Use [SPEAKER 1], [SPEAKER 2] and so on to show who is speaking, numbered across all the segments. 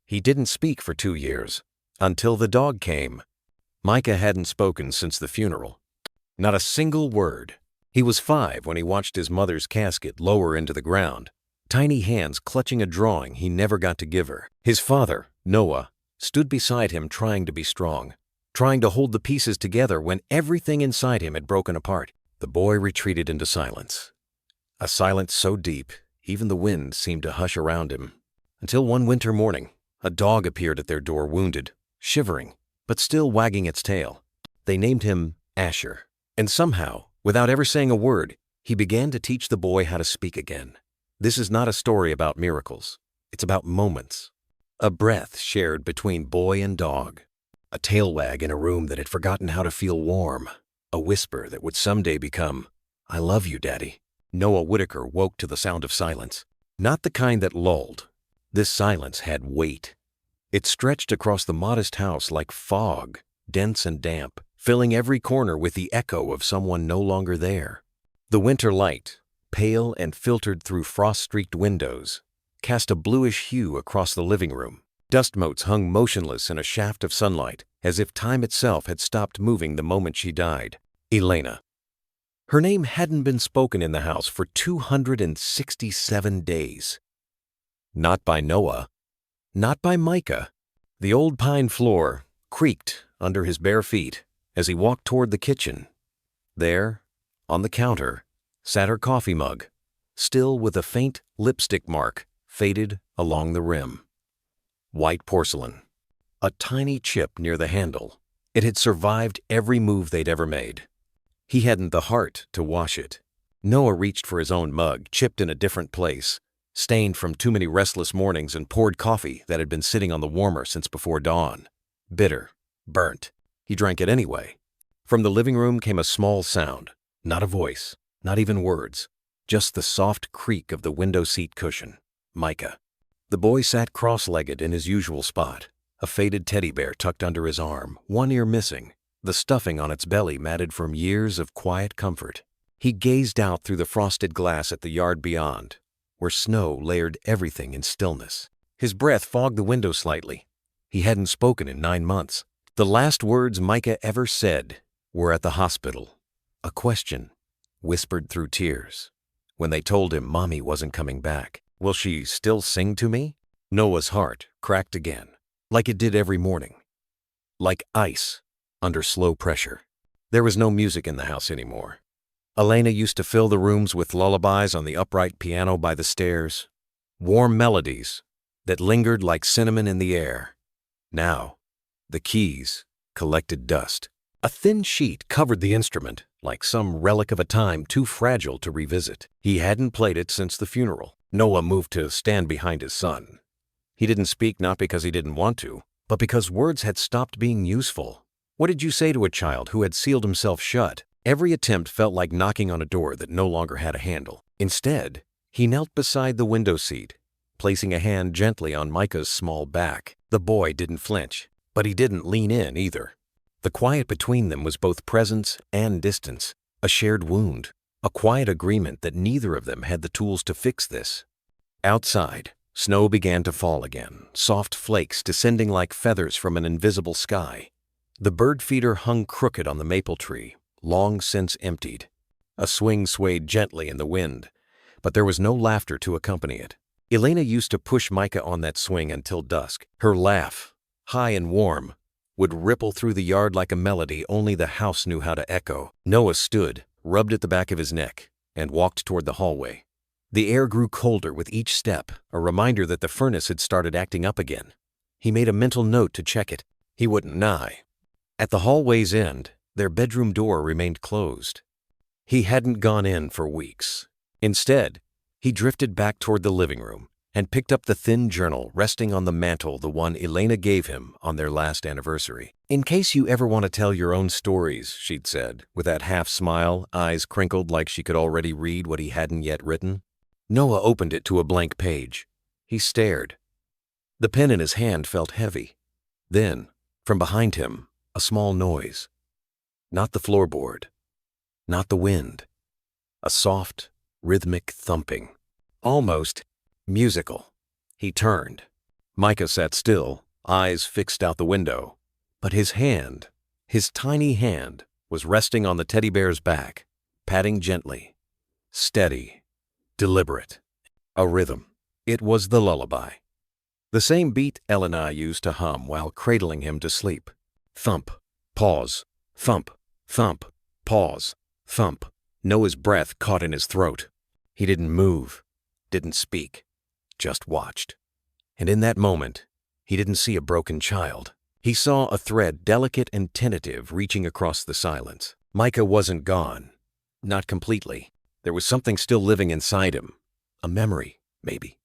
[SPEAKER 1] He didn't speak for 2 years, until the dog came. Micah hadn't spoken since the funeral. Not a single word. He was 5 when he watched his mother's casket lower into the ground, tiny hands clutching a drawing he never got to give her. His father, Noah, stood beside him trying to be strong, trying to hold the pieces together when everything inside him had broken apart. The boy retreated into silence. A silence so deep, even the wind seemed to hush around him. Until one winter morning, a dog appeared at their door, wounded, shivering, but still wagging its tail. They named him Asher, and somehow, without ever saying a word, he began to teach the boy how to speak again. This is not a story about miracles. It's about moments. A breath shared between boy and dog. A tail wag in a room that had forgotten how to feel warm. A whisper that would someday become, "I love you, Daddy." Noah Whitaker woke to the sound of silence. Not the kind that lulled. This silence had weight. It stretched across the modest house like fog, dense and damp, filling every corner with the echo of someone no longer there. The winter light, pale and filtered through frost-streaked windows, cast a bluish hue across the living room. Dust motes hung motionless in a shaft of sunlight, as if time itself had stopped moving the moment she died. Elena. Her name hadn't been spoken in the house for 267 days. Not by Noah. Not by Micah. The old pine floor creaked under his bare feet as he walked toward the kitchen. There, on the counter, sat her coffee mug, still with a faint lipstick mark faded along the rim. White porcelain. A tiny chip near the handle. It had survived every move they'd ever made. He hadn't the heart to wash it. Noah reached for his own mug, chipped in a different place, stained from too many restless mornings and poured coffee that had been sitting on the warmer since before dawn. Bitter, burnt. He drank it anyway. From the living room came a small sound, not a voice, not even words, just the soft creak of the window seat cushion. Micah. The boy sat cross-legged in his usual spot, a faded teddy bear tucked under his arm, one ear missing, the stuffing on its belly matted from years of quiet comfort. He gazed out through the frosted glass at the yard beyond, where snow layered everything in stillness. His breath fogged the window slightly. He hadn't spoken in 9 months. The last words Micah ever said were at the hospital. A question, whispered through tears, when they told him Mommy wasn't coming back. "Will she still sing to me?" Noah's heart cracked again, like it did every morning. Like ice under slow pressure. There was no music in the house anymore. Elena used to fill the rooms with lullabies on the upright piano by the stairs, warm melodies that lingered like cinnamon in the air. Now, the keys collected dust. A thin sheet covered the instrument, like some relic of a time too fragile to revisit. He hadn't played it since the funeral. Noah moved to stand behind his son. He didn't speak not because he didn't want to, but because words had stopped being useful. What did you say to a child who had sealed himself shut? Every attempt felt like knocking on a door that no longer had a handle. Instead, he knelt beside the window seat, placing a hand gently on Micah's small back. The boy didn't flinch, but he didn't lean in either. The quiet between them was both presence and distance, a shared wound, a quiet agreement that neither of them had the tools to fix this. Outside, snow began to fall again, soft flakes descending like feathers from an invisible sky. The bird feeder hung crooked on the maple tree, long since emptied. A swing swayed gently in the wind, but there was no laughter to accompany it. Elena used to push Micah on that swing until dusk. Her laugh, high and warm, would ripple through the yard like a melody only the house knew how to echo. Noah stood, rubbed at the back of his neck, and walked toward the hallway. The air grew colder with each step, a reminder that the furnace had started acting up again. He made a mental note to check it. He wouldn't nigh. At the hallway's end, their bedroom door remained closed. He hadn't gone in for weeks. Instead, he drifted back toward the living room and picked up the thin journal resting on the mantel, the one Elena gave him on their last anniversary. "In case you ever want to tell your own stories," she'd said, with that half smile, eyes crinkled like she could already read what he hadn't yet written. Noah opened it to a blank page. He stared. The pen in his hand felt heavy. Then, from behind him, a small noise. Not the floorboard. Not the wind. A soft, rhythmic thumping. Almost musical. He turned. Micah sat still, eyes fixed out the window. But his tiny hand, was resting on the teddy bear's back, patting gently. Steady, deliberate. A rhythm. It was the lullaby. The same beat Elena used to hum while cradling him to sleep. Thump, pause, thump, thump, pause, thump. Noah's breath caught in his throat. He didn't move, didn't speak, just watched. And in that moment, he didn't see a broken child. He saw a thread delicate and tentative reaching across the silence. Micah wasn't gone. Not completely. There was something still living inside him. A memory, maybe.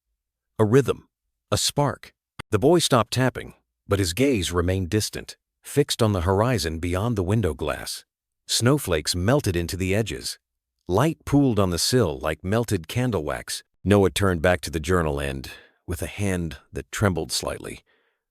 [SPEAKER 1] A rhythm. A spark. The boy stopped tapping, but his gaze remained distant, fixed on the horizon beyond the window glass. Snowflakes melted into the edges. Light pooled on the sill like melted candle wax. Noah turned back to the journal and, with a hand that trembled slightly,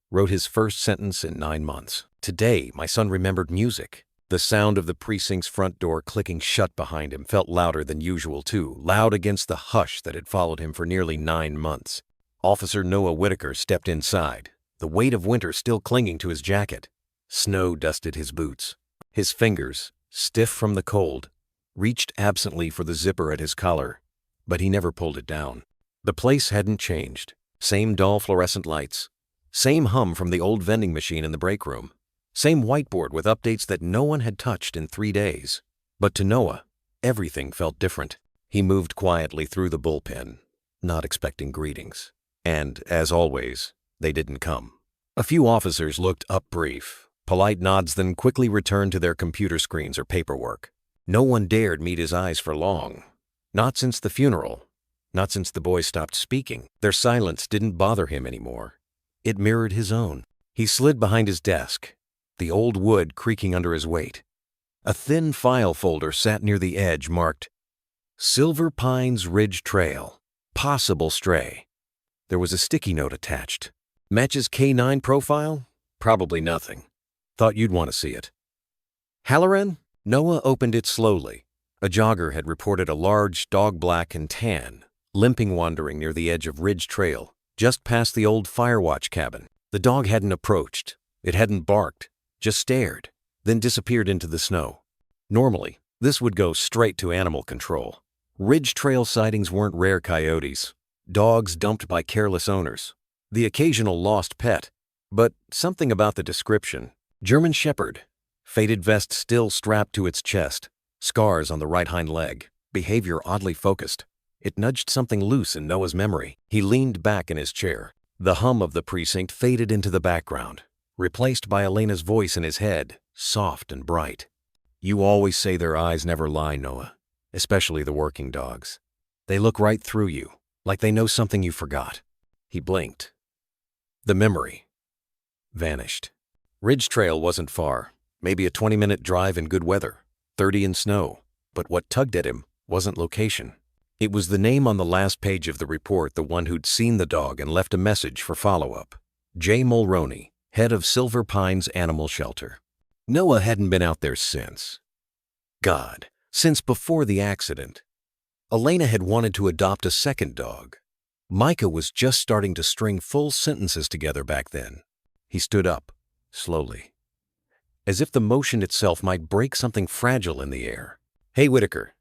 [SPEAKER 1] wrote his first sentence in 9 months. Today, my son remembered music. The sound of the precinct's front door clicking shut behind him felt louder than usual too, loud against the hush that had followed him for nearly 9 months. Officer Noah Whitaker stepped inside, the weight of winter still clinging to his jacket. Snow dusted his boots. His fingers, stiff from the cold, reached absently for the zipper at his collar, but he never pulled it down. The place hadn't changed. Same dull fluorescent lights. Same hum from the old vending machine in the break room. Same whiteboard with updates that no one had touched in 3 days. But to Noah, everything felt different. He moved quietly through the bullpen, not expecting greetings. And, as always, they didn't come. A few officers looked up brief, polite nods, then quickly returned to their computer screens or paperwork. No one dared meet his eyes for long. Not since the funeral. Not since the boy stopped speaking. Their silence didn't bother him anymore. It mirrored his own. He slid behind his desk, the old wood creaking under his weight. A thin file folder sat near the edge marked, Silver Pines Ridge Trail, Possible Stray. There was a sticky note attached. Matches K9 profile? Probably nothing. Thought you'd want to see it. Halloran? Noah opened it slowly. A jogger had reported a large dog, black and tan, limping, wandering near the edge of Ridge Trail, just past the old Firewatch cabin. The dog hadn't approached. It hadn't barked, just stared, then disappeared into the snow. Normally, this would go straight to animal control. Ridge Trail sightings weren't rare coyotes. Dogs dumped by careless owners. The occasional lost pet. But something about the description. German Shepherd. Faded vest still strapped to its chest. Scars on the right hind leg. Behavior oddly focused. It nudged something loose in Noah's memory. He leaned back in his chair. The hum of the precinct faded into the background, replaced by Elena's voice in his head, soft and bright. You always say their eyes never lie, Noah, especially the working dogs. They look right through you, like they know something you forgot. He blinked. The memory vanished. Ridge Trail wasn't far, maybe a 20-minute drive in good weather, 30 in snow. But what tugged at him wasn't location. It was the name on the last page of the report, the one who'd seen the dog and left a message for follow-up. J. Mulroney, head of Silver Pines Animal Shelter. Noah hadn't been out there since. God, since before the accident. Elena had wanted to adopt a second dog. Micah was just starting to string full sentences together back then. He stood up, slowly, as if the motion itself might break something fragile in the air. Hey, Whitaker.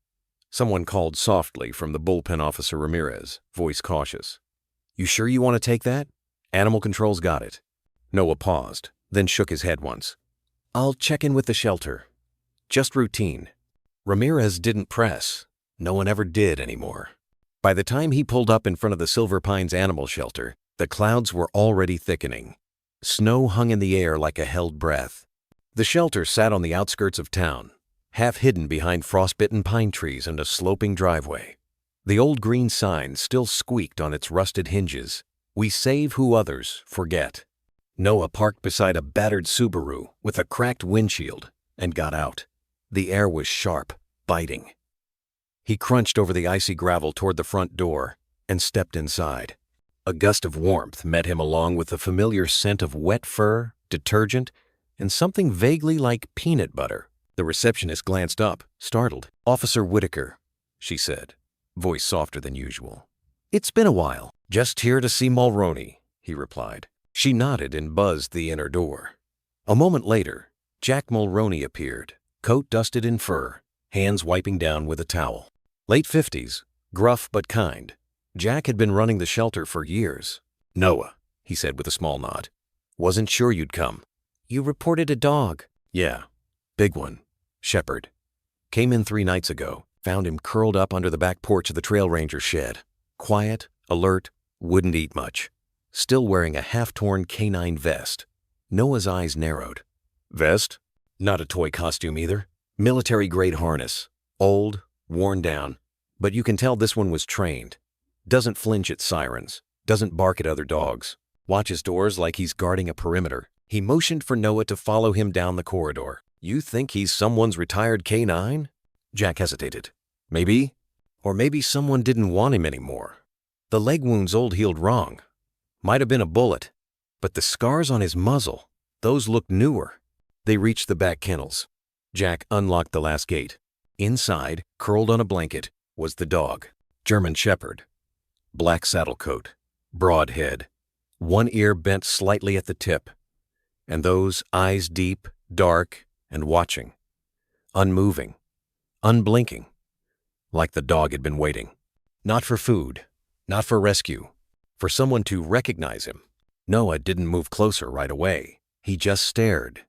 [SPEAKER 1] Someone called softly from the bullpen officer Ramirez, voice cautious. You sure you want to take that? Animal Control's got it. Noah paused, then shook his head once. I'll check in with the shelter. Just routine. Ramirez didn't press. No one ever did anymore. By the time he pulled up in front of the Silver Pines Animal Shelter, the clouds were already thickening. Snow hung in the air like a held breath. The shelter sat on the outskirts of town, half hidden behind frostbitten pine trees and a sloping driveway. The old green sign still squeaked on its rusted hinges. We save who others forget. Noah parked beside a battered Subaru with a cracked windshield and got out. The air was sharp, biting. He crunched over the icy gravel toward the front door and stepped inside. A gust of warmth met him along with the familiar scent of wet fur, detergent, and something vaguely like peanut butter. The receptionist glanced up, startled. Officer Whitaker, she said, voice softer than usual. It's been a while. Just here to see Mulroney, he replied. She nodded and buzzed the inner door. A moment later, Jack Mulroney appeared, coat dusted in fur, hands wiping down with a towel. Late 50s, gruff but kind. Jack had been running the shelter for years. "Noah," he said with a small nod. "Wasn't sure you'd come." "You reported a dog." "Yeah, big one. Shepherd. Came in 3 nights ago. Found him curled up under the back porch of the trail ranger's shed. Quiet, alert, wouldn't eat much. Still wearing a half-torn canine vest." Noah's eyes narrowed. "Vest? Not a toy costume either. Military-grade harness. Old, worn down. But you can tell this one was trained. Doesn't flinch at sirens. Doesn't bark at other dogs. Watches doors like he's guarding a perimeter." He motioned for Noah to follow him down the corridor. "You think he's someone's retired canine?" Jack hesitated. "Maybe. Or maybe someone didn't want him anymore. The leg wound's old healed wrong. Might have been a bullet. But the scars on his muzzle, those looked newer." They reached the back kennels. Jack unlocked the last gate. Inside, curled on a blanket, was the dog. German Shepherd. Black saddle coat. Broad head. One ear bent slightly at the tip. And those eyes deep, dark, and watching. Unmoving. Unblinking. Like the dog had been waiting. Not for food. Not for rescue. For someone to recognize him. Noah didn't move closer right away. He just stared.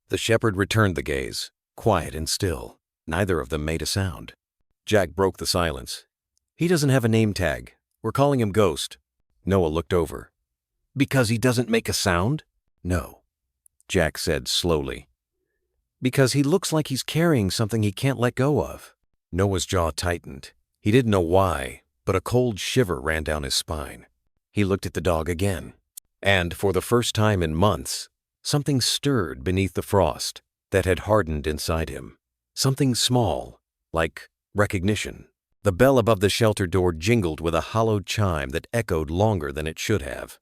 [SPEAKER 1] The shepherd returned the gaze, quiet and still. Neither of them made a sound. Jack broke the silence. "He doesn't have a name tag. We're calling him Ghost." Noah looked over. "Because he doesn't make a sound?" "No," Jack said slowly. "Because he looks like he's carrying something he can't let go of." Noah's jaw tightened. He didn't know why, but a cold shiver ran down his spine. He looked at the dog again. And for the first time in months, something stirred beneath the frost that had hardened inside him. Something small, like recognition. The bell above the shelter door jingled with a hollowed chime that echoed longer than it should have.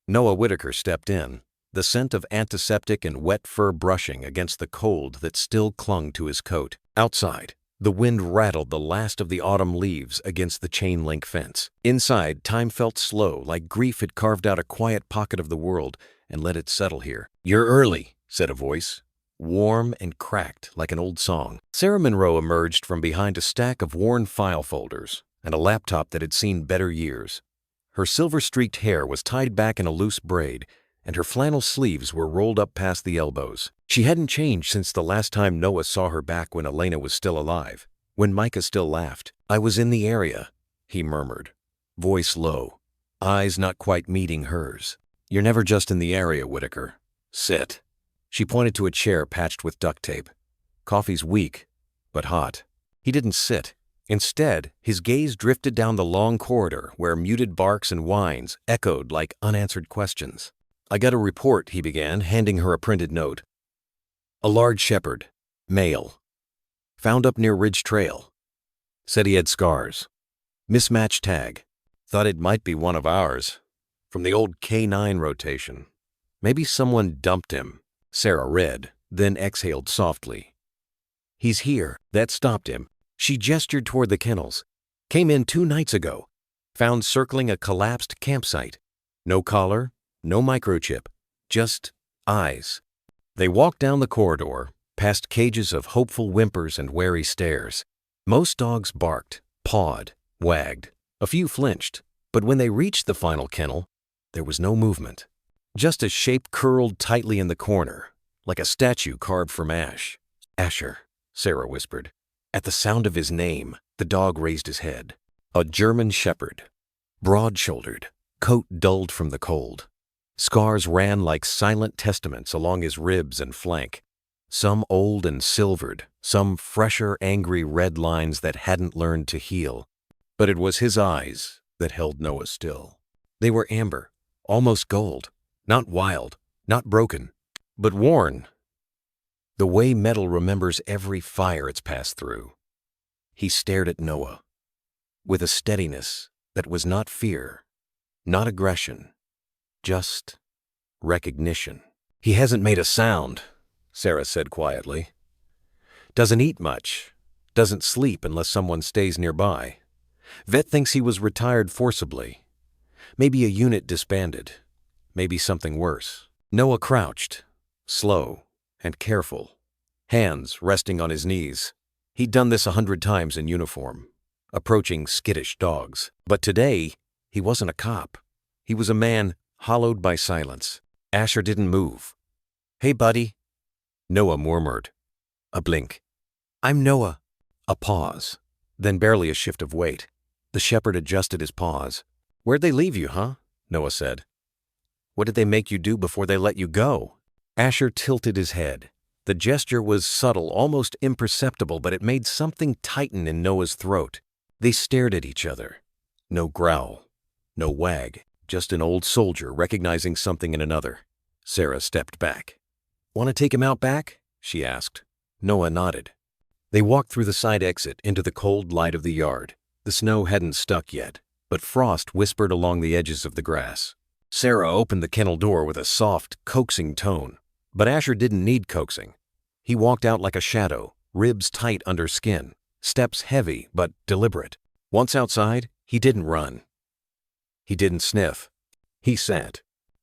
[SPEAKER 1] Noah Whitaker stepped in, the scent of antiseptic and wet fur brushing against the cold that still clung to his coat. Outside, the wind rattled the last of the autumn leaves against the chain-link fence. Inside, time felt slow, like grief had carved out a quiet pocket of the world and let it settle here. "You're early," said a voice, warm and cracked like an old song. Sarah Monroe emerged from behind a stack of worn file folders and a laptop that had seen better years. Her silver-streaked hair was tied back in a loose braid, and her flannel sleeves were rolled up past the elbows. She hadn't changed since the last time Noah saw her back when Elena was still alive, when Micah still laughed. "I was in the area," he murmured, voice low, eyes not quite meeting hers. "You're never just in the area, Whitaker. Sit." She pointed to a chair patched with duct tape. "Coffee's weak, but hot." He didn't sit. Instead, his gaze drifted down the long corridor where muted barks and whines echoed like unanswered questions. "I got a report," he began, handing her a printed note. "A large shepherd, male. Found up near Ridge Trail. Said he had scars. Mismatched tag. Thought it might be one of ours. From the old K9 rotation. Maybe someone dumped him." Sarah read, then exhaled softly. "He's here." That stopped him. She gestured toward the kennels. "Came in 2 nights ago. Found circling a collapsed campsite. No collar, no microchip. Just eyes." They walked down the corridor, past cages of hopeful whimpers and wary stares. Most dogs barked, pawed, wagged. A few flinched, but when they reached the final kennel, there was no movement. Just a shape curled tightly in the corner, like a statue carved from ash. "Asher," Sarah whispered. At the sound of his name, the dog raised his head. A German shepherd. Broad-shouldered, coat dulled from the cold. Scars ran like silent testaments along his ribs and flank. Some old and silvered, some fresher, angry red lines that hadn't learned to heal. But it was his eyes that held Noah still. They were amber, almost gold. Not wild, not broken, but worn. The way metal remembers every fire it's passed through. He stared at Noah with a steadiness that was not fear, not aggression, just recognition. "He hasn't made a sound," Sarah said quietly. "Doesn't eat much, doesn't sleep unless someone stays nearby. Vet thinks he was retired forcibly. Maybe a unit disbanded. maybe something worse. Noah crouched, slow and careful, hands resting on his knees. He'd done this 100 times in uniform, approaching skittish dogs. But today, he wasn't a cop. He was a man hollowed by silence. Asher didn't move. "Hey, buddy," Noah murmured. A blink. "I'm Noah." A pause, then barely a shift of weight. The shepherd adjusted his paws. "Where'd they leave you, huh?" Noah said. "What did they make you do before they let you go?" Asher tilted his head. The gesture was subtle, almost imperceptible, but it made something tighten in Noah's throat. They stared at each other. No growl, no wag, just an old soldier recognizing something in another. Sarah stepped back. "Want to take him out back?" she asked. Noah nodded. They walked through the side exit into the cold light of the yard. The snow hadn't stuck yet, but frost whispered along the edges of the grass. Sarah opened the kennel door with a soft, coaxing tone. But Asher didn't need coaxing. He walked out like a shadow, ribs tight under skin, steps heavy but deliberate. Once outside, he didn't run. He didn't sniff. He sat,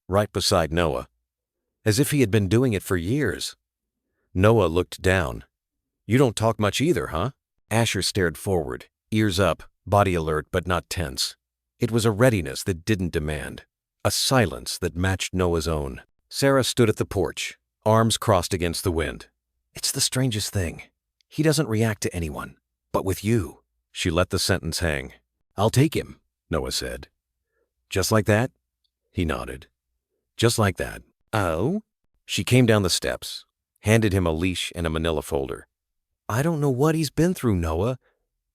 [SPEAKER 1] right beside Noah, as if he had been doing it for years. Noah looked down. "You don't talk much either, huh?" Asher stared forward, ears up, body alert but not tense. It was a readiness that didn't demand, a silence that matched Noah's own. Sarah stood at the porch, arms crossed against the wind. "It's the strangest thing. He doesn't react to anyone. But with you." She let the sentence hang. "I'll take him," Noah said. "Just like that?" He nodded. "Just like that." "Oh?" She came down the steps, handed him a leash and a manila folder. "I don't know what he's been through, Noah.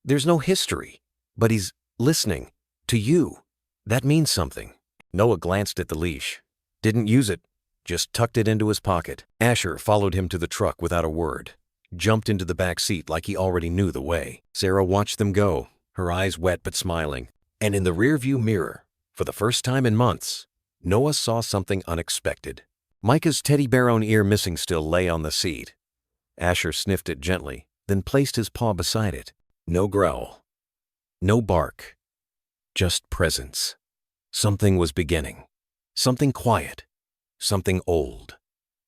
[SPEAKER 1] There's no history. But he's listening. To you. That means something." Noah glanced at the leash. Didn't use it. Just tucked it into his pocket. Asher followed him to the truck without a word. Jumped into the back seat like he already knew the way. Sarah watched them go, her eyes wet but smiling. And in the rearview mirror, for the first time in months, Noah saw something unexpected. Micah's teddy bear own ear missing still lay on the seat. Asher sniffed it gently, then placed his paw beside it. No growl. No bark. Just presence. Something was beginning. Something quiet. Something old.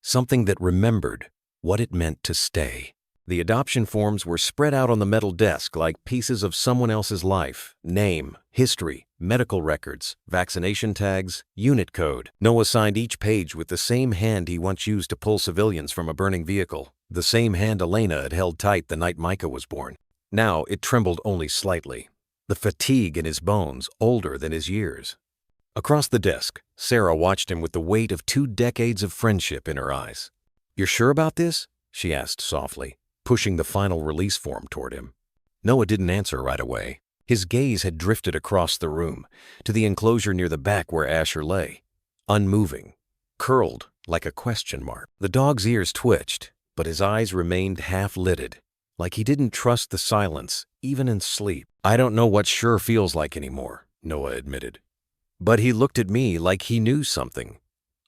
[SPEAKER 1] Something that remembered what it meant to stay. The adoption forms were spread out on the metal desk like pieces of someone else's life, name, history, medical records, vaccination tags, unit code. Noah signed each page with the same hand he once used to pull civilians from a burning vehicle, the same hand Elena had held tight the night Micah was born. Now it trembled only slightly, the fatigue in his bones older than his years. Across the desk, Sarah watched him with the weight of 2 decades of friendship in her eyes. "You're sure about this?" she asked softly, pushing the final release form toward him. Noah didn't answer right away. His gaze had drifted across the room, to the enclosure near the back where Asher lay, unmoving, curled like a question mark. The dog's ears twitched, but his eyes remained half-lidded, like he didn't trust the silence, even in sleep. "I don't know what sure feels like anymore," Noah admitted. "But he looked at me like he knew something,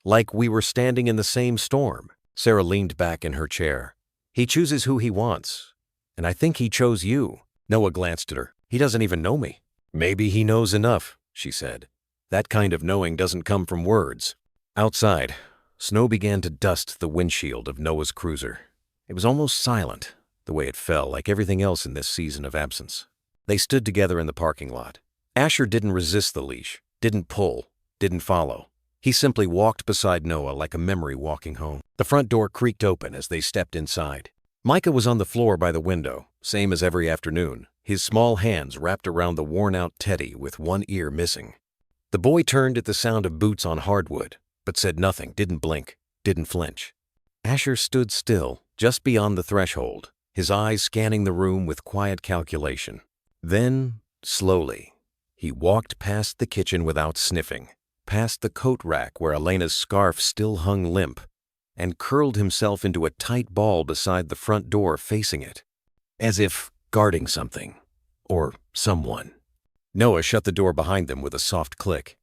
[SPEAKER 1] like we were standing in the same storm." Sarah leaned back in her chair. "He chooses who he wants, and I think he chose you." Noah glanced at her. "He doesn't even know me." "Maybe he knows enough," she said. "That kind of knowing doesn't come from words." Outside, snow began to dust the windshield of Noah's cruiser. It was almost silent, the way it fell, like everything else in this season of absence. They stood together in the parking lot. Asher didn't resist the leash, didn't pull, didn't follow. He simply walked beside Noah like a memory walking home. The front door creaked open as they stepped inside. Micah was on the floor by the window, same as every afternoon, his small hands wrapped around the worn-out teddy with one ear missing. The boy turned at the sound of boots on hardwood, but said nothing, didn't blink, didn't flinch. Asher stood still, just beyond the threshold, his eyes scanning the room with quiet calculation. Then, slowly, he walked past the kitchen without sniffing, past the coat rack where Elena's scarf still hung limp, and curled himself into a tight ball beside the front door facing it, as if guarding something, or someone. Noah shut the door behind them with a soft click.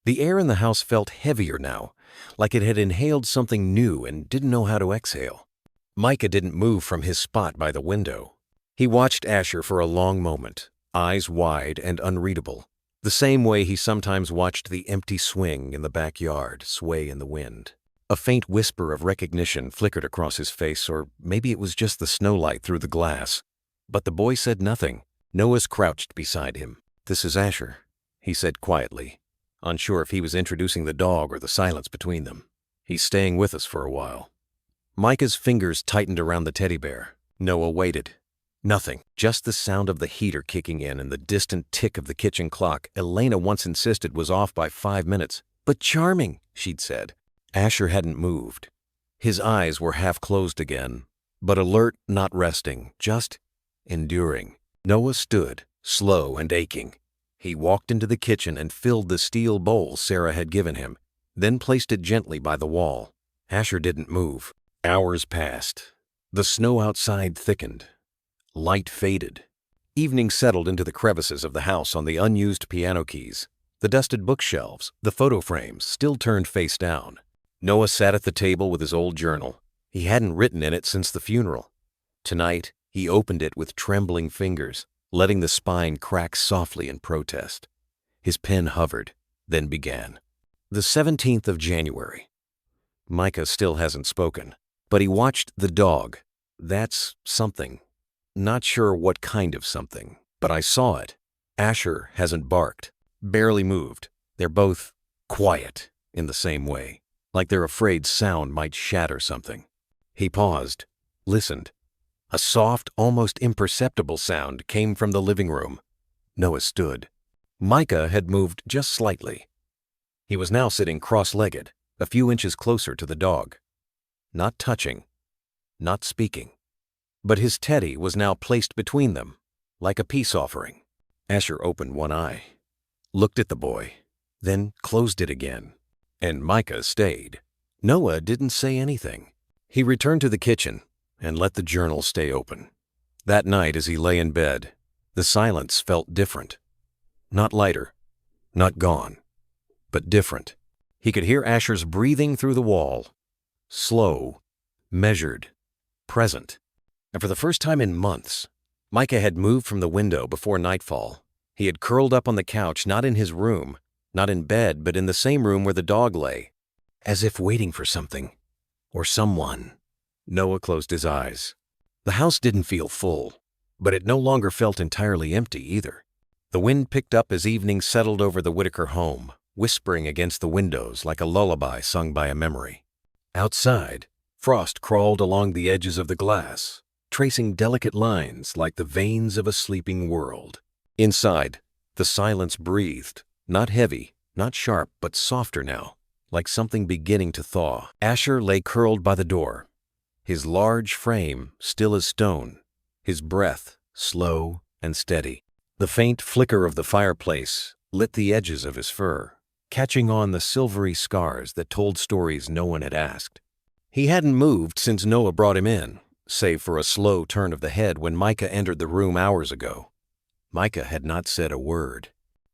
[SPEAKER 1] The air in the house felt heavier now, like it had inhaled something new and didn't know how to exhale. Micah didn't move from his spot by the window. He watched Asher for a long moment, eyes wide and unreadable. the same way he sometimes watched the empty swing in the backyard sway in the wind. A faint whisper of recognition flickered across his face, or maybe it was just the snowlight through the glass. But the boy said nothing. Noah's crouched beside him. "This is Asher," he said quietly, unsure if he was introducing the dog or the silence between them. "He's staying with us for a while." Micah's fingers tightened around the teddy bear. Noah waited. Nothing, just the sound of the heater kicking in and the distant tick of the kitchen clock Elena once insisted was off by 5 minutes. "But charming," she'd said. Asher hadn't moved. His eyes were half closed again, but alert, not resting, just enduring. Noah stood, slow and aching. He walked into the kitchen and filled the steel bowl Sarah had given him, then placed it gently by the wall. Asher didn't move. Hours passed. The snow outside thickened. Light faded. Evening settled into the crevices of the house on the unused piano keys, the dusted bookshelves, the photo frames still turned face down. Noah sat at the table with his old journal. He hadn't written in it since the funeral. Tonight, he opened it with trembling fingers, letting the spine crack softly in protest. His pen hovered, then began. The 17th of January. Micah still hasn't spoken, but he watched the dog. That's something. Not sure what kind of something, but I saw it. Asher hasn't barked, barely moved. They're both quiet in the same way, like they're afraid sound might shatter something. He paused, listened. A soft, almost imperceptible sound came from the living room. Noah stood. Micah had moved just slightly. He was now sitting cross-legged, a few inches closer to the dog. Not touching, not speaking. But his teddy was now placed between them, like a peace offering. Asher opened one eye, looked at the boy, then closed it again. And Micah stayed. Noah didn't say anything. He returned to the kitchen and let the journal stay open. That night as he lay in bed, the silence felt different. Not lighter, not gone, but different. He could hear Asher's breathing through the wall. Slow, measured, present. And for the first time in months, Micah had moved from the window before nightfall. He had curled up on the couch, not in his room, not in bed, but in the same room where the dog lay, as if waiting for something, or someone. Noah closed his eyes. The house didn't feel full, but it no longer felt entirely empty either. The wind picked up as evening settled over the Whitaker home, whispering against the windows like a lullaby sung by a memory. Outside, frost crawled along the edges of the glass, tracing delicate lines like the veins of a sleeping world. Inside, the silence breathed, not heavy, not sharp, but softer now, like something beginning to thaw. Asher lay curled by the door, his large frame still as stone, his breath slow and steady. The faint flicker of the fireplace lit the edges of his fur, catching on the silvery scars that told stories no one had asked. He hadn't moved since Noah brought him in, save for a slow turn of the head when Micah entered the room hours ago. Micah had not said a word.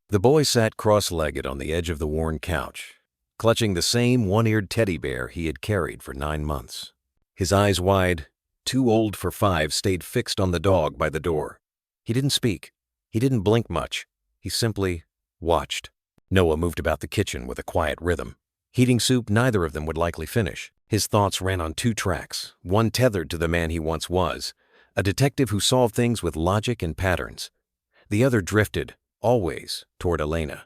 [SPEAKER 1] The boy sat cross-legged on the edge of the worn couch, clutching the same one-eared teddy bear he had carried for 9 months. His eyes wide, too old for 5, stayed fixed on the dog by the door. He didn't speak. He didn't blink much. He simply watched. Noah moved about the kitchen with a quiet rhythm. Heating soup neither of them would likely finish. His thoughts ran on 2 tracks, one tethered to the man he once was, a detective who solved things with logic and patterns. The other drifted, always, toward Elena.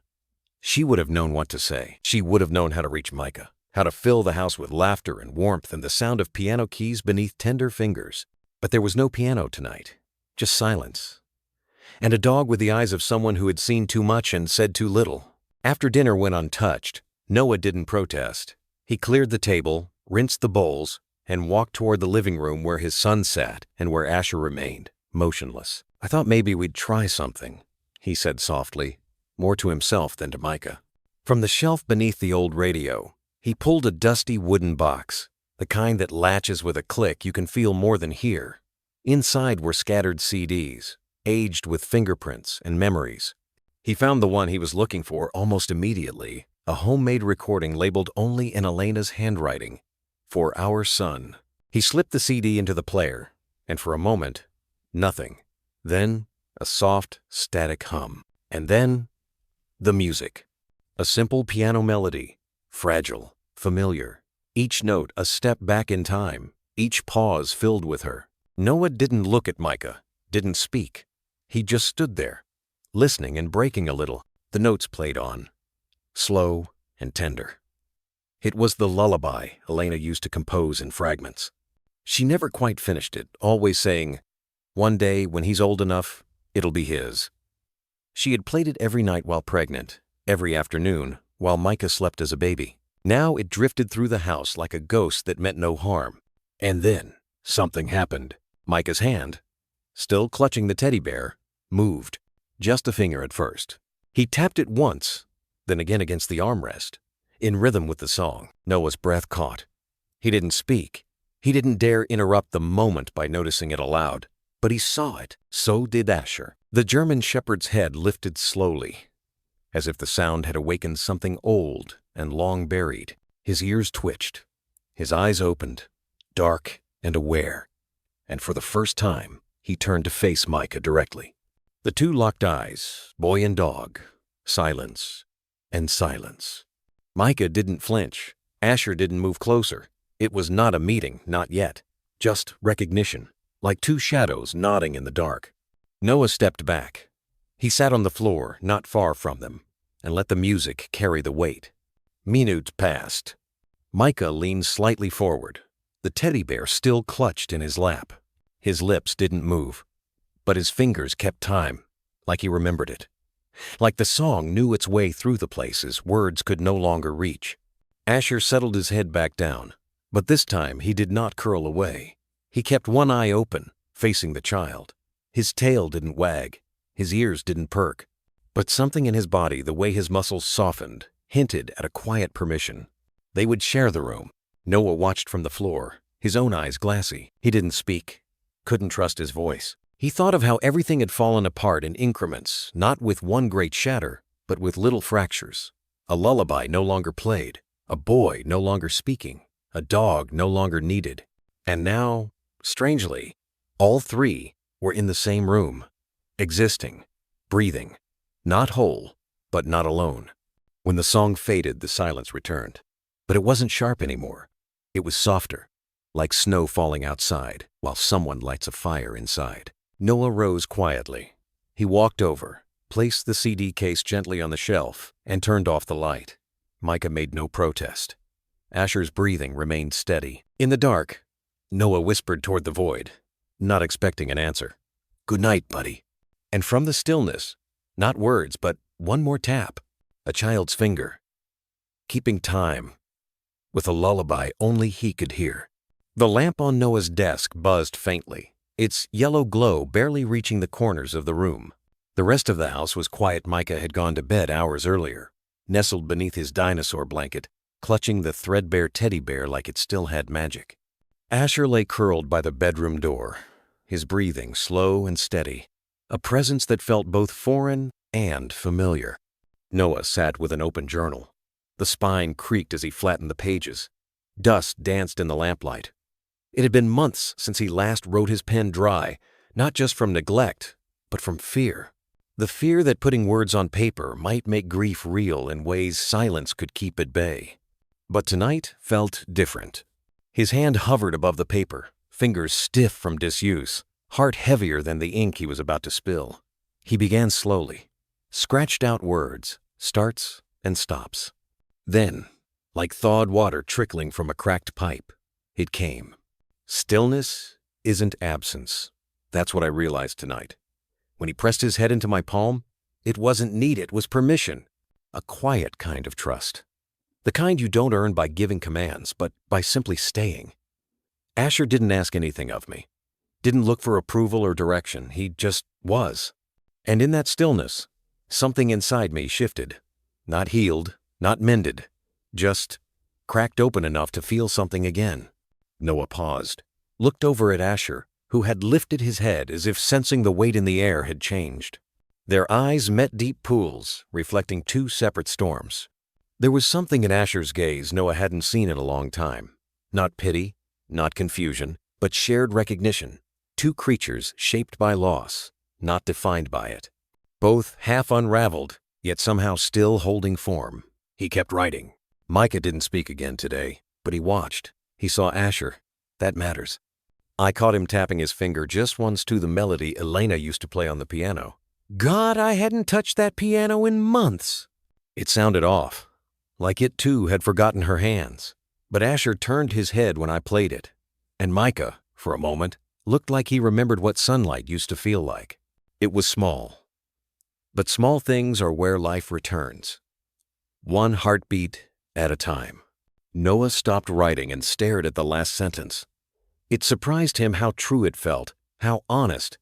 [SPEAKER 1] She would have known what to say. She would have known how to reach Micah, how to fill the house with laughter and warmth and the sound of piano keys beneath tender fingers. But there was no piano tonight, just silence. And a dog with the eyes of someone who had seen too much and said too little. After dinner went untouched, Noah didn't protest. He cleared the table, rinsed the bowls, and walked toward the living room where his son sat and where Asher remained, motionless. "I thought maybe we'd try something," he said softly, more to himself than to Micah. From the shelf beneath the old radio, he pulled a dusty wooden box, the kind that latches with a click you can feel more than hear. Inside were scattered CDs, aged with fingerprints and memories. He found the one he was looking for almost immediately, a homemade recording labeled only in Elena's handwriting, "For Our Son." He slipped the CD into the player, and for a moment, nothing. Then a soft, static hum. And then The music. A simple piano melody, fragile, familiar. Each note a step back in time, each pause filled with her. Noah didn't look at Micah, didn't speak. He just stood there, listening and breaking a little. The notes played on, slow and tender. It was the lullaby Elena used to compose in fragments. She never quite finished it, always saying, "One day, when he's old enough, it'll be his." She had played it every night while pregnant, every afternoon, while Micah slept as a baby. Now it drifted through the house like a ghost that meant no harm. And then, something happened. Micah's hand, still clutching the teddy bear, moved, just a finger at first. He tapped it once, then again against the armrest, in rhythm with the song. Noah's breath caught. He didn't speak. He didn't dare interrupt the moment by noticing it aloud. But he saw it. So did Asher. The German shepherd's head lifted slowly, as if the sound had awakened something old and long buried. His ears twitched. His eyes opened, dark and aware. And for the first time, he turned to face Micah directly. The two locked eyes, boy and dog, silence and silence. Micah didn't flinch. Asher didn't move closer. It was not a meeting, not yet. Just recognition, like two shadows nodding in the dark. Noah stepped back. He sat on the floor, not far from them, and let the music carry the weight. Minutes passed. Micah leaned slightly forward, the teddy bear still clutched in his lap. His lips didn't move, but his fingers kept time, like he remembered it. Like the song knew its way through the places words could no longer reach. Asher settled his head back down, but this time he did not curl away. He kept one eye open, facing the child. His tail didn't wag, his ears didn't perk, but something in his body, the way his muscles softened, hinted at a quiet permission. They would share the room. Noah watched from the floor, his own eyes glassy. He didn't speak, couldn't trust his voice. He thought of how everything had fallen apart in increments, not with one great shatter, but with little fractures. A lullaby no longer played, a boy no longer speaking, a dog no longer needed. And now, strangely, all three were in the same room, existing, breathing, not whole, but not alone. When the song faded, the silence returned. But it wasn't sharp anymore. It was softer, like snow falling outside while someone lights a fire inside. Noah rose quietly. He walked over, placed the CD case gently on the shelf, and turned off the light. Micah made no protest. Asher's breathing remained steady. In the dark, Noah whispered toward the void, not expecting an answer. "Good night, buddy." And from the stillness, not words, but one more tap, a child's finger, keeping time, with a lullaby only he could hear. The lamp on Noah's desk buzzed faintly, its yellow glow barely reaching the corners of the room. The rest of the house was quiet. Micah had gone to bed hours earlier, nestled beneath his dinosaur blanket, clutching the threadbare teddy bear like it still had magic. Asher lay curled by the bedroom door, his breathing slow and steady, a presence that felt both foreign and familiar. Noah sat with an open journal. The spine creaked as he flattened the pages. Dust danced in the lamplight. It had been months since he last wrote his pen dry, not just from neglect, but from fear. The fear that putting words on paper might make grief real in ways silence could keep at bay. But tonight felt different. His hand hovered above the paper, fingers stiff from disuse, heart heavier than the ink he was about to spill. He began slowly, scratched out words, starts and stops. Then, like thawed water trickling from a cracked pipe, it came. Stillness isn't absence. That's what I realized tonight. When he pressed his head into my palm, it wasn't need, it was permission. A quiet kind of trust. The kind you don't earn by giving commands, but by simply staying. Asher didn't ask anything of me. Didn't look for approval or direction. He just was. And in that stillness, something inside me shifted. Not healed, not mended, just cracked open enough to feel something again. Noah paused, looked over at Asher, who had lifted his head as if sensing the weight in the air had changed. Their eyes met deep pools, reflecting two separate storms. There was something in Asher's gaze Noah hadn't seen in a long time. Not pity, not confusion, but shared recognition. Two creatures shaped by loss, not defined by it. Both half unraveled, yet somehow still holding form. He kept writing. Micah didn't speak again today, but he watched. He saw Asher. That matters. I caught him tapping his finger just once to the melody Elena used to play on the piano. God, I hadn't touched that piano in months. It sounded off, like it too had forgotten her hands. But Asher turned his head when I played it, and Micah, for a moment, looked like he remembered what sunlight used to feel like. It was small, but small things are where life returns. One heartbeat at a time. Noah stopped writing and stared at the last sentence. It surprised him how true it felt, how honest.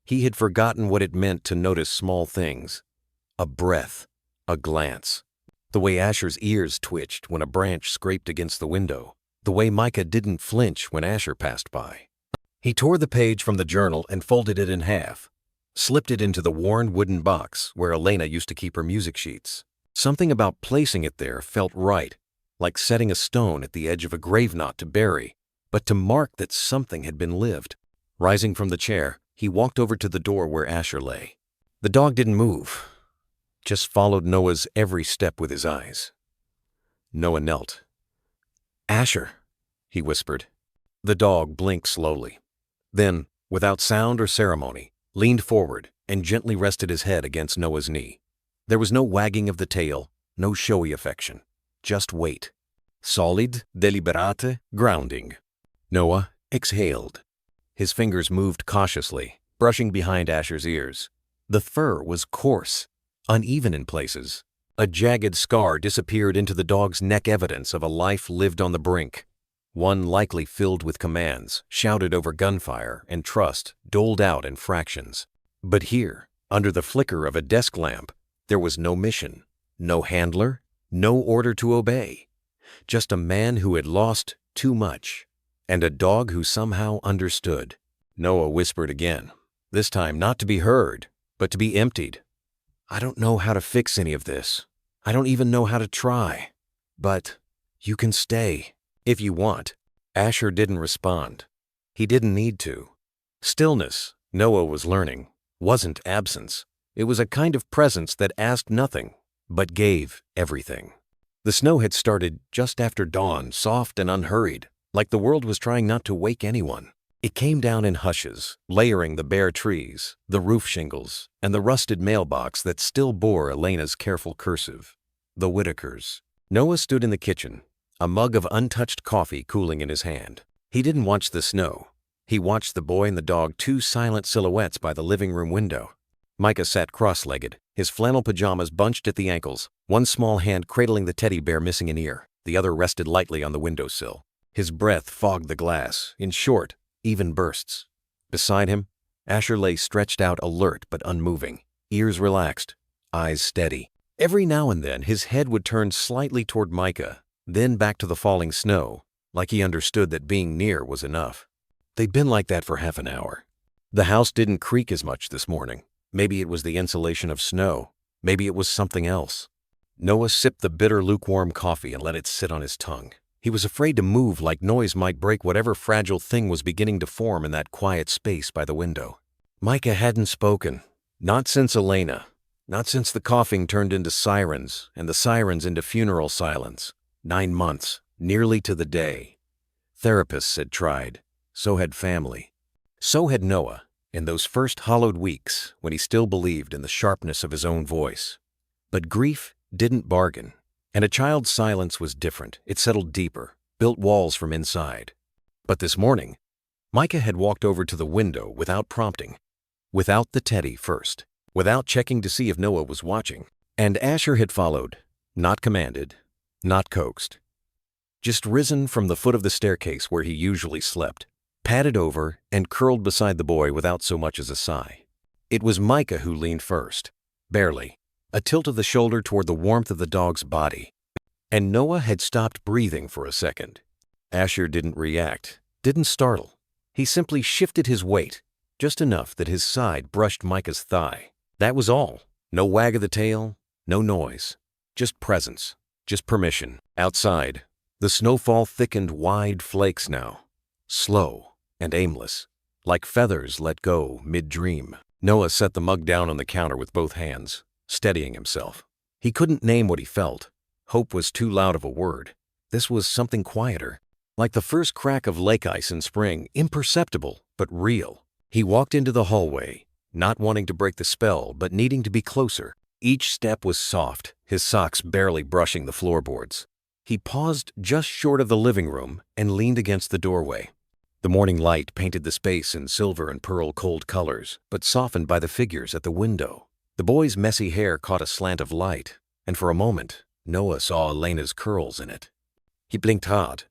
[SPEAKER 1] He had forgotten what it meant to notice small things. A breath, a glance. The way Asher's ears twitched when a branch scraped against the window. The way Micah didn't flinch when Asher passed by. He tore the page from the journal and folded it in half, slipped it into the worn wooden box where Elena used to keep her music sheets. Something about placing it there felt right, like setting a stone at the edge of a grave not to bury, but to mark that something had been lived. Rising from the chair, he walked over to the door where Asher lay. The dog didn't move, just followed Noah's every step with his eyes. Noah knelt. Asher, he whispered. The dog blinked slowly. Then, without sound or ceremony, leaned forward and gently rested his head against Noah's knee. There was no wagging of the tail, no showy affection, just weight. Solid, deliberate, grounding. Noah exhaled. His fingers moved cautiously, brushing behind Asher's ears. The fur was coarse, uneven in places. A jagged scar disappeared into the dog's neck, evidence of a life lived on the brink. One likely filled with commands, shouted over gunfire, and trust, doled out in fractions. But here, under the flicker of a desk lamp, there was no mission, no handler, no order to obey. Just a man who had lost too much, and a dog who somehow understood. Noah whispered again, this time not to be heard, but to be emptied. I don't know how to fix any of this. I don't even know how to try. But you can stay, if you want. Asher didn't respond. He didn't need to. Stillness, Noah was learning, wasn't absence. It was a kind of presence that asked nothing, but gave everything. The snow had started just after dawn, soft and unhurried, like the world was trying not to wake anyone. It came down in hushes, layering the bare trees, the roof shingles, and the rusted mailbox that still bore Elena's careful cursive. The Whitakers. Noah stood in the kitchen, a mug of untouched coffee cooling in his hand. He didn't watch the snow. He watched the boy and the dog, two silent silhouettes by the living room window. Micah sat cross-legged, his flannel pajamas bunched at the ankles, one small hand cradling the teddy bear missing an ear, the other rested lightly on the windowsill. His breath fogged the glass, in short, even bursts. Beside him, Asher lay stretched out, alert but unmoving, ears relaxed, eyes steady. Every now and then his head would turn slightly toward Micah, then back to the falling snow, like he understood that being near was enough. They'd been like that for half an hour. The house didn't creak as much this morning. Maybe it was the insulation of snow. Maybe it was something else. Noah sipped the bitter, lukewarm coffee and let it sit on his tongue. He was afraid to move, like noise might break whatever fragile thing was beginning to form in that quiet space by the window. Micah hadn't spoken. Not since Elena. Not since the coughing turned into sirens, and the sirens into funeral silence. 9 months, nearly to the day. Therapists had tried. So had family. So had Noah, in those first hollowed weeks when he still believed in the sharpness of his own voice. But grief didn't bargain, and a child's silence was different. It settled deeper, built walls from inside. But this morning, Micah had walked over to the window without prompting, without the teddy first, without checking to see if Noah was watching. And Asher had followed, not commanded, not coaxed. Just risen from the foot of the staircase where he usually slept, padded over and curled beside the boy without so much as a sigh. It was Micah who leaned first, barely, a tilt of the shoulder toward the warmth of the dog's body. And Noah had stopped breathing for a second. Asher didn't react, didn't startle. He simply shifted his weight, just enough that his side brushed Micah's thigh. That was all. No wag of the tail, no noise. Just presence, just permission. Outside, the snowfall thickened wide flakes now, slow and aimless, like feathers let go mid-dream. Noah set the mug down on the counter with both hands. steadying himself. He couldn't name what he felt. Hope was too loud of a word. This was something quieter, like the first crack of lake ice in spring, imperceptible but real. He walked into the hallway, not wanting to break the spell but needing to be closer. Each step was soft, his socks barely brushing the floorboards. He paused just short of the living room and leaned against the doorway. The morning light painted the space in silver and pearl cold colors, but softened by the figures at the window. The boy's messy hair caught a slant of light, and for a moment, Noah saw Elena's curls in it. He blinked hard.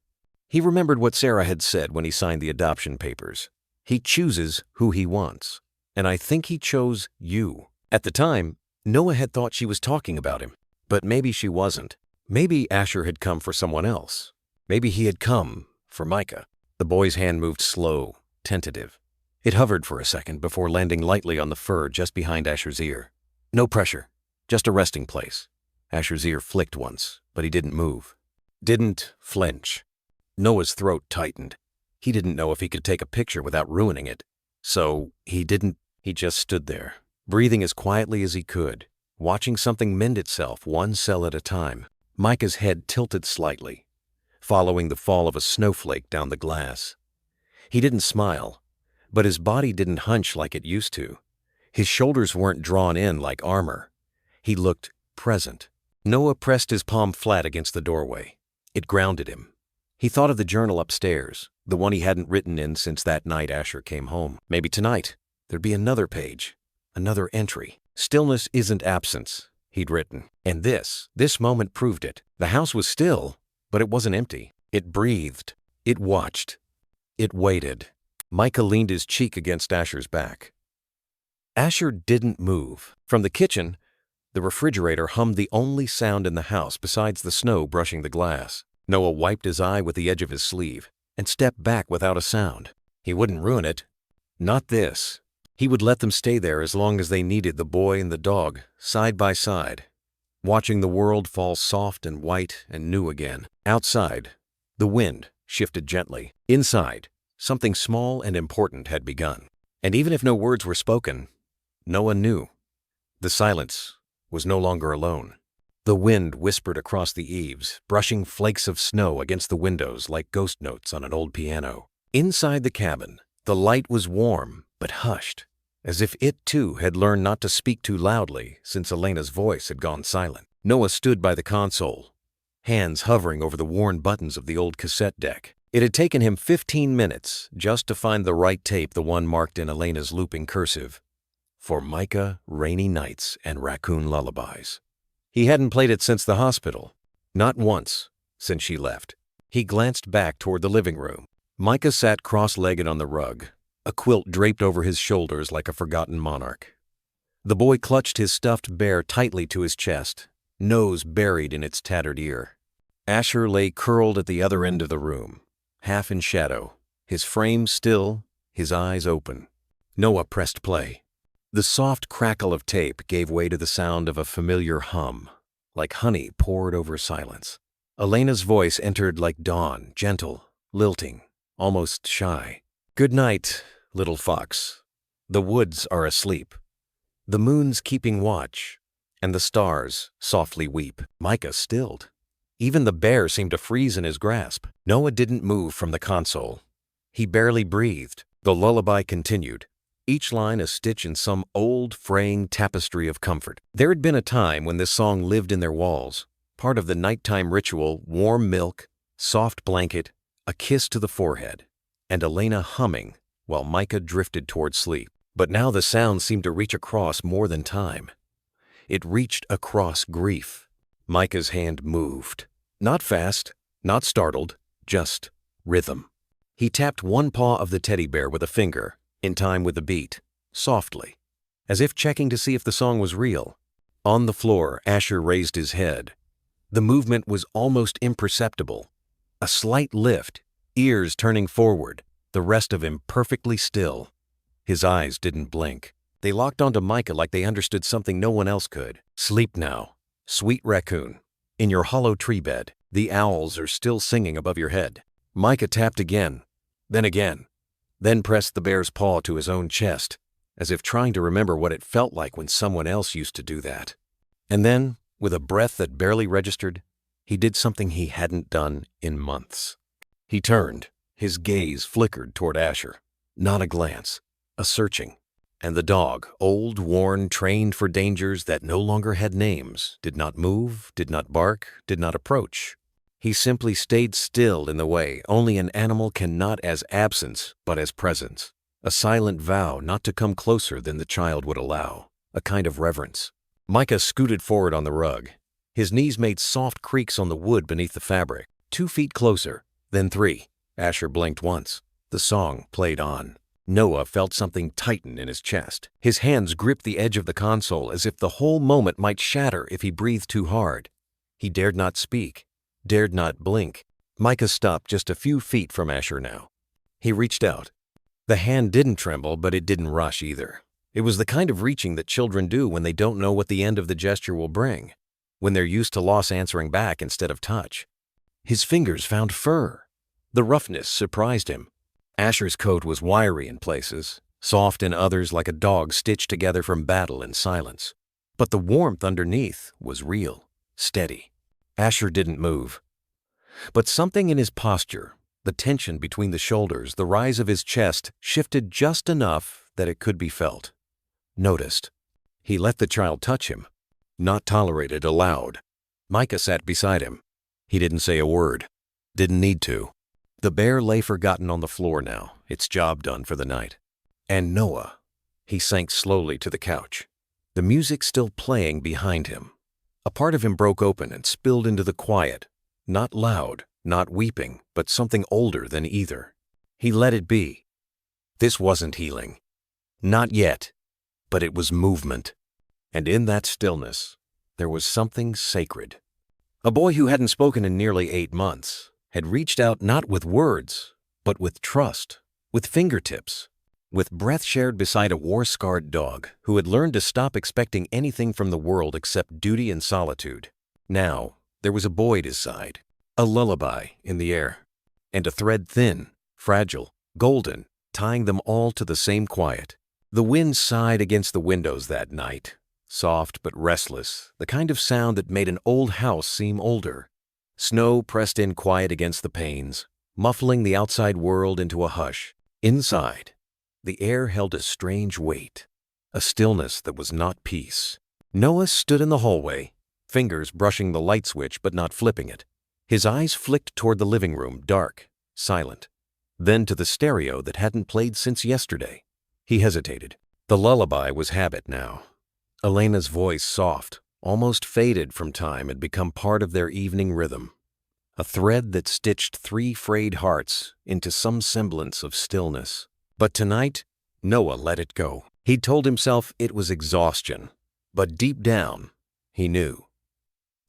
[SPEAKER 1] He remembered what Sarah had said when he signed the adoption papers. He chooses who he wants, and I think he chose you. At the time, Noah had thought she was talking about him, but maybe she wasn't. Maybe Asher had come for someone else. Maybe he had come for Micah. The boy's hand moved slow, tentative. It hovered for a second before landing lightly on the fur just behind Asher's ear. No pressure, just a resting place. Asher's ear flicked once, but he didn't move. Didn't flinch. Noah's throat tightened. He didn't know if he could take a picture without ruining it. So he didn't. He just stood there, breathing as quietly as he could, watching something mend itself one cell at a time. Micah's head tilted slightly, following the fall of a snowflake down the glass. He didn't smile, but his body didn't hunch like it used to. His shoulders weren't drawn in like armor. He looked present. Noah pressed his palm flat against the doorway. It grounded him. He thought of the journal upstairs, the one he hadn't written in since that night Asher came home. Maybe tonight, there'd be another page, another entry. Stillness isn't absence, he'd written. And this moment proved it. The house was still, but it wasn't empty. It breathed. It watched. It waited. Micah leaned his cheek against Asher's back. Asher didn't move. From the kitchen, the refrigerator hummed the only sound in the house besides the snow brushing the glass. Noah wiped his eye with the edge of his sleeve and stepped back without a sound. He wouldn't ruin it. Not this. He would let them stay there as long as they needed the boy and the dog, side by side, watching the world fall soft and white and new again. Outside, the wind shifted gently. Inside, something small and important had begun. And even if no words were spoken, Noah knew. The silence was no longer alone. The wind whispered across the eaves, brushing flakes of snow against the windows like ghost notes on an old piano. Inside the cabin, the light was warm but hushed, as if it too had learned not to speak too loudly since Elena's voice had gone silent. Noah stood by the console, hands hovering over the worn buttons of the old cassette deck. It had taken him 15 minutes just to find the right tape, the one marked in Elena's looping cursive. For Micah, Rainy Nights and Raccoon Lullabies. He hadn't played it since the hospital. Not once since she left. He glanced back toward the living room. Micah sat cross-legged on the rug, a quilt draped over his shoulders like a forgotten monarch. The boy clutched his stuffed bear tightly to his chest, nose buried in its tattered ear. Asher lay curled at the other end of the room, half in shadow, his frame still, his eyes open. Noah pressed play. The soft crackle of tape gave way to the sound of a familiar hum, like honey poured over silence. Elena's voice entered like dawn, gentle, lilting, almost shy. "Good night, little fox. The woods are asleep. The moon's keeping watch, and the stars softly weep." Micah stilled. Even the bear seemed to freeze in his grasp. Noah didn't move from the console. He barely breathed. The lullaby continued, each line a stitch in some old, fraying tapestry of comfort. There had been a time when this song lived in their walls, part of the nighttime ritual: warm milk, soft blanket, a kiss to the forehead, and Elena humming while Micah drifted toward sleep. But now the sound seemed to reach across more than time. It reached across grief. Micah's hand moved. Not fast, not startled, just rhythm. He tapped one paw of the teddy bear with a finger, in time with the beat, softly, as if checking to see if the song was real. On the floor, Asher raised his head. The movement was almost imperceptible. A slight lift, ears turning forward, the rest of him perfectly still. His eyes didn't blink. They locked onto Micah like they understood something no one else could. "Sleep now, sweet raccoon. In your hollow tree bed, the owls are still singing above your head." Micah tapped again, then pressed the bear's paw to his own chest, as if trying to remember what it felt like when someone else used to do that. And then, with a breath that barely registered, he did something he hadn't done in months. He turned, his gaze flickered toward Asher. Not a glance, a searching. And the dog, old, worn, trained for dangers that no longer had names, did not move, did not bark, did not approach. He simply stayed still in the way only an animal can, not as absence, but as presence. A silent vow not to come closer than the child would allow, a kind of reverence. Micah scooted forward on the rug. His knees made soft creaks on the wood beneath the fabric. 2 feet closer, then 3. Asher blinked once. The song played on. Noah felt something tighten in his chest. His hands gripped the edge of the console as if the whole moment might shatter if he breathed too hard. He dared not speak, dared not blink. Micah stopped just a few feet from Asher now. He reached out. The hand didn't tremble, but it didn't rush either. It was the kind of reaching that children do when they don't know what the end of the gesture will bring, when they're used to loss answering back instead of touch. His fingers found fur. The roughness surprised him. Asher's coat was wiry in places, soft in others like a dog stitched together from battle and silence. But the warmth underneath was real, steady. Asher didn't move. But something in his posture, the tension between the shoulders, the rise of his chest, shifted just enough that it could be felt. Noticed. He let the child touch him. Not tolerated, allowed. Micah sat beside him. He didn't say a word. Didn't need to. The bear lay forgotten on the floor now, its job done for the night. And Noah. He sank slowly to the couch, the music still playing behind him. A part of him broke open and spilled into the quiet. Not loud, not weeping, but something older than either. He let it be. This wasn't healing. Not yet. But it was movement. And in that stillness, there was something sacred. A boy who hadn't spoken in nearly 8 months had reached out not with words, but with trust, with fingertips, with breath shared beside a war-scarred dog who had learned to stop expecting anything from the world except duty and solitude. Now, there was a boy at his side, a lullaby in the air, and a thread thin, fragile, golden, tying them all to the same quiet. The wind sighed against the windows that night, soft but restless, the kind of sound that made an old house seem older. Snow pressed in quiet against the panes, muffling the outside world into a hush. Inside, the air held a strange weight, a stillness that was not peace. Noah stood in the hallway, fingers brushing the light switch but not flipping it. His eyes flicked toward the living room, dark, silent, then to the stereo that hadn't played since yesterday. He hesitated. The lullaby was habit now. Elena's voice, soft, almost faded from time, had become part of their evening rhythm. A thread that stitched 3 frayed hearts into some semblance of stillness. But tonight, Noah let it go. He'd told himself it was exhaustion. But deep down, he knew.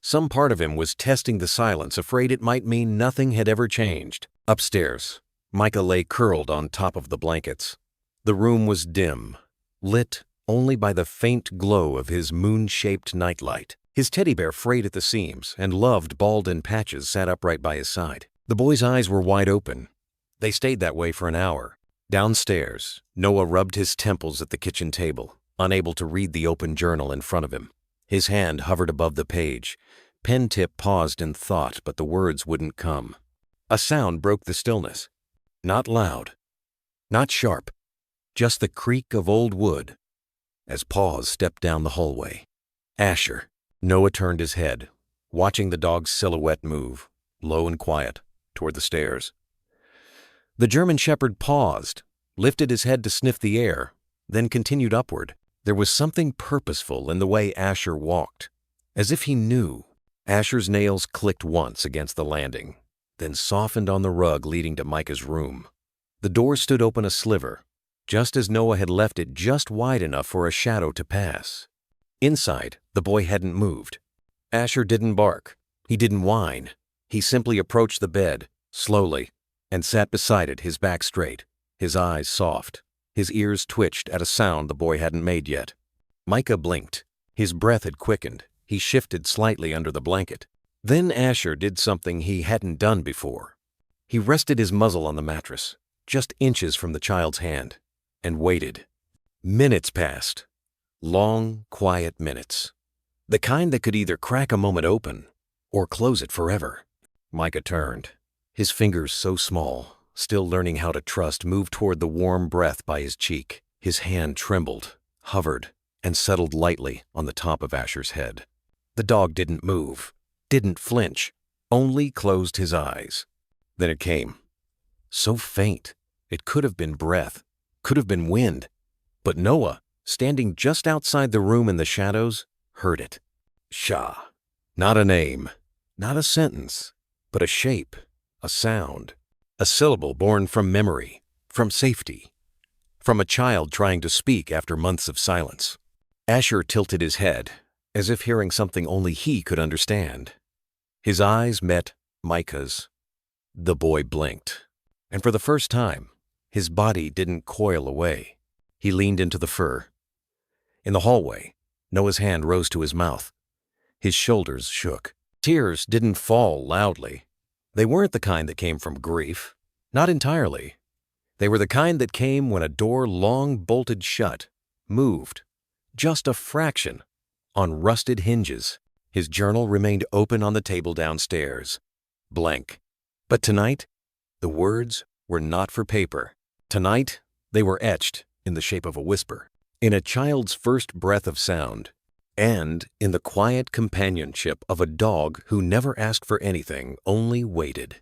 [SPEAKER 1] Some part of him was testing the silence, afraid it might mean nothing had ever changed. Upstairs, Micah lay curled on top of the blankets. The room was dim, lit only by the faint glow of his moon-shaped nightlight. His teddy bear frayed at the seams, and Loved, bald in patches, sat upright by his side. The boy's eyes were wide open. They stayed that way for an hour. Downstairs, Noah rubbed his temples at the kitchen table, unable to read the open journal in front of him. His hand hovered above the page. Pen tip paused in thought, but the words wouldn't come. A sound broke the stillness. Not loud, not sharp. Just the creak of old wood, as Paws stepped down the hallway. Asher. Noah turned his head, watching the dog's silhouette move, low and quiet, toward the stairs. The German shepherd paused, lifted his head to sniff the air, then continued upward. There was something purposeful in the way Asher walked, as if he knew. Asher's nails clicked once against the landing, then softened on the rug leading to Micah's room. The door stood open a sliver, just as Noah had left it just wide enough for a shadow to pass. Inside, the boy hadn't moved. Asher didn't bark. He didn't whine. He simply approached the bed, slowly, and sat beside it, his back straight, his eyes soft. His ears twitched at a sound the boy hadn't made yet. Micah blinked. His breath had quickened. He shifted slightly under the blanket. Then Asher did something he hadn't done before. He rested his muzzle on the mattress, just inches from the child's hand, and waited. Minutes passed. Long, quiet minutes. The kind that could either crack a moment open or close it forever. Micah turned. His fingers so small, still learning how to trust, moved toward the warm breath by his cheek. His hand trembled, hovered, and settled lightly on the top of Asher's head. The dog didn't move, didn't flinch, only closed his eyes. Then it came. So faint, it could have been breath, could have been wind. But Noah, standing just outside the room in the shadows, heard it. Shah. Not a name, not a sentence, but a shape, a sound, a syllable born from memory, from safety, from a child trying to speak after months of silence. Asher tilted his head, as if hearing something only he could understand. His eyes met Micah's. The boy blinked, and for the first time, his body didn't coil away. He leaned into the fur. In the hallway, Noah's hand rose to his mouth. His shoulders shook. Tears didn't fall loudly. They weren't the kind that came from grief. Not entirely. They were the kind that came when a door long bolted shut, moved, just a fraction, on rusted hinges. His journal remained open on the table downstairs, blank. But tonight, the words were not for paper. Tonight, they were etched in the shape of a whisper, in a child's first breath of sound, and in the quiet companionship of a dog who never asked for anything, only waited.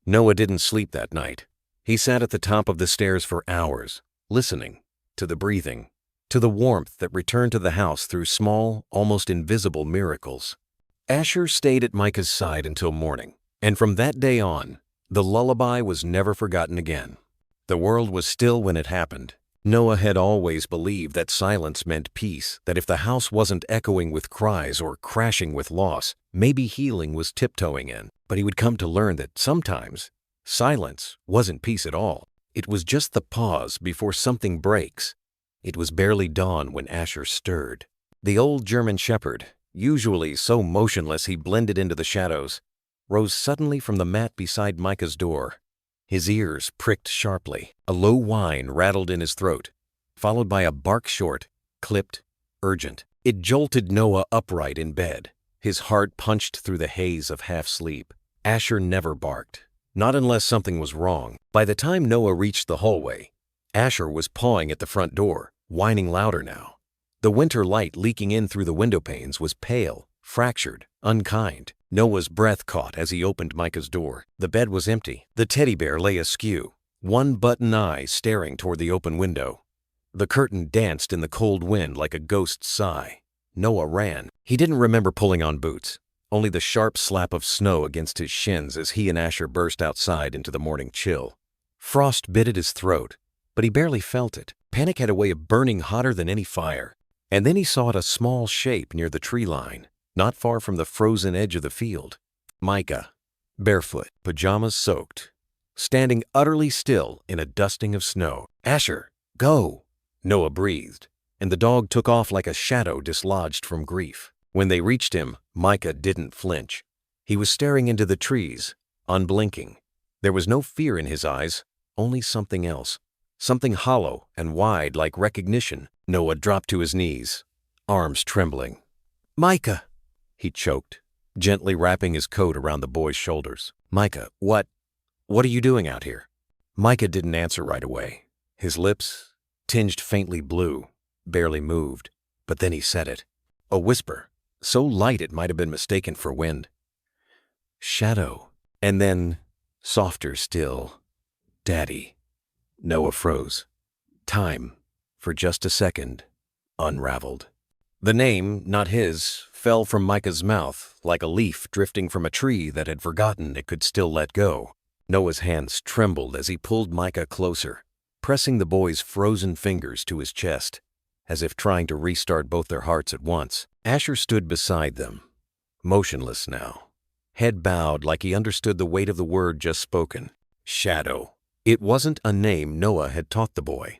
[SPEAKER 1] Noah didn't sleep that night. He sat at the top of the stairs for hours, listening to the breathing, to the warmth that returned to the house through small, almost invisible miracles. Asher stayed at Micah's side until morning, and from that day on, the lullaby was never forgotten again. The world was still when it happened. Noah had always believed that silence meant peace, that if the house wasn't echoing with cries or crashing with loss, maybe healing was tiptoeing in. But he would come to learn that sometimes silence wasn't peace at all. It was just the pause before something breaks. It was barely dawn when Asher stirred. The old German shepherd, usually so motionless he blended into the shadows, rose suddenly from the mat beside Micah's door. His ears pricked sharply. A low whine rattled in his throat, followed by a bark short, clipped, urgent. It jolted Noah upright in bed. His heart punched through the haze of half-sleep. Asher never barked, not unless something was wrong. By the time Noah reached the hallway, Asher was pawing at the front door, whining louder now. The winter light leaking in through the window panes was pale, fractured, unkind. Noah's breath caught as he opened Micah's door. The bed was empty. The teddy bear lay askew, one button eye staring toward the open window. The curtain danced in the cold wind like a ghost's sigh. Noah ran. He didn't remember pulling on boots, only the sharp slap of snow against his shins as he and Asher burst outside into the morning chill. Frost bit at his throat, but he barely felt it. Panic had a way of burning hotter than any fire. And then he saw a small shape near the tree line, not far from the frozen edge of the field. Micah, barefoot, pajamas soaked, standing utterly still in a dusting of snow. Asher, go! Noah breathed, and the dog took off like a shadow dislodged from grief. When they reached him, Micah didn't flinch. He was staring into the trees, unblinking. There was no fear in his eyes, only something else. Something hollow and wide like recognition. Noah dropped to his knees, arms trembling. Micah, he choked, gently wrapping his coat around the boy's shoulders. Micah, what are you doing out here? Micah didn't answer right away. His lips, tinged faintly blue, barely moved. But then he said it. A whisper, so light it might have been mistaken for wind. Shadow. And then, softer still, Daddy. Noah froze. Time, for just a second, unraveled. The name, not his, fell from Micah's mouth like a leaf drifting from a tree that had forgotten it could still let go. Noah's hands trembled as he pulled Micah closer, pressing the boy's frozen fingers to his chest, as if trying to restart both their hearts at once. Asher stood beside them, motionless now, head bowed like he understood the weight of the word just spoken. Shadow. It wasn't a name Noah had taught the boy.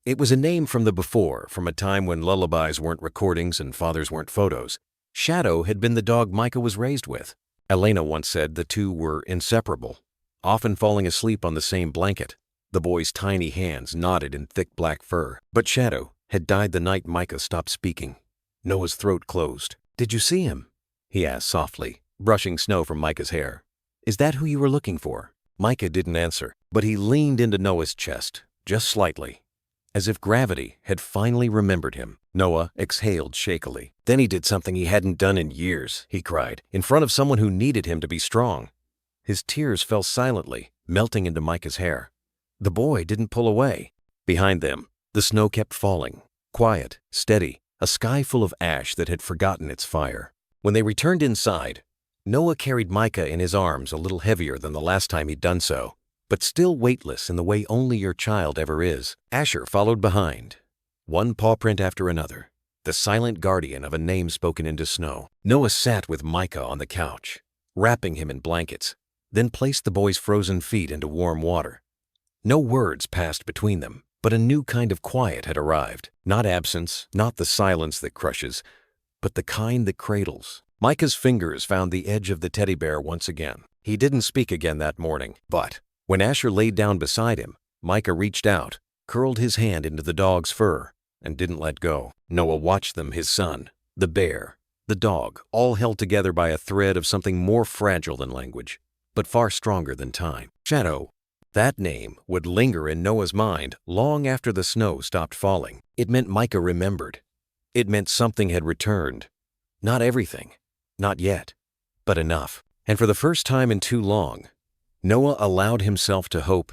[SPEAKER 1] It was a name from the before, from a time when lullabies weren't recordings and fathers weren't photos. Shadow had been the dog Micah was raised with. Elena once said the two were inseparable, often falling asleep on the same blanket. The boy's tiny hands knotted in thick black fur. But Shadow had died the night Micah stopped speaking. Noah's throat closed. "Did you see him?" he asked softly, brushing snow from Micah's hair. "Is that who you were looking for?" Micah didn't answer, but he leaned into Noah's chest, just slightly, as if gravity had finally remembered him. Noah exhaled shakily. Then he did something he hadn't done in years, he cried, in front of someone who needed him to be strong. His tears fell silently, melting into Micah's hair. The boy didn't pull away. Behind them, the snow kept falling, quiet, steady, a sky full of ash that had forgotten its fire. When they returned inside, Noah carried Micah in his arms a little heavier than the last time he'd done so, but still weightless in the way only your child ever is. Asher followed behind, one paw print after another, the silent guardian of a name spoken into snow. Noah sat with Micah on the couch, wrapping him in blankets, then placed the boy's frozen feet into warm water. No words passed between them, but a new kind of quiet had arrived. Not absence, not the silence that crushes, but the kind that cradles. Micah's fingers found the edge of the teddy bear once again. He didn't speak again that morning, but when Asher laid down beside him, Micah reached out, curled his hand into the dog's fur, and didn't let go. Noah watched them, his son, the bear, the dog, all held together by a thread of something more fragile than language, but far stronger than time. Shadow. That name would linger in Noah's mind long after the snow stopped falling. It meant Micah remembered. It meant something had returned. Not everything. Not yet. But enough. And for the first time in too long, Noah allowed himself to hope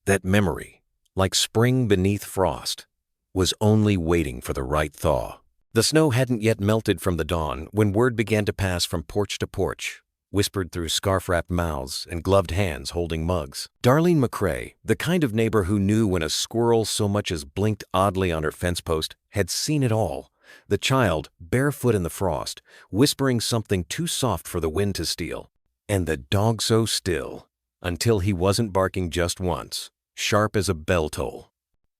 [SPEAKER 1] that memory, like spring beneath frost, was only waiting for the right thaw. The snow hadn't yet melted from the dawn when word began to pass from porch to porch, whispered through scarf-wrapped mouths and gloved hands holding mugs. Darlene McCrae, the kind of neighbor who knew when a squirrel so much as blinked oddly on her fence post, had seen it all. The child, barefoot in the frost, whispering something too soft for the wind to steal. And the dog so still, until he wasn't barking just once, sharp as a bell toll.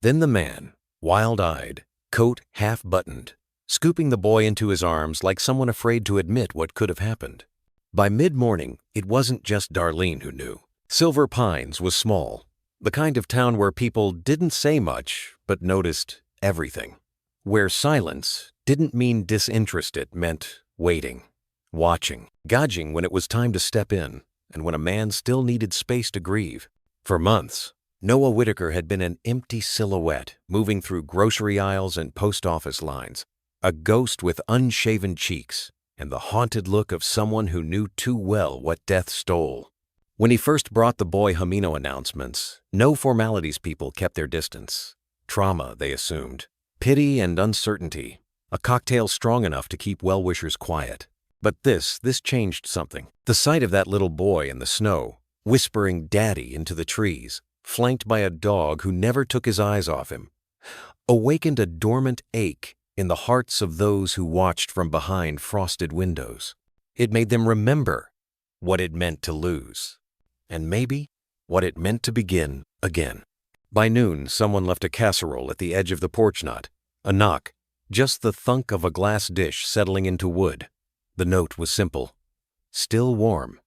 [SPEAKER 1] Then the man, wild-eyed, coat half-buttoned, scooping the boy into his arms like someone afraid to admit what could have happened. By mid-morning, it wasn't just Darlene who knew. Silver Pines was small, the kind of town where people didn't say much but noticed everything. Where silence didn't mean disinterest, it meant waiting, watching, gauging when it was time to step in, and when a man still needed space to grieve. For months, Noah Whitaker had been an empty silhouette moving through grocery aisles and post office lines, a ghost with unshaven cheeks and the haunted look of someone who knew too well what death stole. When he first brought the boy Hamino announcements, no formalities people kept their distance. Trauma, they assumed. Pity and uncertainty, a cocktail strong enough to keep well-wishers quiet. But this changed something. The sight of that little boy in the snow, whispering "Daddy" into the trees, flanked by a dog who never took his eyes off him, awakened a dormant ache in the hearts of those who watched from behind frosted windows. It made them remember what it meant to lose, and maybe what it meant to begin again. By noon, someone left a casserole at the edge of the porch knot. A knock, just the thunk of a glass dish settling into wood. The note was simple. Still warm.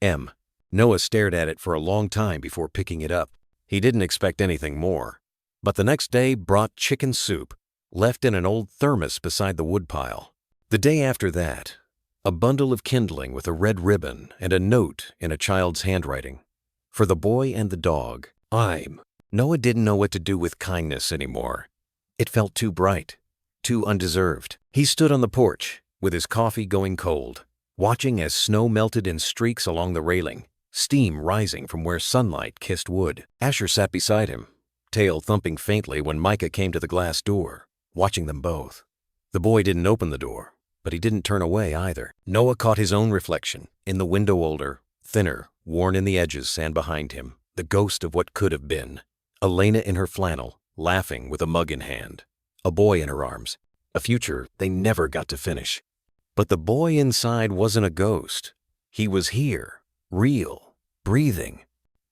[SPEAKER 1] M. Noah stared at it for a long time before picking it up. He didn't expect anything more. But the next day brought chicken soup, left in an old thermos beside the woodpile. The day after that, a bundle of kindling with a red ribbon and a note in a child's handwriting. For the boy and the dog. Noah didn't know what to do with kindness anymore. It felt too bright, too undeserved. He stood on the porch, with his coffee going cold, watching as snow melted in streaks along the railing, steam rising from where sunlight kissed wood. Asher sat beside him, tail thumping faintly when Micah came to the glass door, watching them both. The boy didn't open the door, but he didn't turn away either. Noah caught his own reflection, in the window older, thinner, worn in the edges sand behind him, the ghost of what could have been. Elena in her flannel, laughing with a mug in hand. A boy in her arms. A future they never got to finish. But the boy inside wasn't a ghost. He was here, real, breathing.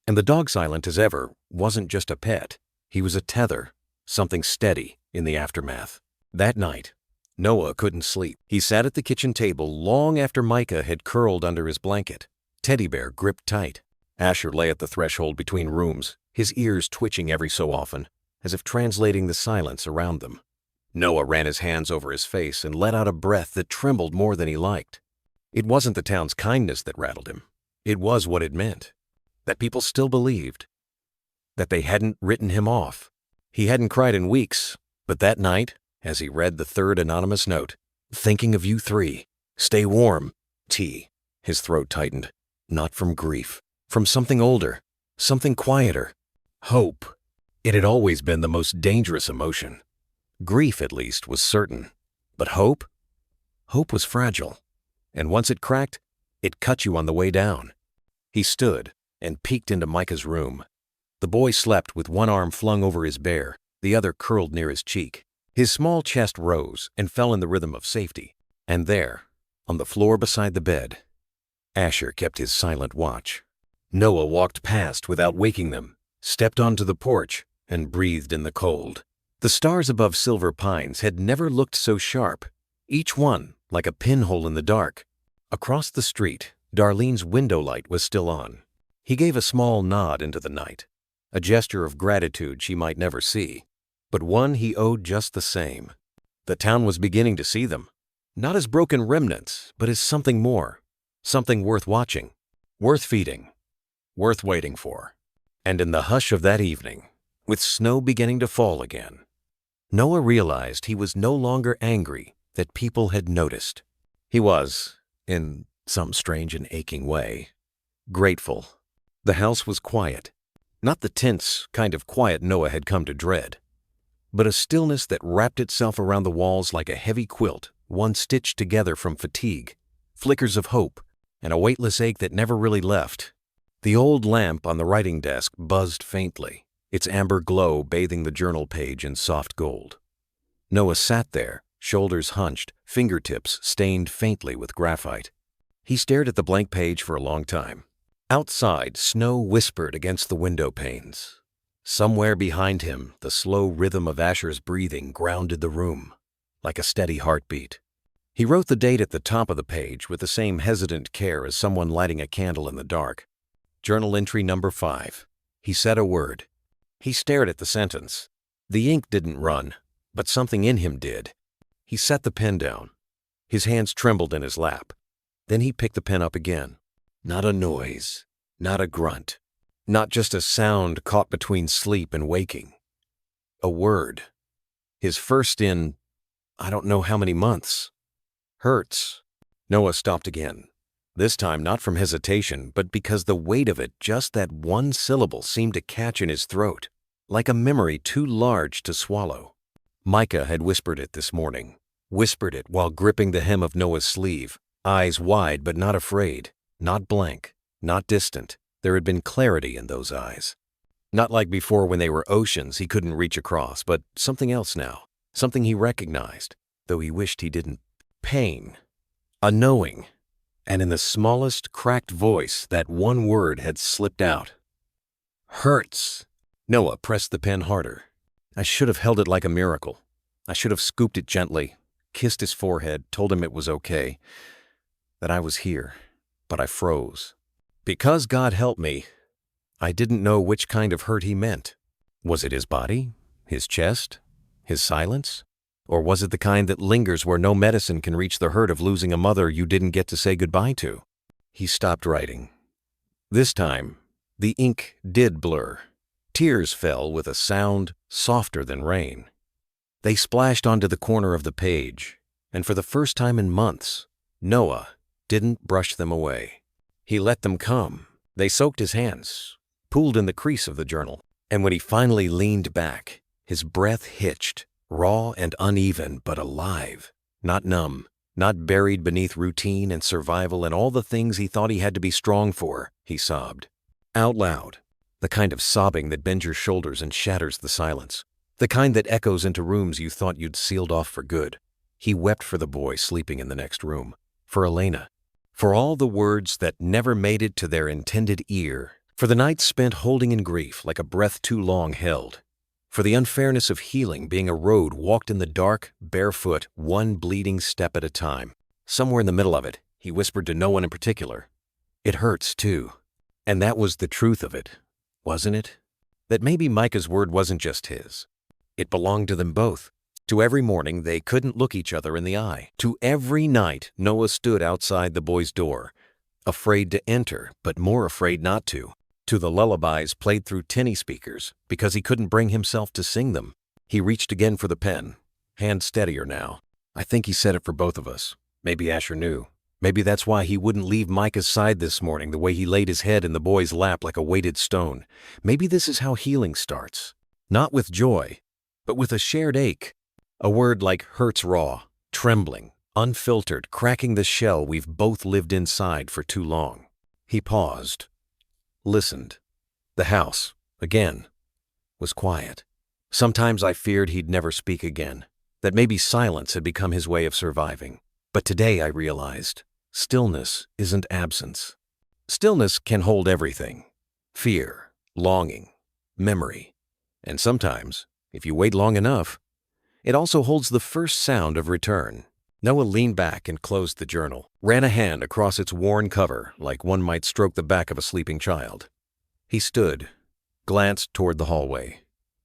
[SPEAKER 1] And the dog, silent as ever, wasn't just a pet. He was a tether, something steady in the aftermath. That night, Noah couldn't sleep. He sat at the kitchen table long after Micah had curled under his blanket, teddy bear gripped tight. Asher lay at the threshold between rooms, his ears twitching every so often, as if translating the silence around them. Noah ran his hands over his face and let out a breath that trembled more than he liked. It wasn't the town's kindness that rattled him. It was what it meant. That people still believed. That they hadn't written him off. He hadn't cried in weeks, but that night, as he read the third anonymous note, "Thinking of you three. Stay warm. T." His throat tightened. Not from grief. From something older. Something quieter. Hope. It had always been the most dangerous emotion. Grief, at least, was certain. But hope? Hope was fragile. And once it cracked, it cut you on the way down. He stood and peeked into Micah's room. The boy slept with one arm flung over his bear, the other curled near his cheek. His small chest rose and fell in the rhythm of safety. And there, on the floor beside the bed, Asher kept his silent watch. Noah walked past without waking them, stepped onto the porch, and breathed in the cold. The stars above Silver Pines had never looked so sharp, each one like a pinhole in the dark. Across the street, Darlene's window light was still on. He gave a small nod into the night, a gesture of gratitude she might never see, but one he owed just the same. The town was beginning to see them, not as broken remnants, but as something more, something worth watching, worth feeding, worth waiting for. And in the hush of that evening, with snow beginning to fall again, Noah realized he was no longer angry that people had noticed. He was, in some strange and aching way, grateful. The house was quiet, not the tense kind of quiet Noah had come to dread, but a stillness that wrapped itself around the walls like a heavy quilt, one stitched together from fatigue, flickers of hope, and a weightless ache that never really left. The old lamp on the writing desk buzzed faintly, its amber glow bathing the journal page in soft gold. Noah sat there, shoulders hunched, fingertips stained faintly with graphite. He stared at the blank page for a long time. Outside, snow whispered against the window panes. Somewhere behind him, the slow rhythm of Asher's breathing grounded the room, like a steady heartbeat. He wrote the date at the top of the page with the same hesitant care as someone lighting a candle in the dark. Journal entry number 5. He said a word. He stared at the sentence. The ink didn't run, but something in him did. He set the pen down. His hands trembled in his lap. Then he picked the pen up again. Not a noise, not a grunt, not just a sound caught between sleep and waking. A word. His first in, I don't know how many months. Hurts. Noah stopped again. This time not from hesitation, but because the weight of it, just that one syllable, seemed to catch in his throat, like a memory too large to swallow. Micah had whispered it this morning, whispered it while gripping the hem of Noah's sleeve, eyes wide but not afraid, not blank, not distant. There had been clarity in those eyes. Not like before when they were oceans he couldn't reach across, but something else now, something he recognized, though he wished he didn't. Pain. A knowing. And in the smallest cracked voice, that one word had slipped out. Hurts. Noah pressed the pen harder. I should have held it like a miracle. I should have scooped it gently, kissed his forehead, told him it was okay, that I was here, but I froze. Because God helped me, I didn't know which kind of hurt he meant. Was it his body, his chest, his silence? Or was it the kind that lingers where no medicine can reach the hurt of losing a mother you didn't get to say goodbye to? He stopped writing. This time, the ink did blur. Tears fell with a sound softer than rain. They splashed onto the corner of the page, and for the first time in months, Noah didn't brush them away. He let them come. They soaked his hands, pooled in the crease of the journal, and when he finally leaned back, his breath hitched, raw and uneven but alive, not numb, not buried beneath routine and survival and all the things he thought he had to be strong for. He sobbed. Out loud. The kind of sobbing that bends your shoulders and shatters the silence. The kind that echoes into rooms you thought you'd sealed off for good. He wept for the boy sleeping in the next room, for Elena, for all the words that never made it to their intended ear, for the nights spent holding in grief like a breath too long held, for the unfairness of healing being a road walked in the dark, barefoot, one bleeding step at a time. Somewhere in the middle of it, he whispered to no one in particular, "It hurts too." And that was the truth of it, wasn't it? That maybe Micah's word wasn't just his. It belonged to them both, To every morning they couldn't look each other in the eye. To every night Noah stood outside the boy's door, afraid to enter, but more afraid not to. To the lullabies played through tinny speakers because he couldn't bring himself to sing them. He reached again for the pen, hand steadier now. I think he said it for both of us. Maybe Asher knew. Maybe that's why he wouldn't leave Micah's side this morning, the way he laid his head in the boy's lap like a weighted stone. Maybe this is how healing starts. Not with joy, but with a shared ache. A word like hurts raw, trembling, unfiltered, cracking the shell we've both lived inside for too long. He paused, listened. The house, again, was quiet. Sometimes I feared he'd never speak again, that maybe silence had become his way of surviving. But today I realized, stillness isn't absence. Stillness can hold everything: fear, longing, memory. And sometimes, if you wait long enough, it also holds the first sound of return. Noah leaned back and closed the journal, ran a hand across its worn cover like one might stroke the back of a sleeping child. He stood, glanced toward the hallway.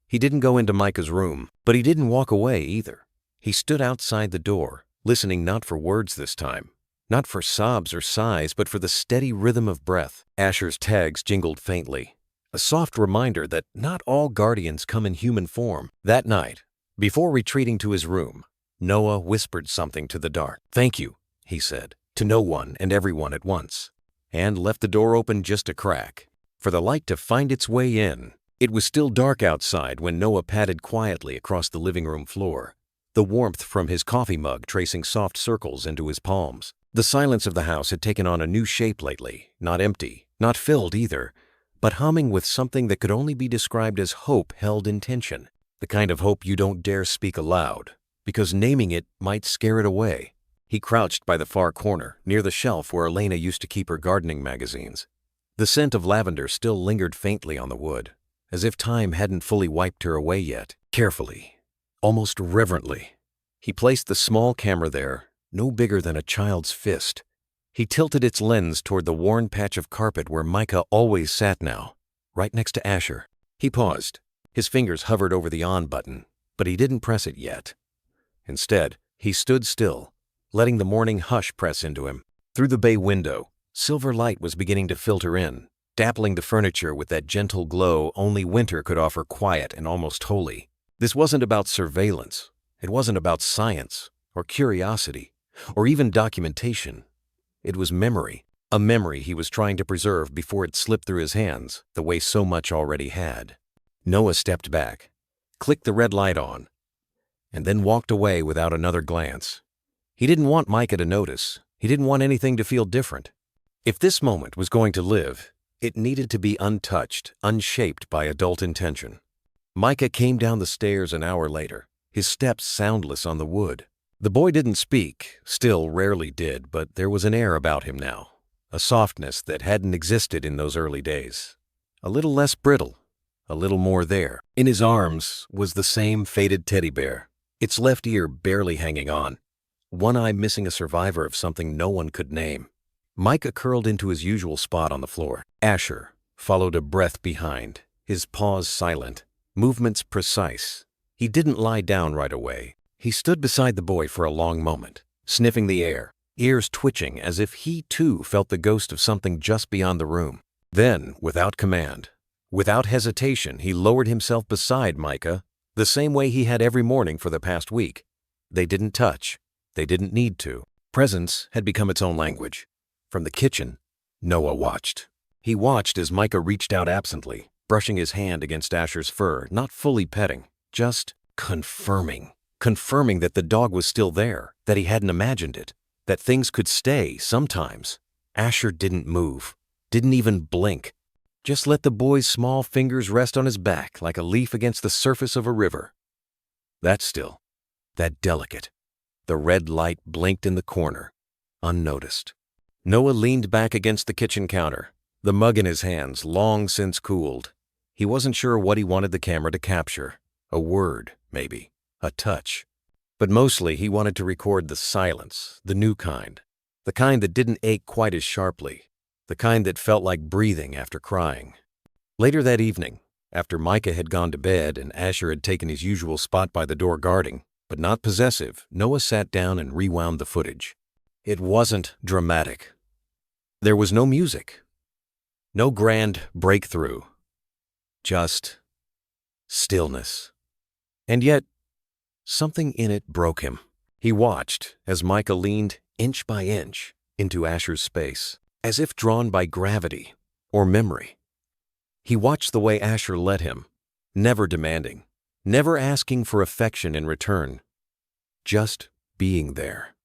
[SPEAKER 1] He didn't go into Micah's room, but he didn't walk away either. He stood outside the door, listening not for words this time, not for sobs or sighs, but for the steady rhythm of breath. Asher's tags jingled faintly, a soft reminder that not all guardians come in human form. That night, before retreating to his room, Noah whispered something to the dark. "Thank you," he said, to no one and everyone at once, and left the door open just a crack, for the light to find its way in. It was still dark outside when Noah padded quietly across the living room floor, the warmth from his coffee mug tracing soft circles into his palms. The silence of the house had taken on a new shape lately, not empty, not filled either, but humming with something that could only be described as hope held in tension, the kind of hope you don't dare speak aloud, because naming it might scare it away. He crouched by the far corner, near the shelf where Elena used to keep her gardening magazines. The scent of lavender still lingered faintly on the wood, as if time hadn't fully wiped her away yet. Carefully, almost reverently, he placed the small camera there, no bigger than a child's fist. He tilted its lens toward the worn patch of carpet where Micah always sat now, right next to Asher. He paused. His fingers hovered over the on button, but he didn't press it yet. Instead, he stood still, letting the morning hush press into him. Through the bay window, silver light was beginning to filter in, dappling the furniture with that gentle glow only winter could offer, quiet and almost holy. This wasn't about surveillance. It wasn't about science, or curiosity, or even documentation. It was memory, a memory he was trying to preserve before it slipped through his hands, the way so much already had. Noah stepped back, clicked the red light on, and then walked away without another glance. He didn't want Micah to notice. He didn't want anything to feel different. If this moment was going to live, it needed to be untouched, unshaped by adult intention. Micah came down the stairs an hour later, his steps soundless on the wood. The boy didn't speak, still rarely did, but there was an air about him now, a softness that hadn't existed in those early days. A little less brittle, a little more there. In his arms was the same faded teddy bear, its left ear barely hanging on, one eye missing a survivor of something no one could name. Micah curled into his usual spot on the floor. Asher followed a breath behind, his paws silent, movements precise. He didn't lie down right away. He stood beside the boy for a long moment, sniffing the air, ears twitching as if he too felt the ghost of something just beyond the room. Then, without command, without hesitation, he lowered himself beside Micah, the same way he had every morning for the past week. They didn't touch. They didn't need to. Presence had become its own language. From the kitchen, Noah watched. He watched as Micah reached out absently, brushing his hand against Asher's fur, not fully petting, just confirming that the dog was still there, that he hadn't imagined it, that things could stay sometimes. Asher didn't move, didn't even blink, just let the boy's small fingers rest on his back like a leaf against the surface of a river. That still, that delicate. The red light blinked in the corner, unnoticed. Noah leaned back against the kitchen counter, the mug in his hands long since cooled. He wasn't sure what he wanted the camera to capture. A word, maybe. A touch. But mostly he wanted to record the silence, the new kind. The kind that didn't ache quite as sharply. The kind that felt like breathing after crying. Later that evening, after Micah had gone to bed and Asher had taken his usual spot by the door guarding, but not possessive. Noah sat down and rewound the footage. It wasn't dramatic. There was no music, no grand breakthrough, just stillness. And yet, something in it broke him. He watched as Micah leaned inch by inch into Asher's space, as if drawn by gravity or memory. He watched the way Asher led him, never demanding, never asking for affection in return, just being there.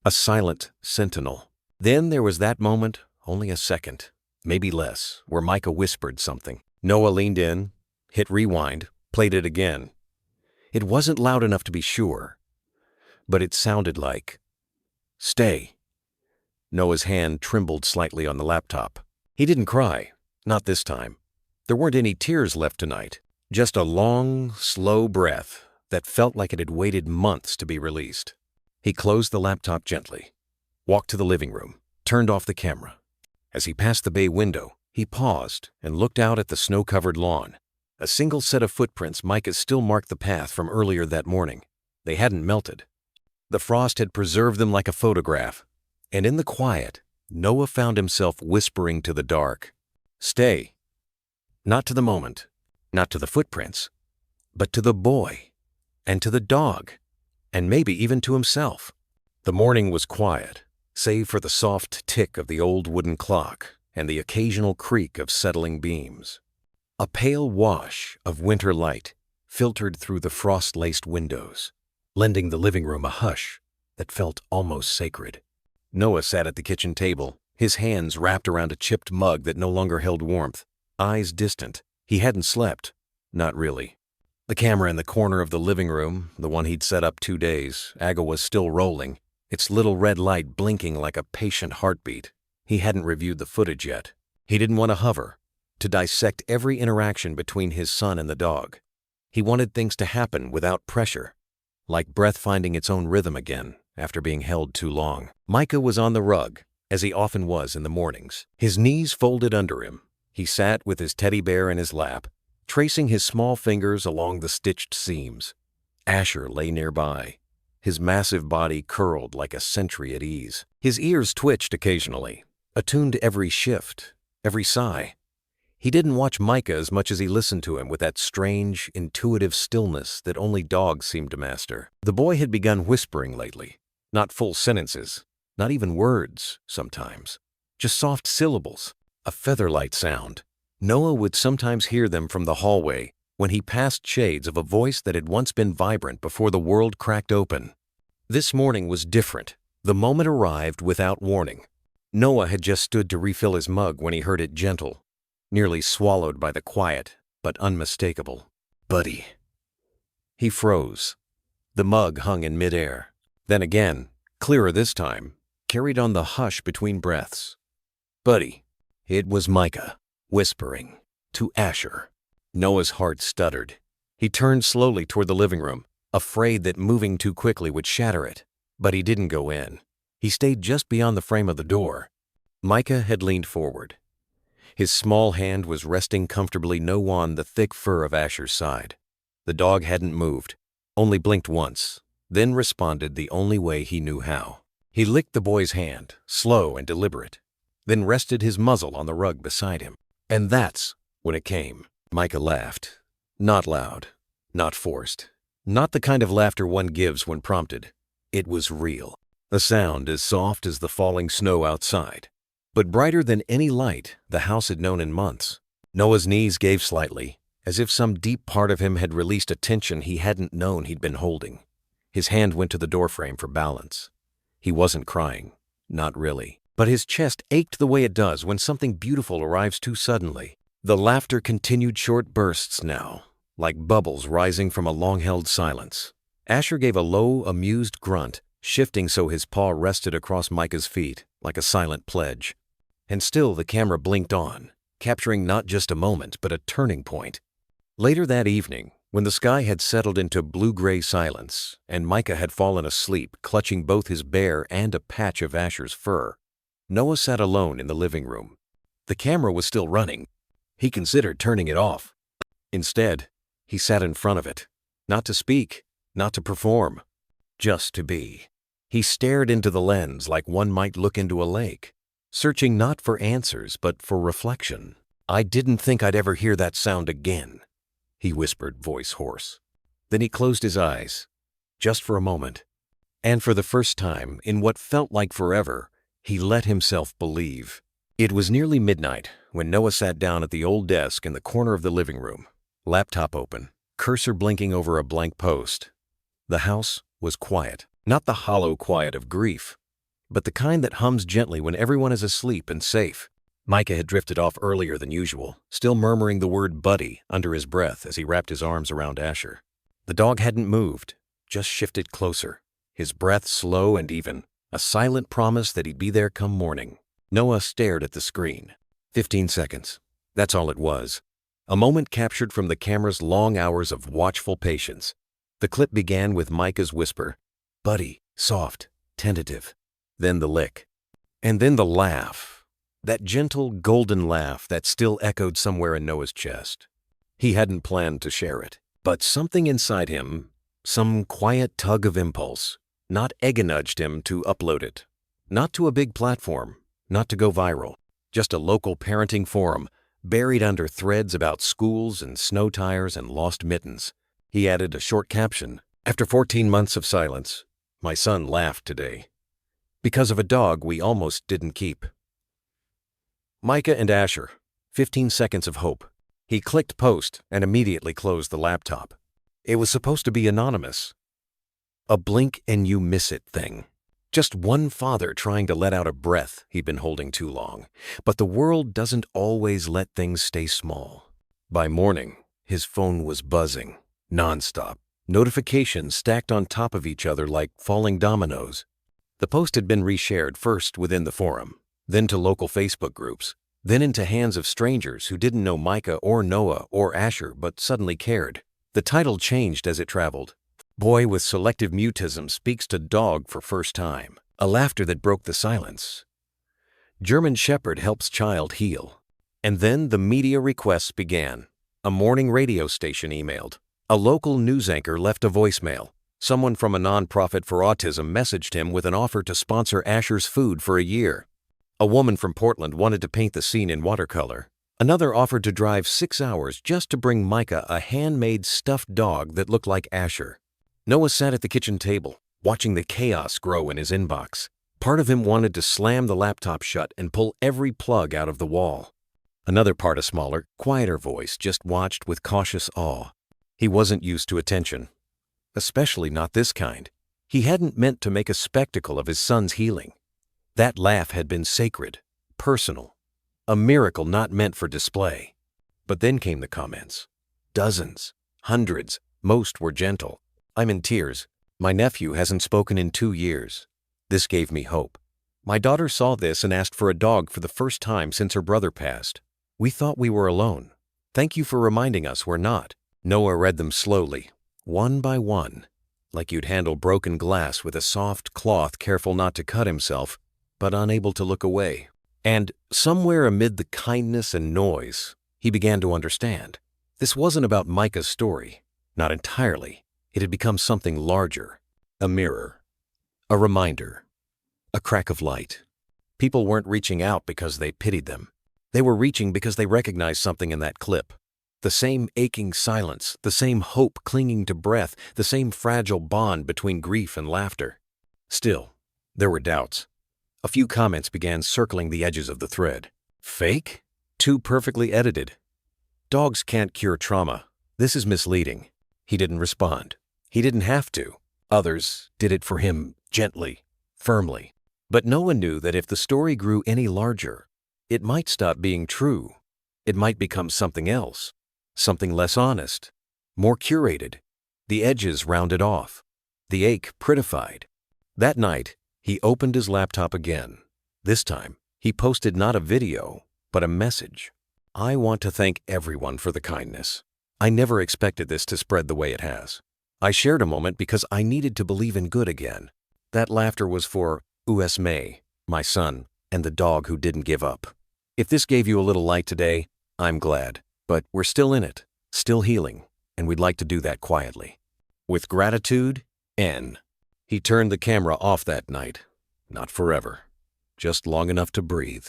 [SPEAKER 1] A silent sentinel. Then there was that moment, only a second, maybe less, where Micah whispered something. Noah leaned in, hit rewind, played it again. It wasn't loud enough to be sure, but it sounded like, "Stay." Noah's hand trembled slightly on the laptop. He didn't cry, not this time. There weren't any tears left tonight, just a long, slow breath that felt like it had waited months to be released. He closed the laptop gently, walked to the living room, turned off the camera. As he passed the bay window, he paused and looked out at the snow-covered lawn. A single set of footprints Micah still marked the path from earlier that morning. They hadn't melted. The frost had preserved them like a photograph. And in the quiet, Noah found himself whispering to the dark, "Stay." Not to the moment, not to the footprints, but to the boy, and to the dog, and maybe even to himself. The morning was quiet, save for the soft tick of the old wooden clock and the occasional creak of settling beams. A pale wash of winter light filtered through the frost-laced windows, lending the living room a hush that felt almost sacred. Noah sat at the kitchen table, his hands wrapped around a chipped mug that no longer held warmth, eyes distant. He hadn't slept. Not really. The camera in the corner of the living room, the one he'd set up 2 days ago, was still rolling, its little red light blinking like a patient heartbeat. He hadn't reviewed the footage yet. He didn't want to hover, to dissect every interaction between his son and the dog. He wanted things to happen without pressure, like breath finding its own rhythm again after being held too long. Micah was on the rug, as he often was in the mornings, his knees folded under him. He sat with his teddy bear in his lap, tracing his small fingers along the stitched seams. Asher lay nearby, his massive body curled like a sentry at ease. His ears twitched occasionally, attuned to every shift, every sigh. He didn't watch Micah as much as he listened to him with that strange, intuitive stillness that only dogs seem to master. The boy had begun whispering lately, not full sentences, not even words sometimes, just soft syllables, a feather-light sound. Noah would sometimes hear them from the hallway when he passed shades of a voice that had once been vibrant before the world cracked open. This morning was different. The moment arrived without warning. Noah had just stood to refill his mug when he heard it gentle, nearly swallowed by the quiet, but unmistakable, "Buddy." He froze. The mug hung in midair. Then again, clearer this time, carried on the hush between breaths. "Buddy." It was Micah, whispering to Asher. Noah's heart stuttered. He turned slowly toward the living room, afraid that moving too quickly would shatter it. But he didn't go in. He stayed just beyond the frame of the door. Micah had leaned forward. His small hand was resting comfortably on the thick fur of Asher's side. The dog hadn't moved, only blinked once, then responded the only way he knew how. He licked the boy's hand, slow and deliberate, then rested his muzzle on the rug beside him. And that's when it came. Micah laughed. Not loud, not forced, not the kind of laughter one gives when prompted. It was real. A sound as soft as the falling snow outside, but brighter than any light the house had known in months. Noah's knees gave slightly, as if some deep part of him had released a tension he hadn't known he'd been holding. His hand went to the doorframe for balance. He wasn't crying, not really, but his chest ached the way it does when something beautiful arrives too suddenly. The laughter continued short bursts now, like bubbles rising from a long-held silence. Asher gave a low, amused grunt, shifting so his paw rested across Micah's feet, like a silent pledge. And still the camera blinked on, capturing not just a moment, but a turning point. Later that evening, when the sky had settled into blue-gray silence, and Micah had fallen asleep, clutching both his bear and a patch of Asher's fur, Noah sat alone in the living room. The camera was still running. He considered turning it off. Instead, he sat in front of it, not to speak, not to perform, just to be. He stared into the lens like one might look into a lake, searching not for answers but for reflection. "I didn't think I'd ever hear that sound again," he whispered, voice hoarse. Then he closed his eyes, just for a moment, and for the first time, in what felt like forever, he let himself believe. It was nearly midnight when Noah sat down at the old desk in the corner of the living room, laptop open, cursor blinking over a blank post. The house was quiet, not the hollow quiet of grief, but the kind that hums gently when everyone is asleep and safe. Micah had drifted off earlier than usual, still murmuring the word buddy under his breath as he wrapped his arms around Asher. The dog hadn't moved, just shifted closer, his breath slow and even, a silent promise that he'd be there come morning. Noah stared at the screen. 15 seconds. That's all it was. A moment captured from the camera's long hours of watchful patience. The clip began with Micah's whisper, "Buddy," soft, tentative. Then the lick. And then the laugh. That gentle, golden laugh that still echoed somewhere in Noah's chest. He hadn't planned to share it, but something inside him, some quiet tug of impulse, not egg-nudged him to upload it. Not to a big platform, not to go viral, just a local parenting forum, buried under threads about schools and snow tires and lost mittens. He added a short caption. "After 14 months of silence, my son laughed today. Because of a dog we almost didn't keep." Micah and Asher, 15 seconds of hope. He clicked post and immediately closed the laptop. It was supposed to be anonymous. A blink and you miss it thing. Just one father trying to let out a breath he'd been holding too long. But the world doesn't always let things stay small. By morning, his phone was buzzing, nonstop. Notifications stacked on top of each other like falling dominoes. The post had been reshared first within the forum, then to local Facebook groups, then into hands of strangers who didn't know Micah or Noah or Asher but suddenly cared. The title changed as it traveled. "Boy with selective mutism speaks to dog for first time." A laughter that broke the silence. "German Shepherd helps child heal." And then the media requests began. A morning radio station emailed. A local news anchor left a voicemail. Someone from a nonprofit for autism messaged him with an offer to sponsor Asher's food for a year. A woman from Portland wanted to paint the scene in watercolor. Another offered to drive 6 hours just to bring Micah a handmade stuffed dog that looked like Asher. Noah sat at the kitchen table, watching the chaos grow in his inbox. Part of him wanted to slam the laptop shut and pull every plug out of the wall. Another part, a smaller, quieter voice, just watched with cautious awe. He wasn't used to attention, especially not this kind. He hadn't meant to make a spectacle of his son's healing. That laugh had been sacred, personal, a miracle not meant for display. But then came the comments. Dozens, hundreds, most were gentle. "I'm in tears. My nephew hasn't spoken in 2 years. This gave me hope. My daughter saw this and asked for a dog for the first time since her brother passed. We thought we were alone. Thank you for reminding us we're not." Noah read them slowly, one by one, like you'd handle broken glass with a soft cloth, careful not to cut himself, but unable to look away. And somewhere amid the kindness and noise, he began to understand. This wasn't about Micah's story, not entirely. It had become something larger, a mirror, a reminder, a crack of light. People weren't reaching out because they pitied them. They were reaching because they recognized something in that clip. The same aching silence, the same hope clinging to breath, the same fragile bond between grief and laughter. Still, there were doubts. A few comments began circling the edges of the thread. Fake? Too perfectly edited. Dogs can't cure trauma. This is misleading. He didn't respond. He didn't have to. Others did it for him gently, firmly. But Noah knew that if the story grew any larger, it might stop being true. It might become something else, something less honest, more curated. The edges rounded off, the ache prettified. That night, he opened his laptop again. This time, he posted not a video, but a message. "I want to thank everyone for the kindness. I never expected this to spread the way it has. I shared a moment because I needed to believe in good again." That laughter was for US May, my son, and the dog who didn't give up. If this gave you a little light today, I'm glad. But we're still in it, still healing, and we'd like to do that quietly. With gratitude, N. He turned the camera off that night. Not forever. Just long enough to breathe.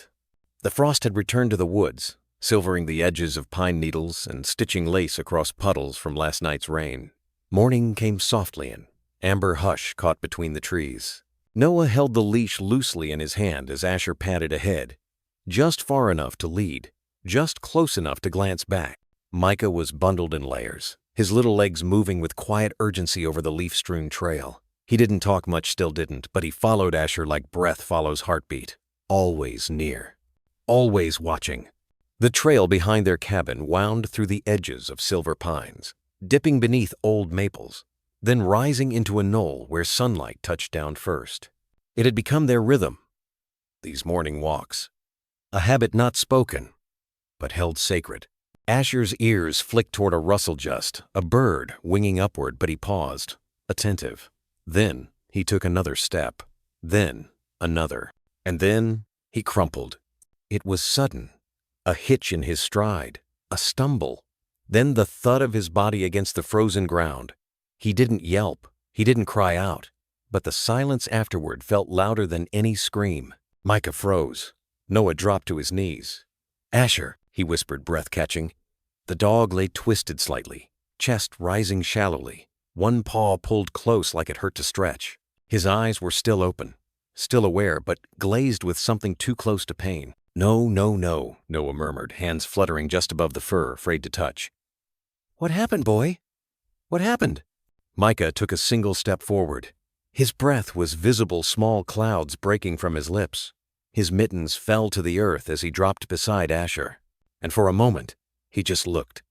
[SPEAKER 1] The frost had returned to the woods, silvering the edges of pine needles and stitching lace across puddles from last night's rain. Morning came softly in, amber hush caught between the trees. Noah held the leash loosely in his hand as Asher padded ahead, just far enough to lead, just close enough to glance back. Micah was bundled in layers, his little legs moving with quiet urgency over the leaf-strewn trail. He didn't talk much, still didn't, but he followed Asher like breath follows heartbeat. Always near. Always watching. The trail behind their cabin wound through the edges of silver pines, dipping beneath old maples, then rising into a knoll where sunlight touched down first. It had become their rhythm, these morning walks. A habit not spoken, but held sacred. Asher's ears flicked toward a rustle just, a bird winging upward, but he paused, attentive. Then he took another step, then another, and then he crumpled. It was sudden, a hitch in his stride, a stumble, then the thud of his body against the frozen ground. He didn't yelp, he didn't cry out, but the silence afterward felt louder than any scream. Micah froze. Noah dropped to his knees. "Asher," he whispered, breath-catching. The dog lay twisted slightly, chest rising shallowly, one paw pulled close like it hurt to stretch. His eyes were still open, still aware, but glazed with something too close to pain. "No, no, no," Noah murmured, hands fluttering just above the fur, afraid to touch. "What happened, boy? What happened?" Micah took a single step forward. His breath was visible small clouds breaking from his lips. His mittens fell to the earth as he dropped beside Asher. And for a moment, he just looked.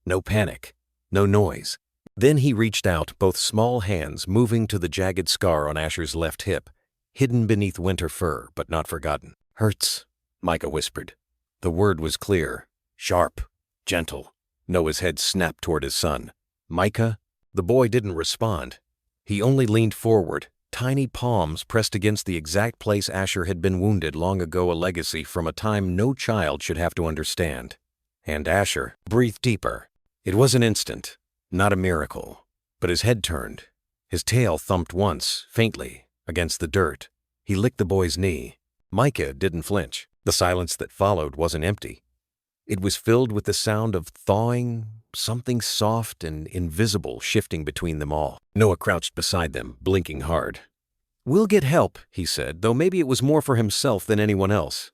[SPEAKER 1] No panic, no noise. Then he reached out, both small hands moving to the jagged scar on Asher's left hip, hidden beneath winter fur, but not forgotten. "Hurts," Micah whispered. The word was clear, sharp, gentle. Noah's head snapped toward his son. "Micah?" The boy didn't respond. He only leaned forward, tiny palms pressed against the exact place Asher had been wounded long ago, a legacy from a time no child should have to understand. And Asher breathed deeper. It was an instant, not a miracle, but his head turned. His tail thumped once, faintly, against the dirt. He licked the boy's knee. Micah didn't flinch. The silence that followed wasn't empty. It was filled with the sound of thawing, something soft and invisible shifting between them all. Noah crouched beside them, blinking hard. "We'll get help," he said, though maybe it was more for himself than anyone else.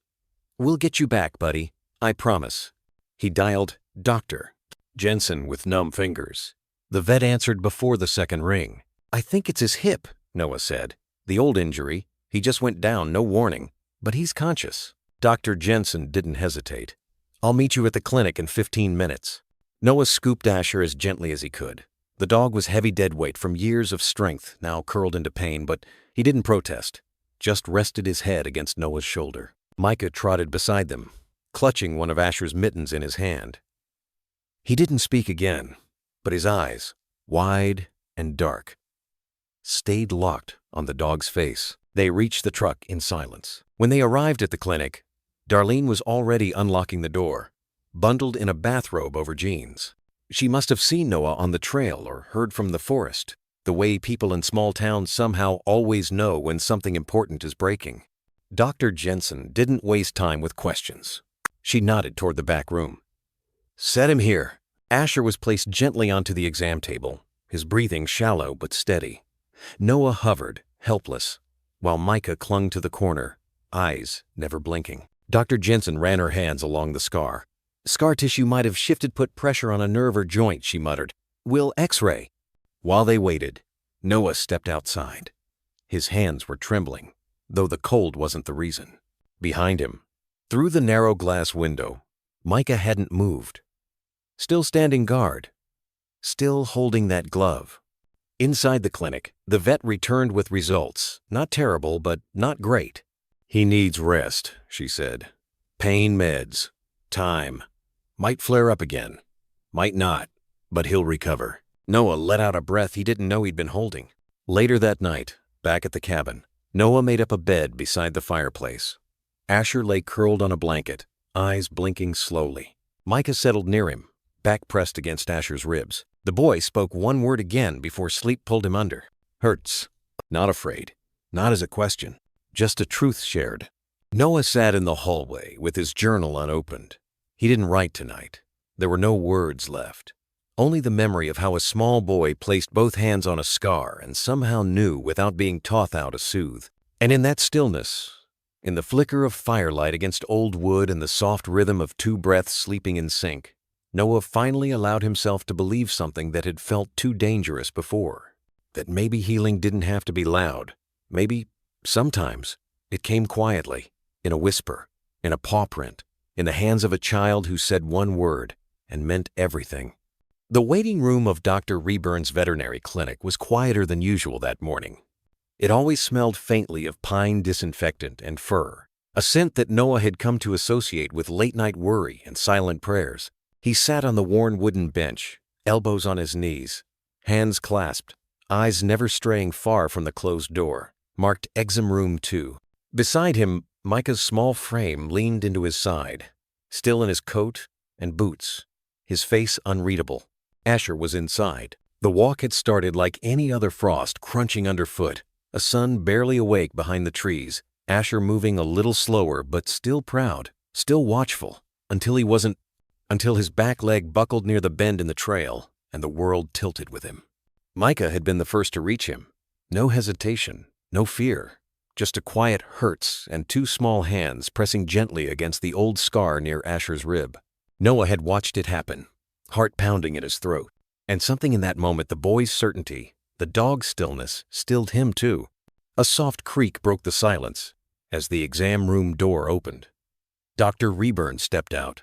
[SPEAKER 1] "We'll get you back, buddy. I promise." He dialed Dr. Jensen with numb fingers. The vet answered before the second ring. "I think it's his hip," Noah said. "The old injury. He just went down, no warning. But he's conscious." Dr. Jensen didn't hesitate. "I'll meet you at the clinic in 15 minutes. Noah scooped Asher as gently as he could. The dog was heavy deadweight from years of strength, now curled into pain, but he didn't protest, just rested his head against Noah's shoulder. Micah trotted beside them, clutching one of Asher's mittens in his hand. He didn't speak again, but his eyes, wide and dark, stayed locked on the dog's face. They reached the truck in silence. When they arrived at the clinic, Darlene was already unlocking the door, bundled in a bathrobe over jeans. She must have seen Noah on the trail or heard from the forest, the way people in small towns somehow always know when something important is breaking. Dr. Jensen didn't waste time with questions. She nodded toward the back room. "Set him here." Asher was placed gently onto the exam table, his breathing shallow but steady. Noah hovered, helpless, while Micah clung to the corner, eyes never blinking. Dr. Jensen ran her hands along the scar. "Scar tissue might have shifted, put pressure on a nerve or joint," she muttered. "We'll x-ray." While they waited, Noah stepped outside. His hands were trembling, though the cold wasn't the reason. Behind him, through the narrow glass window, Micah hadn't moved. Still standing guard, still holding that glove. Inside the clinic, the vet returned with results. Not terrible, but not great. "He needs rest," she said. "Pain meds. Time. Might flare up again. Might not, but he'll recover." Noah let out a breath he didn't know he'd been holding. Later that night, back at the cabin, Noah made up a bed beside the fireplace. Asher lay curled on a blanket, eyes blinking slowly. Micah settled near him, back pressed against Asher's ribs. The boy spoke one word again before sleep pulled him under. Hurts. Not afraid. Not as a question. Just a truth shared. Noah sat in the hallway with his journal unopened. He didn't write tonight. There were no words left. Only the memory of how a small boy placed both hands on a scar and somehow knew without being taught how to soothe. And in that stillness, in the flicker of firelight against old wood and the soft rhythm of two breaths sleeping in sync, Noah finally allowed himself to believe something that had felt too dangerous before. That maybe healing didn't have to be loud. Maybe, sometimes, it came quietly, in a whisper, in a paw print, in the hands of a child who said one word and meant everything. The waiting room of Dr. Reburn's veterinary clinic was quieter than usual that morning. It always smelled faintly of pine disinfectant and fur, a scent that Noah had come to associate with late-night worry and silent prayers. He sat on the worn wooden bench, elbows on his knees, hands clasped, eyes never straying far from the closed door, marked Exam Room 2. Beside him, Micah's small frame leaned into his side, still in his coat and boots, his face unreadable. Asher was inside. The walk had started like any other frost crunching underfoot, a sun barely awake behind the trees, Asher moving a little slower but still proud, still watchful, until his back leg buckled near the bend in the trail and the world tilted with him. Micah had been the first to reach him. No hesitation, no fear, just a quiet hurts and two small hands pressing gently against the old scar near Asher's rib. Noah had watched it happen, heart pounding in his throat, and something in that moment, the boy's certainty, the dog's stillness, stilled him too. A soft creak broke the silence as the exam room door opened. Dr. Reburn stepped out,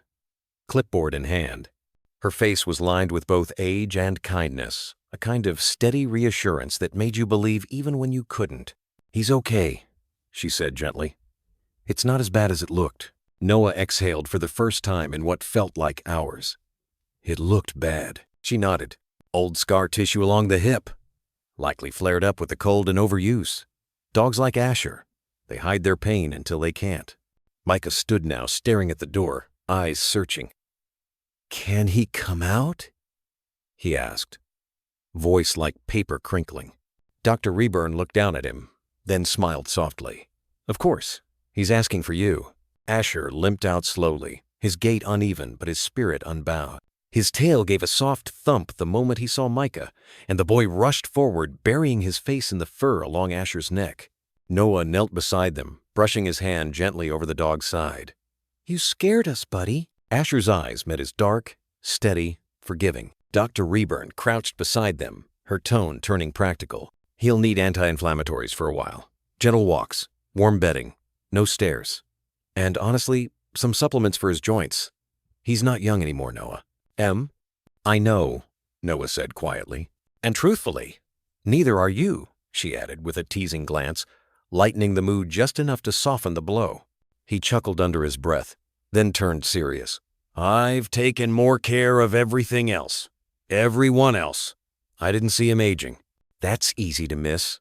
[SPEAKER 1] clipboard in hand. Her face was lined with both age and kindness, a kind of steady reassurance that made you believe even when you couldn't. "He's okay," she said gently. "It's not as bad as it looked." Noah exhaled for the first time in what felt like hours. "It looked bad." She nodded. "Old scar tissue along the hip. Likely flared up with the cold and overuse. Dogs like Asher, they hide their pain until they can't." Micah stood now, staring at the door, eyes searching. "Can he come out?" he asked, voice like paper crinkling. Dr. Reburn looked down at him, then smiled softly. "Of course, he's asking for you." Asher limped out slowly, his gait uneven but his spirit unbowed. His tail gave a soft thump the moment he saw Micah, and the boy rushed forward, burying his face in the fur along Asher's neck. Noah knelt beside them, brushing his hand gently over the dog's side. "You scared us, buddy." Asher's eyes met his dark, steady, forgiving. Dr. Reburn crouched beside them, her tone turning practical. "He'll need anti-inflammatories for a while. Gentle walks, warm bedding, no stairs. And honestly, some supplements for his joints. He's not young anymore, Noah." "I know," Noah said quietly. "And truthfully, neither are you," she added with a teasing glance, lightening the mood just enough to soften the blow. He chuckled under his breath, then turned serious. "I've taken more care of everything else. Everyone else. I didn't see him aging." "That's easy to miss."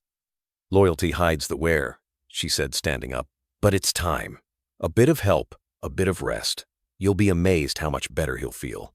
[SPEAKER 1] "Loyalty hides the wear," she said, standing up. "But it's time. A bit of help, a bit of rest. You'll be amazed how much better he'll feel."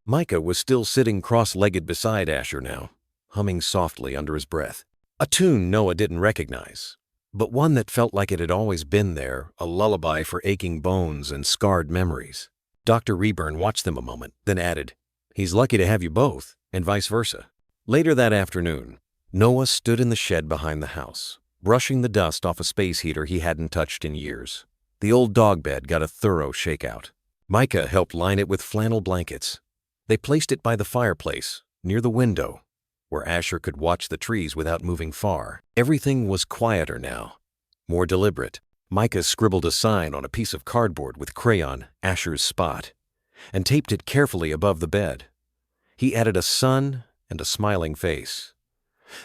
[SPEAKER 1] Micah was still sitting cross-legged beside Asher now, humming softly under his breath. A tune Noah didn't recognize, but one that felt like it had always been there, a lullaby for aching bones and scarred memories. Dr. Reburn watched them a moment, then added, "He's lucky to have you both, and vice versa." Later that afternoon, Noah stood in the shed behind the house, brushing the dust off a space heater he hadn't touched in years. The old dog bed got a thorough shakeout. Micah helped line it with flannel blankets. They placed it by the fireplace, near the window, where Asher could watch the trees without moving far. Everything was quieter now, more deliberate. Micah scribbled a sign on a piece of cardboard with crayon, Asher's spot, and taped it carefully above the bed. He added a sun and a smiling face.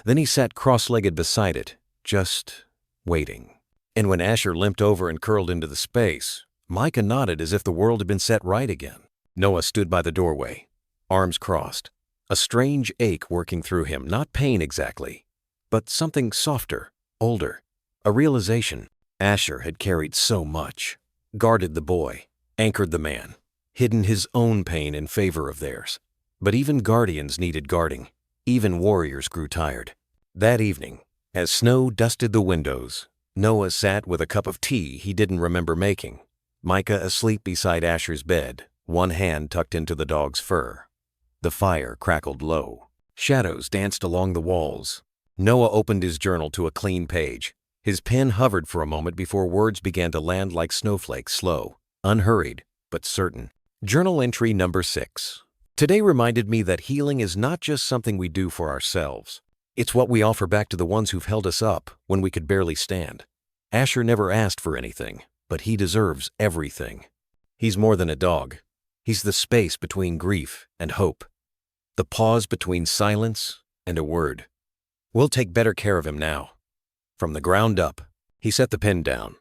[SPEAKER 1] Then he sat cross-legged beside it, just waiting. And when Asher limped over and curled into the space, Micah nodded as if the world had been set right again. Noah stood by the doorway, arms crossed, a strange ache working through him, not pain exactly, but something softer, older, a realization. Asher had carried so much, guarded the boy, anchored the man, hidden his own pain in favor of theirs. But even guardians needed guarding. Even warriors grew tired. That evening, as snow dusted the windows, Noah sat with a cup of tea he didn't remember making. Micah asleep beside Asher's bed, one hand tucked into the dog's fur. The fire crackled low. Shadows danced along the walls. Noah opened his journal to a clean page. His pen hovered for a moment before words began to land like snowflakes, slow, unhurried, but certain. Journal entry number 6. Today reminded me that healing is not just something we do for ourselves. It's what we offer back to the ones who've held us up when we could barely stand. Asher never asked for anything, but he deserves everything. He's more than a dog. He's the space between grief and hope. The pause between silence and a word. We'll take better care of him now. From the ground up, he set the pen down,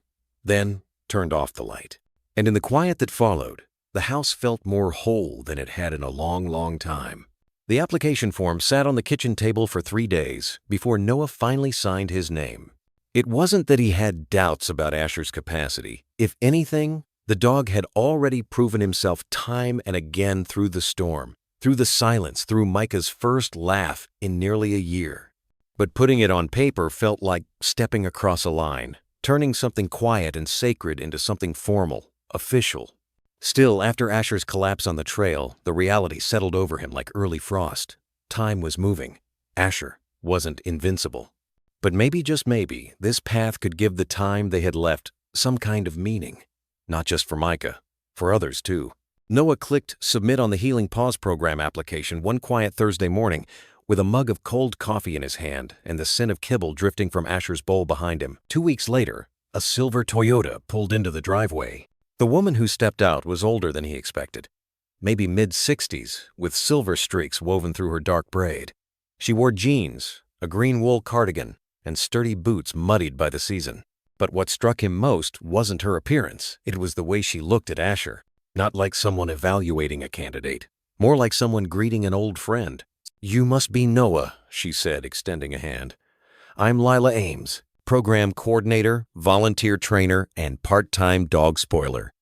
[SPEAKER 1] then turned off the light. And in the quiet that followed, the house felt more whole than it had in a long, long time. The application form sat on the kitchen table for 3 days before Noah finally signed his name. It wasn't that he had doubts about Asher's capacity. If anything, the dog had already proven himself time and again through the storm, through the silence, through Micah's first laugh in nearly a year. But putting it on paper felt like stepping across a line, turning something quiet and sacred into something formal, official. Still, after Asher's collapse on the trail, the reality settled over him like early frost. Time was moving. Asher wasn't invincible. But maybe, just maybe, this path could give the time they had left some kind of meaning. Not just for Micah, for others too. Noah clicked Submit on the Healing Pause Program application one quiet Thursday morning with a mug of cold coffee in his hand and the scent of kibble drifting from Asher's bowl behind him. 2 weeks later, a silver Toyota pulled into the driveway. The woman who stepped out was older than he expected, maybe mid-60s, with silver streaks woven through her dark braid. She wore jeans, a green wool cardigan, and sturdy boots muddied by the season. But what struck him most wasn't her appearance. It was the way she looked at Asher, not like someone evaluating a candidate, more like someone greeting an old friend. "You must be Noah," she said, extending a hand. "I'm Lila Ames, program coordinator, volunteer trainer, and part-time dog spoiler."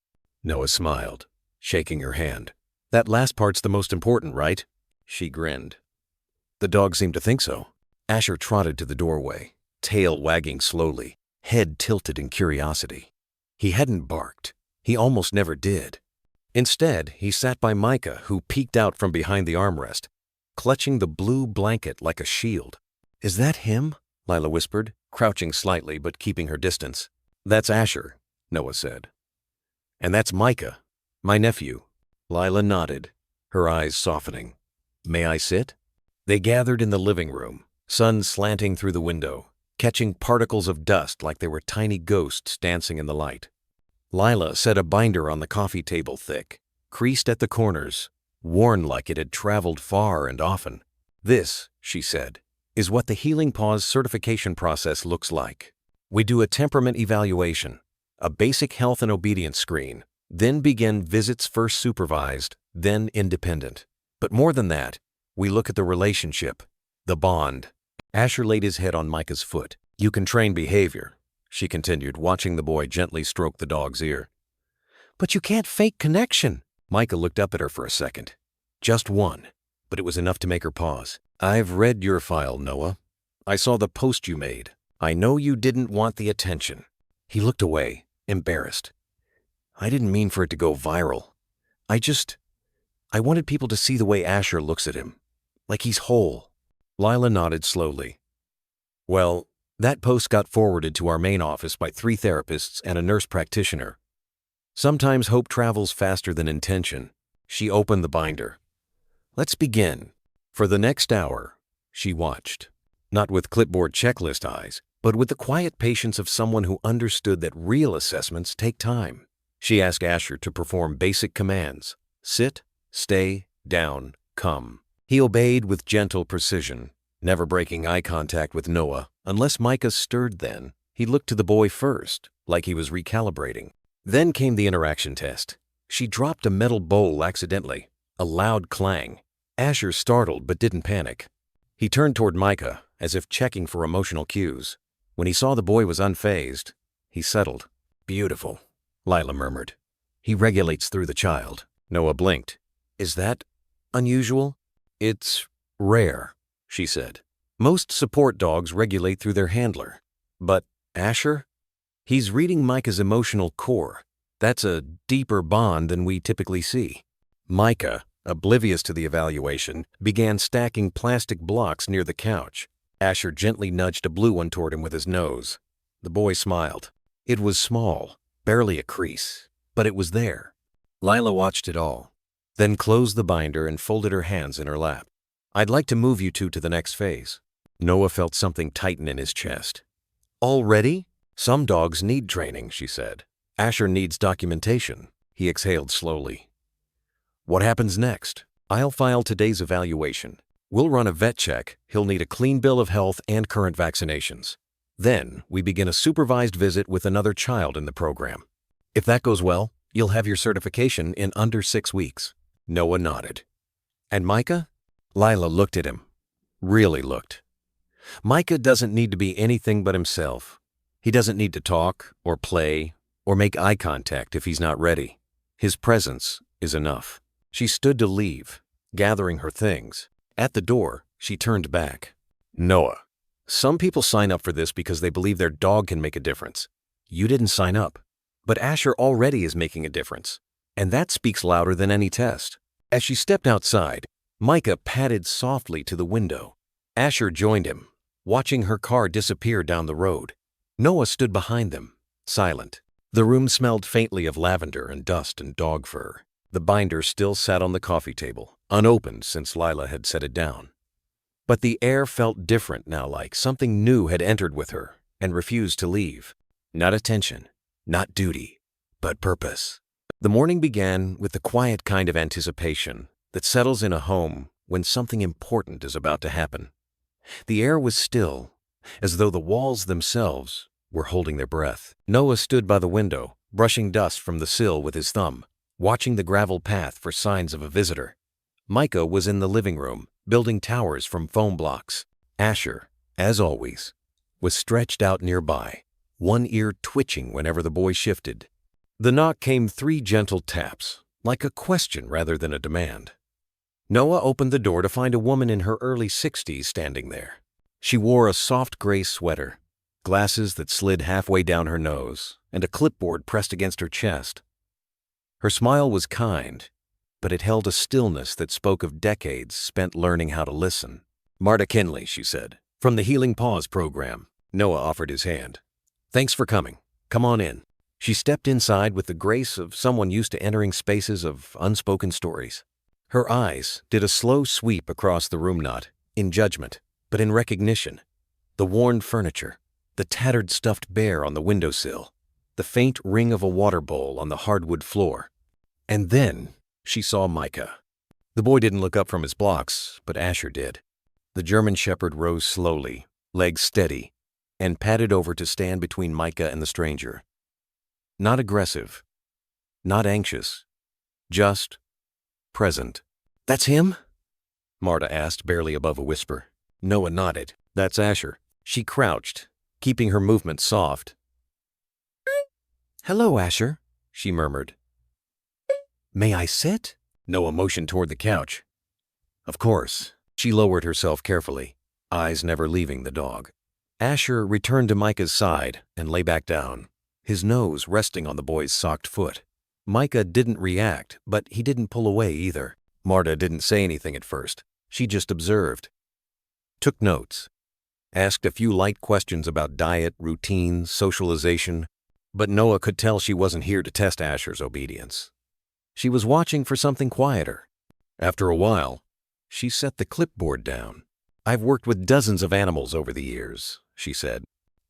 [SPEAKER 1] Noah smiled, shaking her hand. "That last part's the most important, right?" She grinned. The dog seemed to think so. Asher trotted to the doorway, tail wagging slowly, head tilted in curiosity. He hadn't barked. He almost never did. Instead, he sat by Micah, who peeked out from behind the armrest, clutching the blue blanket like a shield. "Is that him?" Lila whispered, crouching slightly but keeping her distance. "That's Asher," Noah said. "And that's Micah, my nephew." Lila nodded, her eyes softening. "May I sit?" They gathered in the living room, sun slanting through the window, catching particles of dust like they were tiny ghosts dancing in the light. Lila set a binder on the coffee table thick, creased at the corners, worn like it had traveled far and often. "This," she said, "is what the Healing Pause certification process looks like. We do a temperament evaluation, a basic health and obedience screen, then begin visits first supervised, then independent. But more than that, we look at the relationship, the bond." Asher laid his head on Micah's foot. "You can train behavior," she continued, watching the boy gently stroke the dog's ear. "But you can't fake connection." Micah looked up at her for a second. Just one, but it was enough to make her pause. "I've read your file, Noah. I saw the post you made. I know you didn't want the attention." He looked away, embarrassed. "I didn't mean for it to go viral. I wanted people to see the way Asher looks at him, like he's whole." Lila nodded slowly. "Well, that post got forwarded to our main office by 3 therapists and a nurse practitioner. Sometimes hope travels faster than intention." She opened the binder. "Let's begin." For the next hour, she watched, not with clipboard checklist eyes, but with the quiet patience of someone who understood that real assessments take time. She asked Asher to perform basic commands: sit, stay, down, come. He obeyed with gentle precision, never breaking eye contact with Noah. Unless Micah stirred then, he looked to the boy first, like he was recalibrating. Then came the interaction test. She dropped a metal bowl accidentally, a loud clang. Asher startled but didn't panic. He turned toward Micah, as if checking for emotional cues. When he saw the boy was unfazed, he settled. "Beautiful," Lila murmured. "He regulates through the child." Noah blinked. "Is that unusual?" It's rare, she said. Most support dogs regulate through their handler. But Asher? He's reading Micah's emotional core. That's a deeper bond than we typically see. Micah, oblivious to the evaluation, began stacking plastic blocks near the couch. Asher gently nudged a blue one toward him with his nose. The boy smiled. It was small, barely a crease, but it was there. Lila watched it all, then closed the binder and folded her hands in her lap. I'd like to move you two to the next phase. Noah felt something tighten in his chest. Already? Some dogs need training, she said. Asher needs documentation. He exhaled slowly. What happens next? I'll file today's evaluation. We'll run a vet check. He'll need a clean bill of health and current vaccinations. Then we begin a supervised visit with another child in the program. If that goes well, you'll have your certification in under 6 weeks. Noah nodded. And Micah? Lila looked at him. Really looked. Micah doesn't need to be anything but himself. He doesn't need to talk or play or make eye contact if he's not ready. His presence is enough. She stood to leave, gathering her things. At the door, she turned back. Noah, some people sign up for this because they believe their dog can make a difference. You didn't sign up. But Asher already is making a difference. And that speaks louder than any test. As she stepped outside, Micah padded softly to the window. Asher joined him, watching her car disappear down the road. Noah stood behind them, silent. The room smelled faintly of lavender and dust and dog fur. The binder still sat on the coffee table, unopened since Lila had set it down. But the air felt different now, like something new had entered with her and refused to leave. Not attention, not duty, but purpose. The morning began with the quiet kind of anticipation that settles in a home when something important is about to happen. The air was still, as though the walls themselves were holding their breath. Noah stood by the window, brushing dust from the sill with his thumb, watching the gravel path for signs of a visitor. Micah was in the living room, building towers from foam blocks. Asher, as always, was stretched out nearby, one ear twitching whenever the boy shifted. The knock came 3 gentle taps, like a question rather than a demand. Noah opened the door to find a woman in her early 60s standing there. She wore a soft gray sweater, glasses that slid halfway down her nose, and a clipboard pressed against her chest. Her smile was kind, but it held a stillness that spoke of decades spent learning how to listen. Marta Kinley, she said, from the Healing Paws program. Noah offered his hand. Thanks for coming. Come on in. She stepped inside with the grace of someone used to entering spaces of unspoken stories. Her eyes did a slow sweep across the room, not in judgment, but in recognition. The worn furniture, the tattered stuffed bear on the windowsill, the faint ring of a water bowl on the hardwood floor. And then she saw Micah. The boy didn't look up from his blocks, but Asher did. The German shepherd rose slowly, legs steady, and padded over to stand between Micah and the stranger. Not aggressive, not anxious, just present. That's him? Marta asked, barely above a whisper. Noah nodded. That's Asher. She crouched, keeping her movement soft. Hello, Asher, she murmured. May I sit? Noah motioned toward the couch. Of course. She lowered herself carefully, eyes never leaving the dog. Asher returned to Micah's side and lay back down, his nose resting on the boy's socked foot. Micah didn't react, but he didn't pull away either. Marta didn't say anything at first. She just observed, took notes, asked a few light questions about diet, routine, socialization, but Noah could tell she wasn't here to test Asher's obedience. She was watching for something quieter. After a while, she set the clipboard down. I've worked with dozens of animals over the years, she said.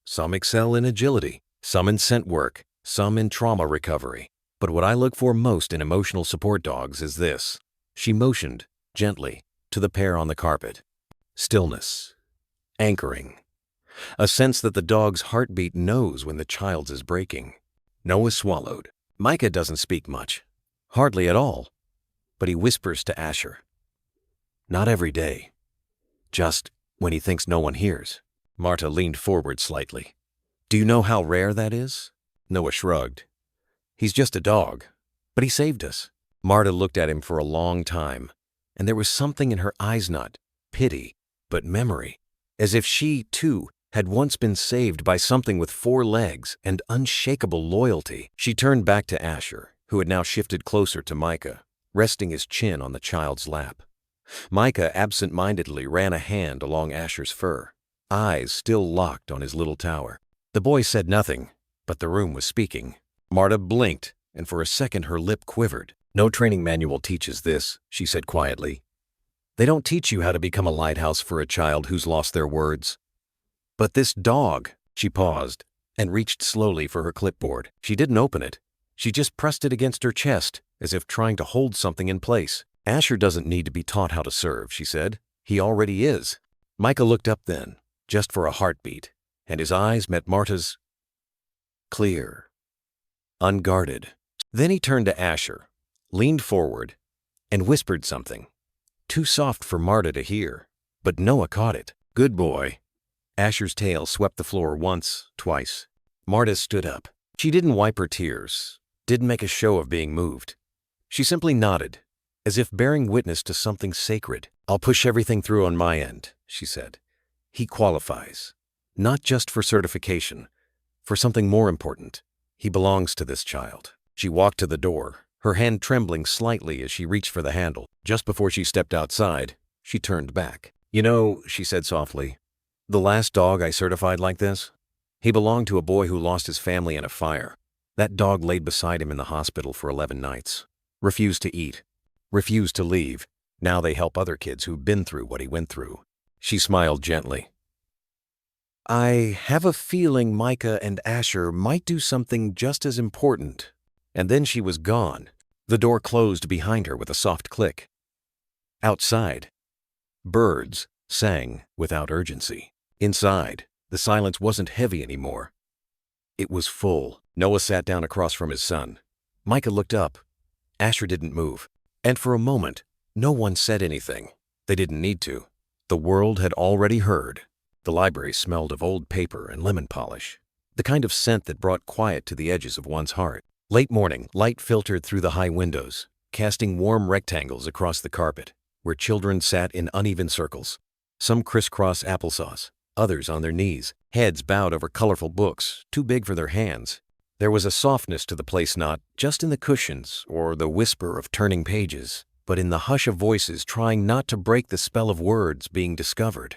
[SPEAKER 1] Some excel in agility, some in scent work, some in trauma recovery. But what I look for most in emotional support dogs is this. She motioned, gently, to the pair on the carpet. Stillness. Anchoring. A sense that the dog's heartbeat knows when the child's is breaking. Noah swallowed. Micah doesn't speak much. Hardly at all. But he whispers to Asher. Not every day. Just when he thinks no one hears. Marta leaned forward slightly. Do you know how rare that is? Noah shrugged. He's just a dog, but he saved us. Marta looked at him for a long time, and there was something in her eyes, not pity, but memory, as if she, too, had once been saved by something with 4 legs and unshakable loyalty. She turned back to Asher, who had now shifted closer to Micah, resting his chin on the child's lap. Micah absent-mindedly ran a hand along Asher's fur, eyes still locked on his little tower. The boy said nothing, but the room was speaking. Marta blinked, and for a second her lip quivered. "No training manual teaches this," she said quietly. "They don't teach you how to become a lighthouse for a child who's lost their words." "But this dog," she paused, and reached slowly for her clipboard. She didn't open it. She just pressed it against her chest, as if trying to hold something in place. "Asher doesn't need to be taught how to serve," she said. "He already is." Micah looked up then, just for a heartbeat, and his eyes met Marta's, clear, unguarded. Then he turned to Asher, leaned forward, and whispered something, too soft for Marta to hear, but Noah caught it. "Good boy." Asher's tail swept the floor once, twice. Marta stood up. She didn't wipe her tears, didn't make a show of being moved. She simply nodded, as if bearing witness to something sacred. "I'll push everything through on my end," she said. "He qualifies, not just for certification, for something more important. He belongs to this child." She walked to the door, her hand trembling slightly as she reached for the handle. Just before she stepped outside, she turned back. "You know," she said softly, "the last dog I certified like this, he belonged to a boy who lost his family in a fire. That dog laid beside him in the hospital for 11 nights. Refused to eat. Refused to leave. Now they help other kids who've been through what he went through." She smiled gently. "I have a feeling Micah and Asher might do something just as important." And then she was gone. The door closed behind her with a soft click. Outside, birds sang without urgency. Inside, the silence wasn't heavy anymore. It was full. Noah sat down across from his son. Micah looked up. Asher didn't move. And for a moment, no one said anything. They didn't need to. The world had already heard. The library smelled of old paper and lemon polish, the kind of scent that brought quiet to the edges of one's heart. Late morning, light filtered through the high windows, casting warm rectangles across the carpet, where children sat in uneven circles, some crisscross applesauce, others on their knees, heads bowed over colorful books, too big for their hands. There was a softness to the place, not just in the cushions or the whisper of turning pages, but in the hush of voices trying not to break the spell of words being discovered.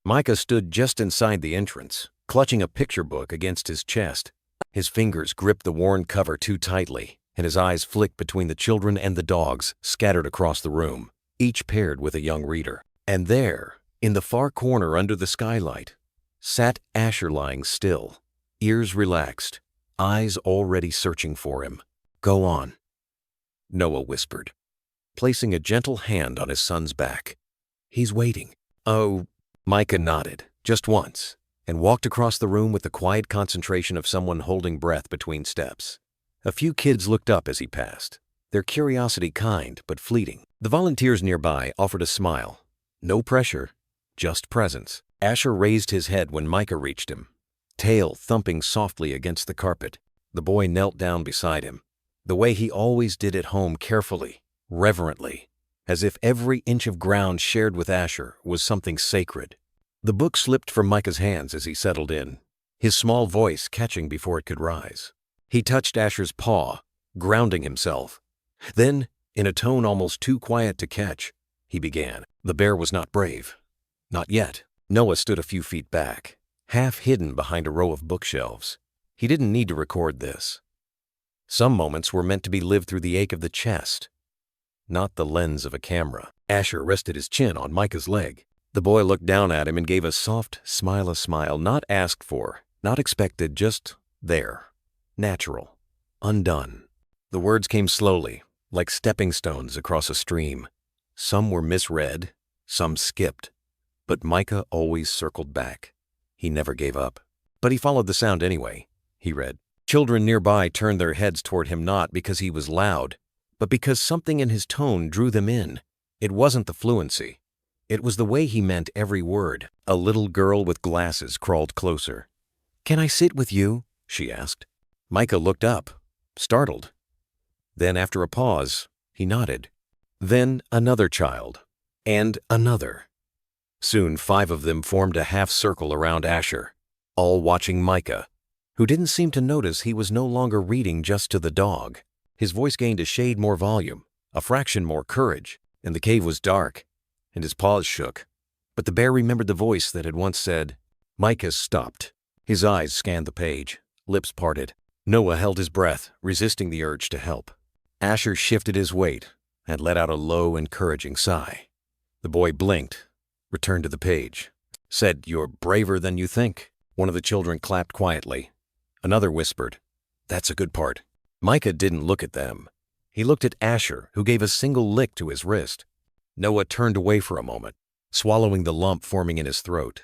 [SPEAKER 1] Micah stood just inside the entrance, clutching a picture book against his chest. His fingers gripped the worn cover too tightly, and his eyes flicked between the children and the dogs scattered across the room, each paired with a young reader. And there, in the far corner under the skylight, sat Asher lying still, ears relaxed, eyes already searching for him. "Go on," Noah whispered, placing a gentle hand on his son's back. "He's waiting." "Oh," Micah nodded, just once, and walked across the room with the quiet concentration of someone holding breath between steps. A few kids looked up as he passed, their curiosity kind but fleeting. The volunteers nearby offered a smile. No pressure, just presence. Asher raised his head when Micah reached him, tail thumping softly against the carpet. The boy knelt down beside him, the way he always did at home, carefully, reverently, as if every inch of ground shared with Asher was something sacred. The book slipped from Micah's hands as he settled in, his small voice catching before it could rise. He touched Asher's paw, grounding himself. Then, in a tone almost too quiet to catch, he began. The bear was not brave. Not yet. Noah stood a few feet back, half hidden behind a row of bookshelves. He didn't need to record this. Some moments were meant to be lived through the ache of the chest, not the lens of a camera. Asher rested his chin on Micah's leg. The boy looked down at him and gave a soft smile, not asked for, not expected, just there, natural, undone. The words came slowly, like stepping stones across a stream. Some were misread, some skipped, but Micah always circled back. He never gave up. But he followed the sound anyway. He read. Children nearby turned their heads toward him not because he was loud, but because something in his tone drew them in. It wasn't the fluency. It was the way he meant every word. A little girl with glasses crawled closer. "Can I sit with you?" she asked. Micah looked up, startled. Then, after a pause, he nodded. Then another child, And another. Soon 5 of them formed a half circle around Asher, all watching Micah, who didn't seem to notice he was no longer reading just to the dog. His voice gained a shade more volume, a fraction more courage, and the cave was dark, and his paws shook. But the bear remembered the voice that had once said. Micah stopped. His eyes scanned the page, lips parted. Noah held his breath, resisting the urge to help. Asher shifted his weight and let out a low, encouraging sigh. The boy blinked, returned to the page, said, "You're braver than you think." One of the children clapped quietly. Another whispered, "That's a good part." Micah didn't look at them. He looked at Asher, who gave a single lick to his wrist. Noah turned away for a moment, swallowing the lump forming in his throat.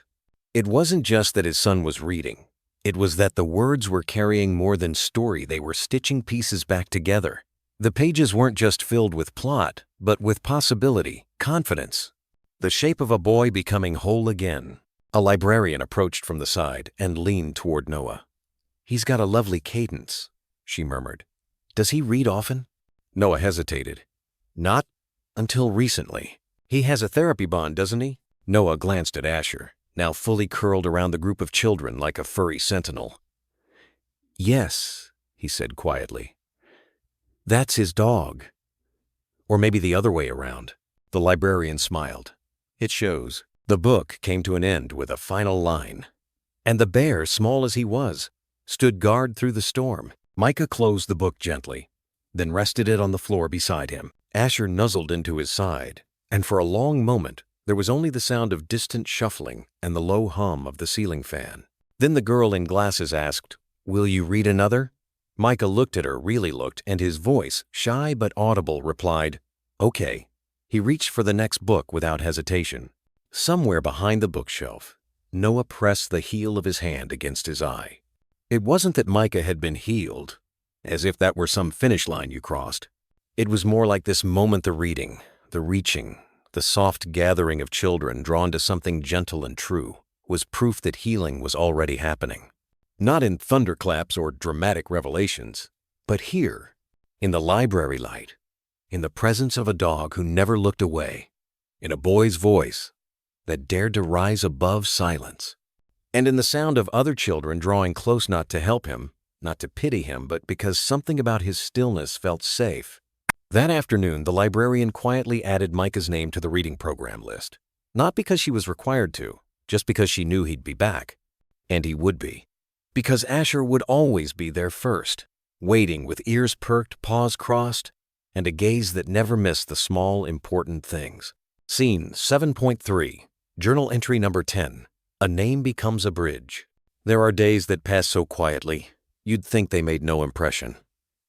[SPEAKER 1] It wasn't just that his son was reading. It was that the words were carrying more than story. They were stitching pieces back together. The pages weren't just filled with plot, but with possibility, confidence. The shape of a boy becoming whole again. A librarian approached from the side and leaned toward Noah. "He's got a lovely cadence," she murmured. "Does he read often?" Noah hesitated. "Not until recently. He has a therapy bond, doesn't he?" Noah glanced at Asher, now fully curled around the group of children like a furry sentinel. "Yes," he said quietly. "That's his dog. Or maybe the other way around." The librarian smiled. "It shows." The book came to an end with a final line. And the bear, small as he was, stood guard through the storm. Micah closed the book gently, then rested it on the floor beside him. Asher nuzzled into his side, and for a long moment there was only the sound of distant shuffling and the low hum of the ceiling fan. Then the girl in glasses asked, "Will you read another?" Micah looked at her, really looked, and his voice, shy but audible, replied, "Okay." He reached for the next book without hesitation. Somewhere behind the bookshelf, Noah pressed the heel of his hand against his eye. It wasn't that Micah had been healed, as if that were some finish line you crossed. It was more like this moment the reading, the reaching, the soft gathering of children drawn to something gentle and true, was proof that healing was already happening. Not in thunderclaps or dramatic revelations, but here, in the library light, in the presence of a dog who never looked away, in a boy's voice that dared to rise above silence, and in the sound of other children drawing close not to help him, not to pity him, but because something about his stillness felt safe. That afternoon, the librarian quietly added Micah's name to the reading program list. Not because she was required to, just because she knew he'd be back. And he would be. Because Asher would always be there first, waiting with ears perked, paws crossed, and a gaze that never missed the small, important things. Scene 7.3, Journal Entry Number 10. A name becomes a bridge. There are days that pass so quietly, you'd think they made no impression.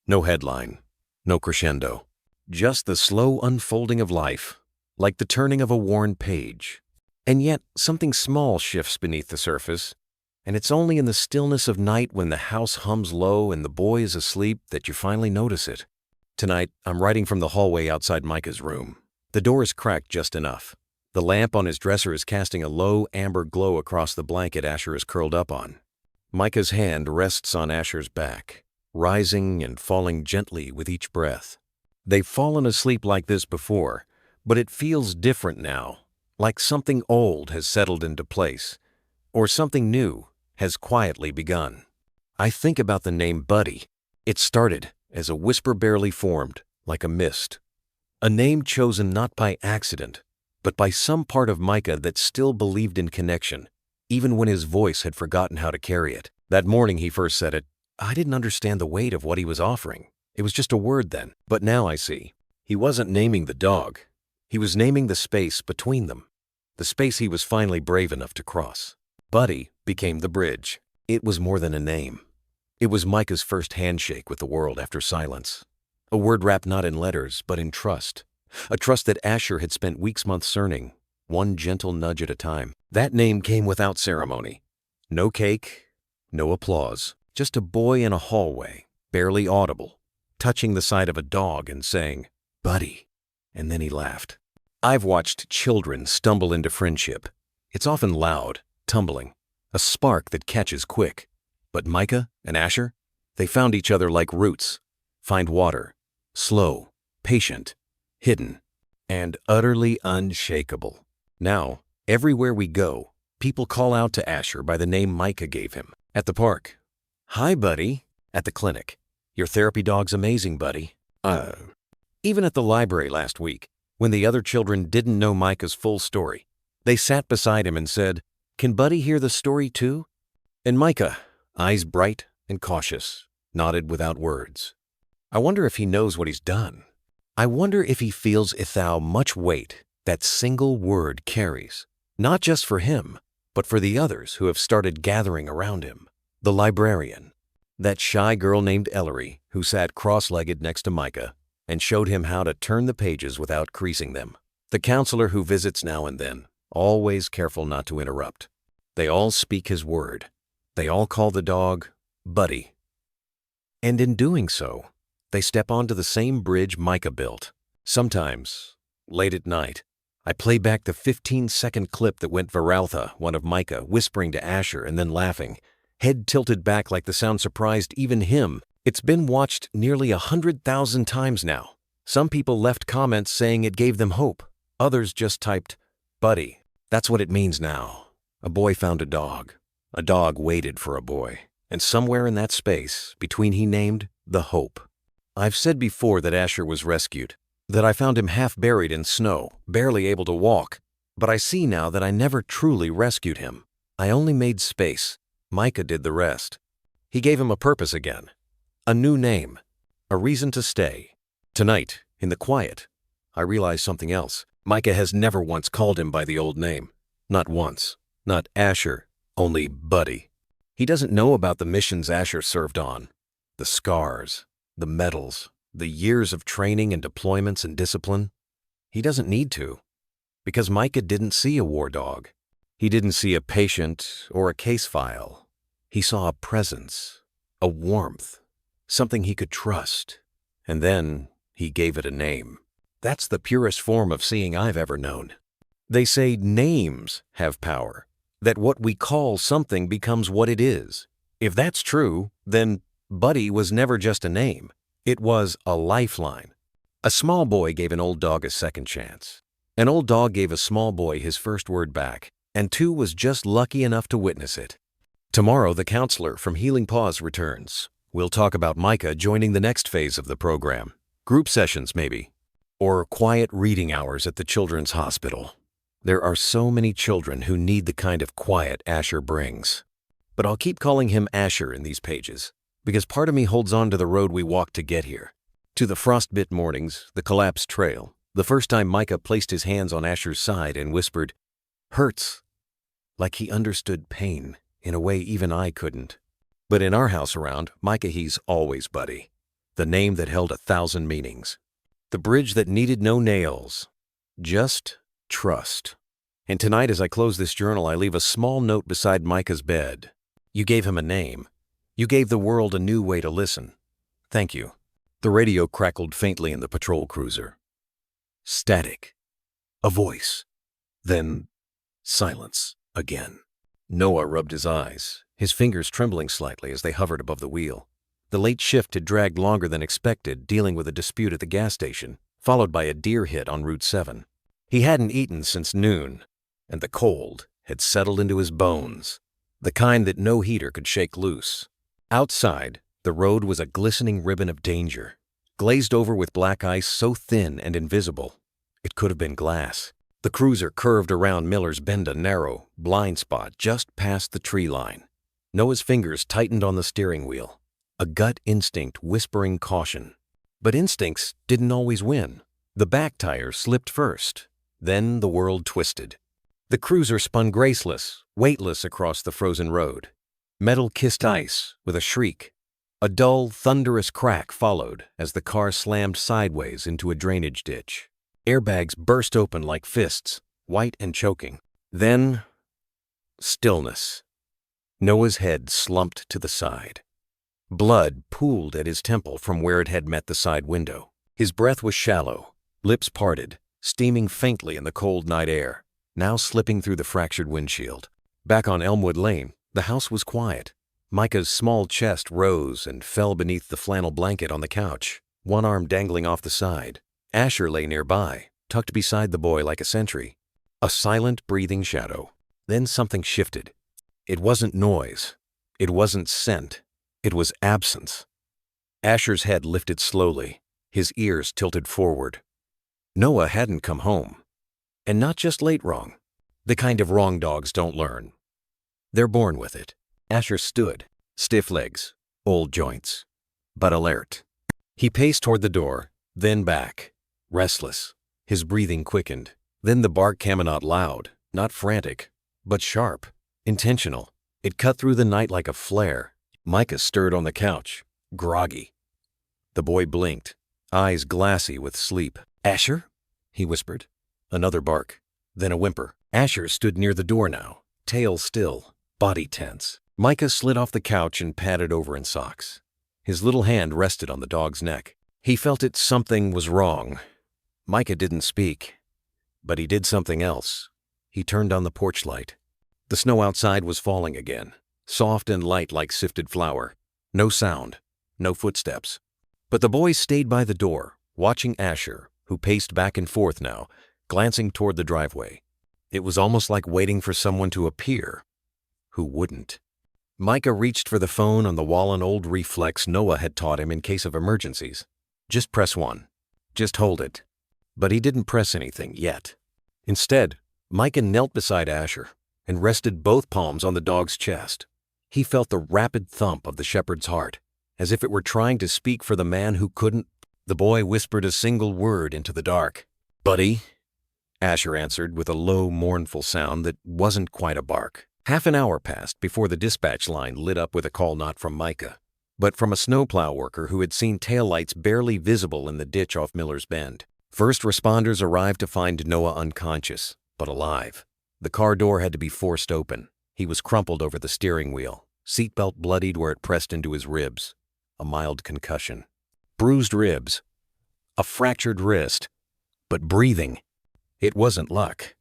[SPEAKER 1] No headline, no crescendo. Just the slow unfolding of life, like the turning of a worn page. And yet, something small shifts beneath the surface, and it's only in the stillness of night when the house hums low and the boy is asleep that you finally notice it. Tonight, I'm writing from the hallway outside Micah's room. The door is cracked just enough. The lamp on his dresser is casting a low amber glow across the blanket Asher is curled up on. Micah's hand rests on Asher's back, rising and falling gently with each breath. They've fallen asleep like this before, but it feels different now, like something old has settled into place, or something new has quietly begun. I think about the name Buddy. It started as a whisper barely formed, like a mist. A name chosen not by accident, but by some part of Micah that still believed in connection, even when his voice had forgotten how to carry it. That morning he first said it, I didn't understand the weight of what he was offering. It was just a word then. But now I see. He wasn't naming the dog. He was naming the space between them. The space he was finally brave enough to cross. Buddy became the bridge. It was more than a name. It was Micah's first handshake with the world after silence. A word wrapped not in letters, but in trust. A trust that Asher had spent weeks, months earning, one gentle nudge at a time. That name came without ceremony. No cake, no applause. Just a boy in a hallway, barely audible, touching the side of a dog and saying, Buddy. And then he laughed. I've watched children stumble into friendship. It's often loud, tumbling, a spark that catches quick. But Micah and Asher, they found each other like roots. Find water. Slow, patient, hidden. and utterly unshakable. Now, everywhere we go, people call out to Asher by the name Micah gave him. At the park, "Hi, buddy." At the clinic, "Your therapy dog's amazing, buddy." Even at the library last week, when the other children didn't know Micah's full story, they sat beside him and said, "Can Buddy hear the story too?" And Micah, eyes bright and cautious, nodded without words. I wonder if he knows what he's done. I wonder if he feels how much weight that single word carries, not just for him, but for the others who have started gathering around him. The librarian, that shy girl named Ellery, who sat cross-legged next to Micah and showed him how to turn the pages without creasing them. The counselor who visits now and then, always careful not to interrupt. They all speak his word. They all call the dog Buddy. And in doing so, they step onto the same bridge Micah built. Sometimes, late at night, I play back the 15-second clip that went viraltha, one of Micah whispering to Asher and then laughing, head tilted back like the sound surprised even him. It's been watched nearly 100,000 times now. Some people left comments saying it gave them hope. Others just typed, "Buddy." That's what it means now. A boy found a dog. A dog waited for a boy. And somewhere in that space, between he named the hope. I've said before that Asher was rescued, that I found him half buried in snow, barely able to walk. But I see now that I never truly rescued him. I only made space. Micah did the rest. He gave him a purpose again. A new name. A reason to stay. Tonight, in the quiet, I realized something else. Micah has never once called him by the old name. Not once. Not Asher. Only Buddy. He doesn't know about the missions Asher served on. The scars. The medals. The years of training and deployments and discipline. He doesn't need to. Because Micah didn't see a war dog. He didn't see a patient or a case file. He saw a presence. A warmth. Something he could trust. And then he gave it a name. That's the purest form of seeing I've ever known. They say names have power, that what we call something becomes what it is. If that's true, then Buddy was never just a name. It was a lifeline. A small boy gave an old dog a second chance. An old dog gave a small boy his first word back, and 2 was just lucky enough to witness it. Tomorrow, the counselor from Healing Paws returns. We'll talk about Micah joining the next phase of the program. Group sessions, maybe. Or quiet reading hours at the children's hospital. There are so many children who need the kind of quiet Asher brings. But I'll keep calling him Asher in these pages, because part of me holds on to the road we walked to get here. To the frostbit mornings, the collapsed trail, the first time Micah placed his hands on Asher's side and whispered, "Hurts," like he understood pain in a way even I couldn't. But in our house around, Micah, he's always Buddy, the name that held 1,000 meanings. The bridge that needed no nails, just trust. And tonight as I close this journal, I leave a small note beside Micah's bed. You gave him a name. You gave the world a new way to listen. Thank you. The radio crackled faintly in the patrol cruiser. Static. A voice. Then silence again. Noah rubbed his eyes, his fingers trembling slightly as they hovered above the wheel. The late shift had dragged longer than expected, dealing with a dispute at the gas station, followed by a deer hit on Route 7. He hadn't eaten since noon, and the cold had settled into his bones, the kind that no heater could shake loose. Outside, the road was a glistening ribbon of danger, glazed over with black ice so thin and invisible, it could have been glass. The cruiser curved around Miller's Bend, a narrow, blind spot just past the tree line. Noah's fingers tightened on the steering wheel, a gut instinct whispering caution. But instincts didn't always win. The back tire slipped first. Then the world twisted. The cruiser spun graceless, weightless across the frozen road. Metal kissed ice with a shriek. A dull, thunderous crack followed as the car slammed sideways into a drainage ditch. Airbags burst open like fists, white and choking. Then, stillness. Noah's head slumped to the side. Blood pooled at his temple from where it had met the side window. His breath was shallow, lips parted, steaming faintly in the cold night air, now slipping through the fractured windshield. Back on Elmwood Lane, the house was quiet. Micah's small chest rose and fell beneath the flannel blanket on the couch, one arm dangling off the side. Asher lay nearby, tucked beside the boy like a sentry. A silent, breathing shadow. Then something shifted. It wasn't noise. It wasn't scent. It was absence. Asher's head lifted slowly, his ears tilted forward. Noah hadn't come home. And not just late wrong. The kind of wrong dogs don't learn. They're born with it. Asher stood, stiff legs, old joints, but alert. He paced toward the door, then back, restless. His breathing quickened. Then the bark came, not loud, not frantic, but sharp, intentional. It cut through the night like a flare. Micah stirred on the couch, groggy. The boy blinked, eyes glassy with sleep. "Asher?" he whispered. Another bark, then a whimper. Asher stood near the door now, tail still, body tense. Micah slid off the couch and padded over in socks. His little hand rested on the dog's neck. He felt it something was wrong. Micah didn't speak, but he did something else. He turned on the porch light. The snow outside was falling again, soft and light like sifted flour. No sound, no footsteps. But the boy stayed by the door, watching Asher, who paced back and forth now, glancing toward the driveway. It was almost like waiting for someone to appear who wouldn't. Micah reached for the phone on the wall, an old reflex Noah had taught him in case of emergencies. Just press 1. Just hold it. But he didn't press anything yet. Instead, Micah knelt beside Asher and rested both palms on the dog's chest. He felt the rapid thump of the shepherd's heart, as if it were trying to speak for the man who couldn't. The boy whispered a single word into the dark. "Buddy," Asher answered with a low, mournful sound that wasn't quite a bark. Half an hour passed before the dispatch line lit up with a call not from Micah, but from a snowplow worker who had seen taillights barely visible in the ditch off Miller's Bend. First responders arrived to find Noah unconscious, but alive. The car door had to be forced open. He was crumpled over the steering wheel, seatbelt bloodied where it pressed into his ribs. A mild concussion. Bruised ribs. A fractured wrist. But breathing. It wasn't luck.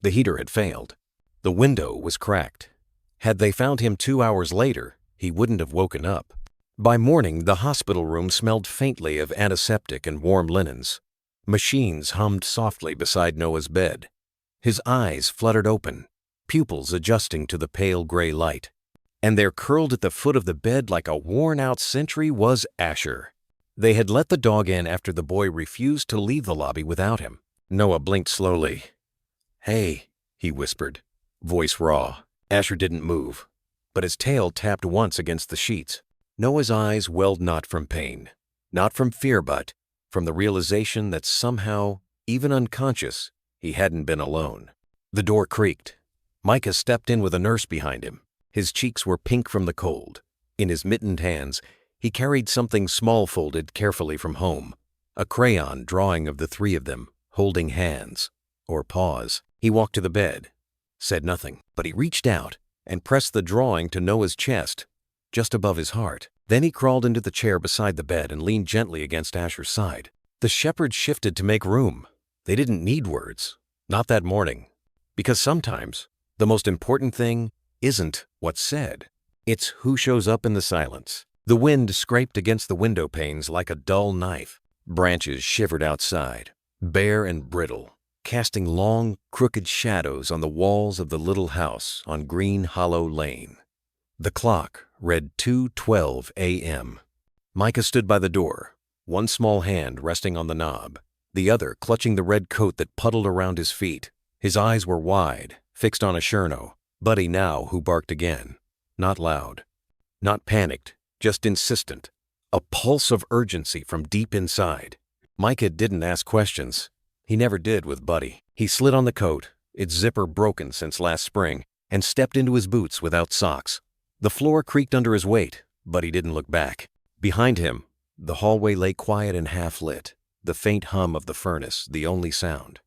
[SPEAKER 1] The heater had failed. The window was cracked. Had they found him 2 hours later, he wouldn't have woken up. By morning, the hospital room smelled faintly of antiseptic and warm linens. Machines hummed softly beside Noah's bed. His eyes fluttered open, pupils adjusting to the pale gray light. And there, curled at the foot of the bed like a worn-out sentry, was Asher. They had let the dog in after the boy refused to leave the lobby without him. Noah blinked slowly. "Hey," he whispered, voice raw. Asher didn't move, but his tail tapped once against the sheets. Noah's eyes welled not from pain, not from fear, but from the realization that somehow, even unconscious, he hadn't been alone. The door creaked. Micah stepped in with a nurse behind him. His cheeks were pink from the cold. In his mittened hands, he carried something small folded carefully from home, a crayon drawing of the three of them, holding hands, or paws. He walked to the bed, said nothing, but he reached out and pressed the drawing to Noah's chest, just above his heart. Then he crawled into the chair beside the bed and leaned gently against Asher's side. The shepherd shifted to make room. They didn't need words, not that morning, because sometimes the most important thing isn't what's said. It's who shows up in the silence. The wind scraped against the window panes like a dull knife. Branches shivered outside, bare and brittle, casting long, crooked shadows on the walls of the little house on Green Hollow Lane. The clock read 2:12 a.m. Micah stood by the door, one small hand resting on the knob, the other clutching the red coat that puddled around his feet. His eyes were wide, fixed on Asherno, Buddy now, who barked again. Not loud, not panicked, just insistent. A pulse of urgency from deep inside. Micah didn't ask questions. He never did with Buddy. He slid on the coat, its zipper broken since last spring, and stepped into his boots without socks. The floor creaked under his weight, but he didn't look back. Behind him, the hallway lay quiet and half-lit, the faint hum of the furnace the only sound.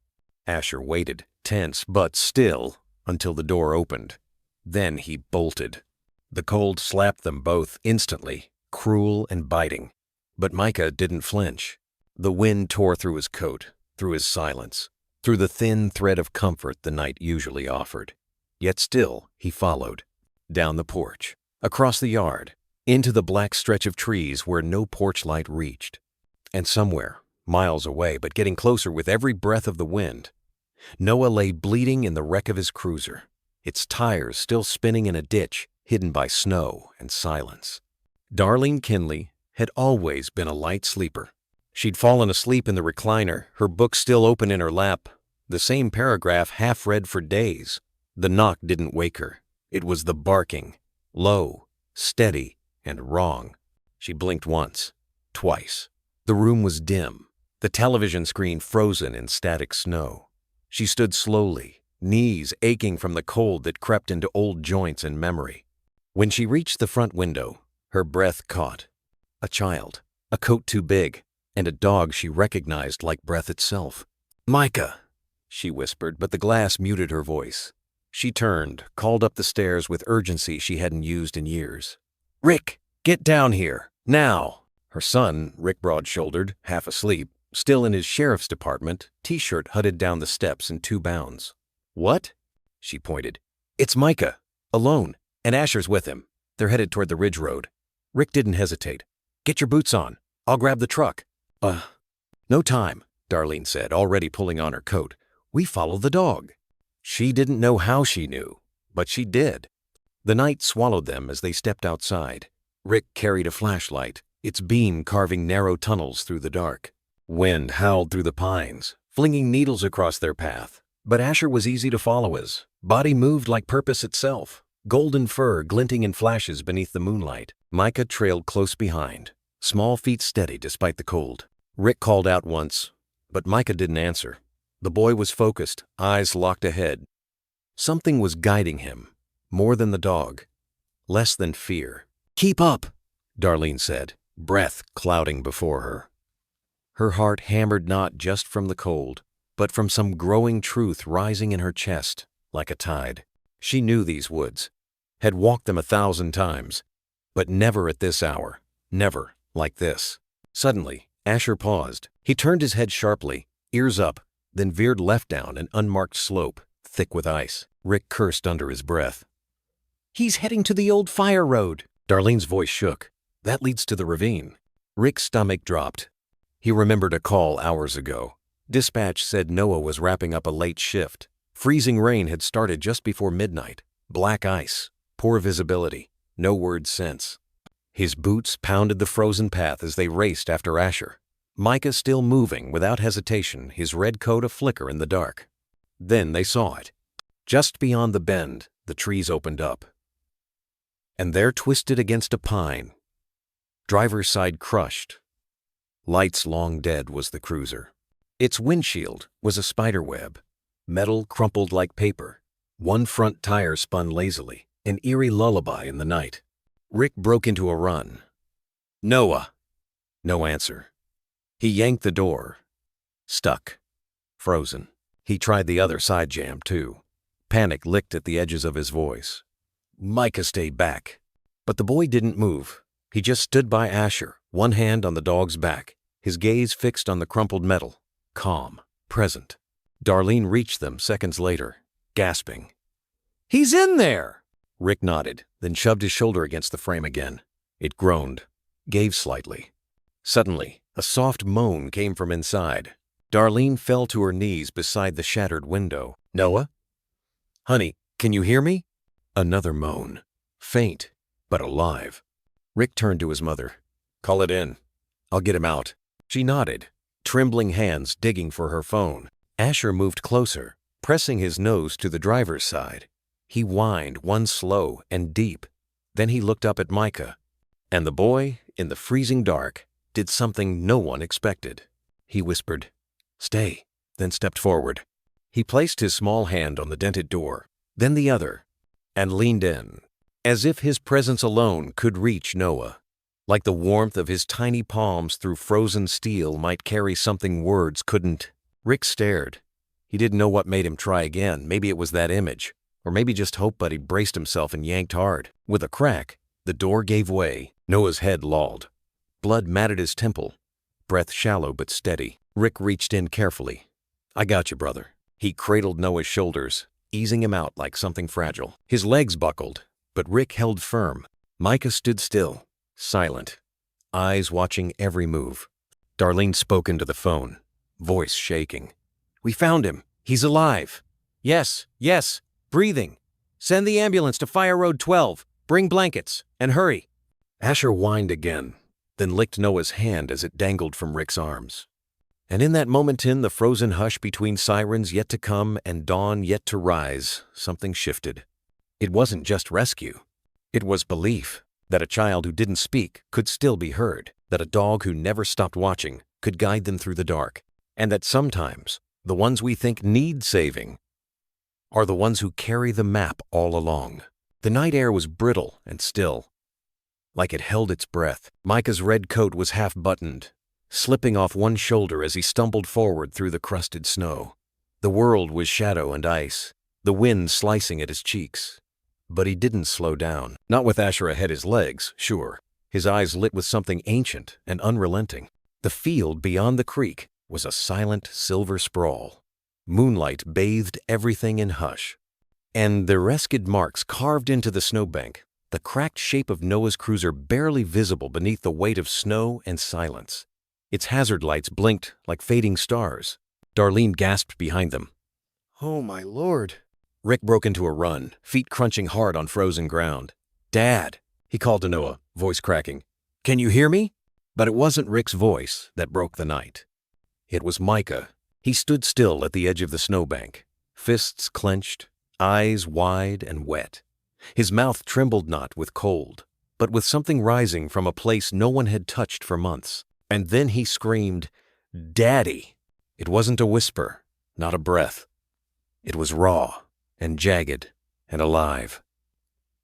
[SPEAKER 1] Asher waited, tense but still, until the door opened. Then he bolted. The cold slapped them both instantly, cruel and biting. But Micah didn't flinch. The wind tore through his coat, through his silence, through the thin thread of comfort the night usually offered. Yet still he followed. Down the porch, across the yard, into the black stretch of trees where no porch light reached. And somewhere, miles away but getting closer with every breath of the wind. Noah lay bleeding in the wreck of his cruiser, its tires still spinning in a ditch hidden by snow and silence. Darlene Kinley had always been a light sleeper. She'd fallen asleep in the recliner, her book still open in her lap, the same paragraph half read for days. The knock didn't wake her. It was the barking, low, steady, and wrong. She blinked once, twice. The room was dim, the television screen frozen in static snow. She stood slowly, knees aching from the cold that crept into old joints and memory. When she reached the front window, her breath caught. A child, a coat too big, and a dog she recognized like breath itself. "Micah," she whispered, but the glass muted her voice. She turned, called up the stairs with urgency she hadn't used in years. "Rick, get down here, now!" Her son, Rick broad-shouldered, half asleep, still in his sheriff's department, t-shirt hutted down the steps in 2 bounds. "What?" She pointed. "It's Micah, alone, and Asher's with him. They're headed toward the Ridge Road." Rick didn't hesitate. "Get your boots on. I'll grab the truck." No time," Darlene said, already pulling on her coat. "We follow the dog." She didn't know how she knew, but she did. The night swallowed them as they stepped outside. Rick carried a flashlight, its beam carving narrow tunnels through the dark. Wind howled through the pines, flinging needles across their path. But Asher was easy to follow his body moved like purpose itself, golden fur glinting in flashes beneath the moonlight. Micah trailed close behind, small feet steady despite the cold. Rick called out once, but Micah didn't answer. The boy was focused, eyes locked ahead. Something was guiding him, more than the dog, less than fear. "Keep up," Darlene said, breath clouding before her. Her heart hammered not just from the cold, but from some growing truth rising in her chest, like a tide. She knew these woods, had walked them 1,000 times, but never at this hour, never like this. Suddenly, Asher paused. He turned his head sharply, ears up, then veered left down an unmarked slope, thick with ice. Rick cursed under his breath. "He's heading to the old fire road." Darlene's voice shook. "That leads to the ravine." Rick's stomach dropped. He remembered a call hours ago. Dispatch said Noah was wrapping up a late shift. Freezing rain had started just before midnight. Black ice, poor visibility, no word since. His boots pounded the frozen path as they raced after Asher. Micah still moving without hesitation, his red coat a-flicker in the dark. Then they saw it. Just beyond the bend, the trees opened up. And there, twisted against a pine, driver's side crushed, lights long dead, was the cruiser. Its windshield was a spider web, metal crumpled like paper. One front tire spun lazily, an eerie lullaby in the night. Rick broke into a run. "Noah!" No answer. He yanked the door. Stuck. Frozen. He tried the other side jam, too. Panic licked at the edges of his voice. Micah stayed back. But the boy didn't move. He just stood by Asher, one hand on the dog's back, his gaze fixed on the crumpled metal. Calm. Present. Darlene reached them seconds later, gasping. "He's in there!" Rick nodded, then shoved his shoulder against the frame again. It groaned, gave slightly. Suddenly, a soft moan came from inside. Darlene fell to her knees beside the shattered window. "Noah? Honey, can you hear me?" Another moan. Faint, but alive. Rick turned to his mother. "Call it in. I'll get him out." She nodded, trembling hands digging for her phone. Asher moved closer, pressing his nose to the driver's side. He whined one slow and deep. Then he looked up at Micah. And the boy, in the freezing dark, did something no one expected. He whispered, "Stay," then stepped forward. He placed his small hand on the dented door, then the other, and leaned in, as if his presence alone could reach Noah. Like the warmth of his tiny palms through frozen steel might carry something words couldn't. Rick stared. He didn't know what made him try again. Maybe it was that image, or maybe just hope, but he braced himself and yanked hard. With a crack, the door gave way. Noah's head lolled. Blood matted his temple, breath shallow but steady. Rick reached in carefully. "I got you, brother." He cradled Noah's shoulders, easing him out like something fragile. His legs buckled, but Rick held firm. Micah stood still, silent, eyes watching every move. Darlene spoke into the phone, voice shaking. "We found him. He's alive. Yes, yes, breathing. Send the ambulance to Fire Road 12. Bring blankets, and hurry." Asher whined again, then licked Noah's hand as it dangled from Rick's arms. And in that moment, in the frozen hush between sirens yet to come and dawn yet to rise, something shifted. It wasn't just rescue. It was belief that a child who didn't speak could still be heard, that a dog who never stopped watching could guide them through the dark, and that sometimes the ones we think need saving are the ones who carry the map all along. The night air was brittle and still, like it held its breath. Micah's red coat was half-buttoned, slipping off one shoulder as he stumbled forward through the crusted snow. The world was shadow and ice, the wind slicing at his cheeks. But he didn't slow down. Not with Asher ahead his legs, sure. His eyes lit with something ancient and unrelenting. The field beyond the creek was a silent silver sprawl. Moonlight bathed everything in hush. And the rescued marks carved into the snowbank, the cracked shape of Noah's cruiser barely visible beneath the weight of snow and silence. Its hazard lights blinked like fading stars. Darlene gasped behind them. "Oh, my Lord." Rick broke into a run, feet crunching hard on frozen ground. "Dad," he called to Noah, voice cracking. "Can you hear me?" But it wasn't Rick's voice that broke the night. It was Micah. He stood still at the edge of the snowbank, fists clenched, eyes wide and wet. His mouth trembled not with cold, but with something rising from a place no one had touched for months. And then he screamed, "Daddy!" It wasn't a whisper, not a breath. It was raw and jagged and alive.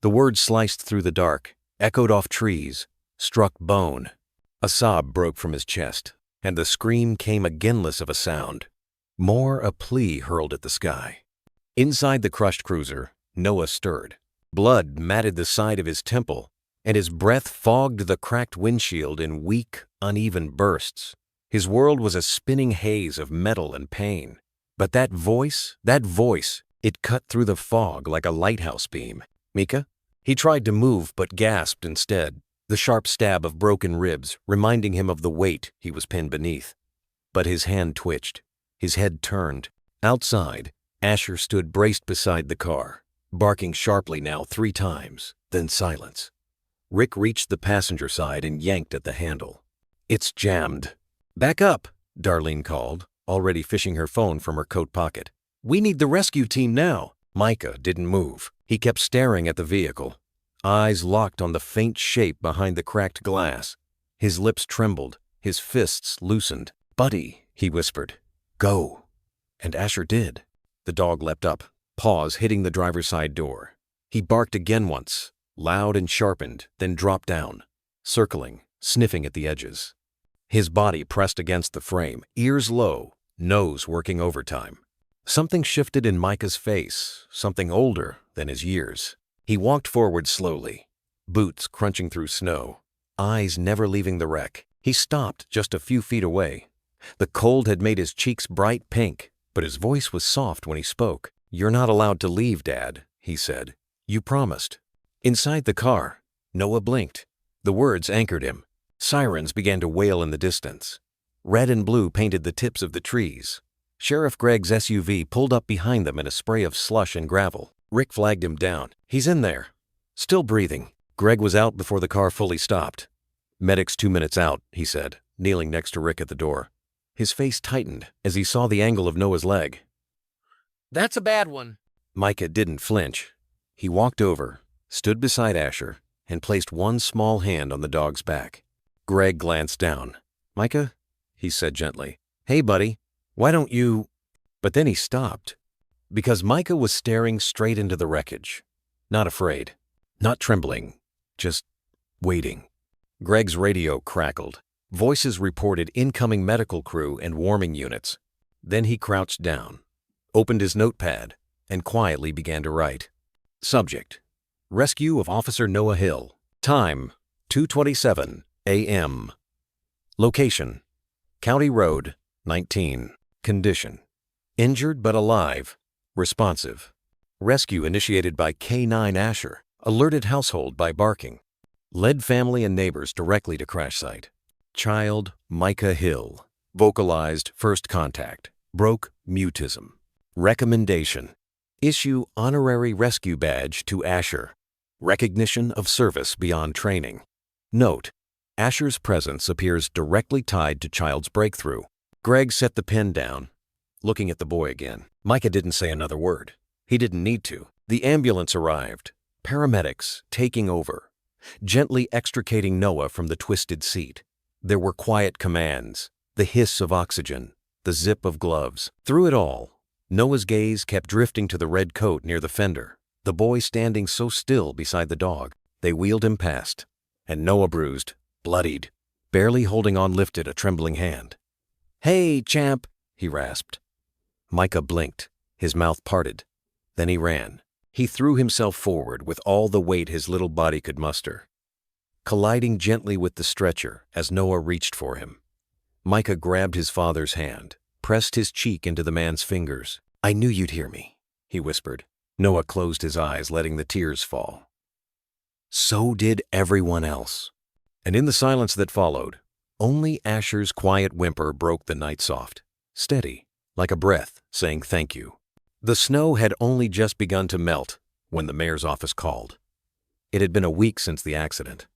[SPEAKER 1] The words sliced through the dark, echoed off trees, struck bone. A sob broke from his chest, and the scream came againless of a sound. More a plea hurled at the sky. Inside the crushed cruiser, Noah stirred. Blood matted the side of his temple, and his breath fogged the cracked windshield in weak, uneven bursts. His world was a spinning haze of metal and pain. But that voice, it cut through the fog like a lighthouse beam. "Micah?" He tried to move but gasped instead, the sharp stab of broken ribs reminding him of the weight he was pinned beneath. But his hand twitched. His head turned. Outside, Asher stood braced beside the car, barking sharply now 3 times, then silence. Rick reached the passenger side and yanked at the handle. "It's jammed." "Back up," Darlene called, already fishing her phone from her coat pocket. "We need the rescue team now." Micah didn't move. He kept staring at the vehicle, eyes locked on the faint shape behind the cracked glass. His lips trembled, his fists loosened. "Buddy," he whispered, "go." And Asher did. The dog leapt up, paws hitting the driver's side door. He barked again once, loud and sharpened, then dropped down, circling, sniffing at the edges. His body pressed against the frame, ears low, nose working overtime. Something shifted in Micah's face, something older than his years. He walked forward slowly, boots crunching through snow, eyes never leaving the wreck. He stopped just a few feet away. The cold had made his cheeks bright pink, but his voice was soft when he spoke. "You're not allowed to leave, Dad," he said. "You promised." Inside the car, Noah blinked. The words anchored him. Sirens began to wail in the distance. Red and blue painted the tips of the trees. Sheriff Gregg's SUV pulled up behind them in a spray of slush and gravel. Rick flagged him down. "He's in there, still breathing." Gregg was out before the car fully stopped. "Medic's 2 minutes out," he said, kneeling next to Rick at the door. His face tightened as he saw the angle of Noah's leg.
[SPEAKER 2] "That's a bad one."
[SPEAKER 1] Micah didn't flinch. He walked over, stood beside Asher, and placed one small hand on the dog's back. Gregg glanced down. "Micah," he said gently. "Hey, buddy, why don't you—" But then he stopped, because Micah was staring straight into the wreckage. Not afraid, not trembling, just waiting. Gregg's radio crackled. Voices reported incoming medical crew and warming units. Then he crouched down, opened his notepad, and quietly began to write. Subject: Rescue of Officer Noah Hill. Time: 2:27 a.m. Location: County Road 19. Condition: injured but alive, responsive. Rescue initiated by K9 Asher, alerted household by barking. Led family and neighbors directly to crash site. Child Micah Hill. Vocalized first contact. Broke mutism. Recommendation. Issue honorary rescue badge to Asher. Recognition of service beyond training. Note: Asher's presence appears directly tied to child's breakthrough. Greg set the pen down, looking at the boy again. Micah didn't say another word. He didn't need to. The ambulance arrived. Paramedics taking over, gently extricating Noah from the twisted seat. There were quiet commands, the hiss of oxygen, the zip of gloves. Through it all, Noah's gaze kept drifting to the red coat near the fender, the boy standing so still beside the dog. They wheeled him past, and Noah, bruised, bloodied, barely holding on, lifted a trembling hand. "Hey, champ," he rasped. Micah blinked, his mouth parted. Then he ran. He threw himself forward with all the weight his little body could muster, colliding gently with the stretcher as Noah reached for him. Micah grabbed his father's hand, pressed his cheek into the man's fingers. "I knew you'd hear me," he whispered. Noah closed his eyes, letting the tears fall. So did everyone else. And in the silence that followed, only Asher's quiet whimper broke the night soft, steady, like a breath saying thank you. The snow had only just begun to melt when the mayor's office called. It had been a week since the accident.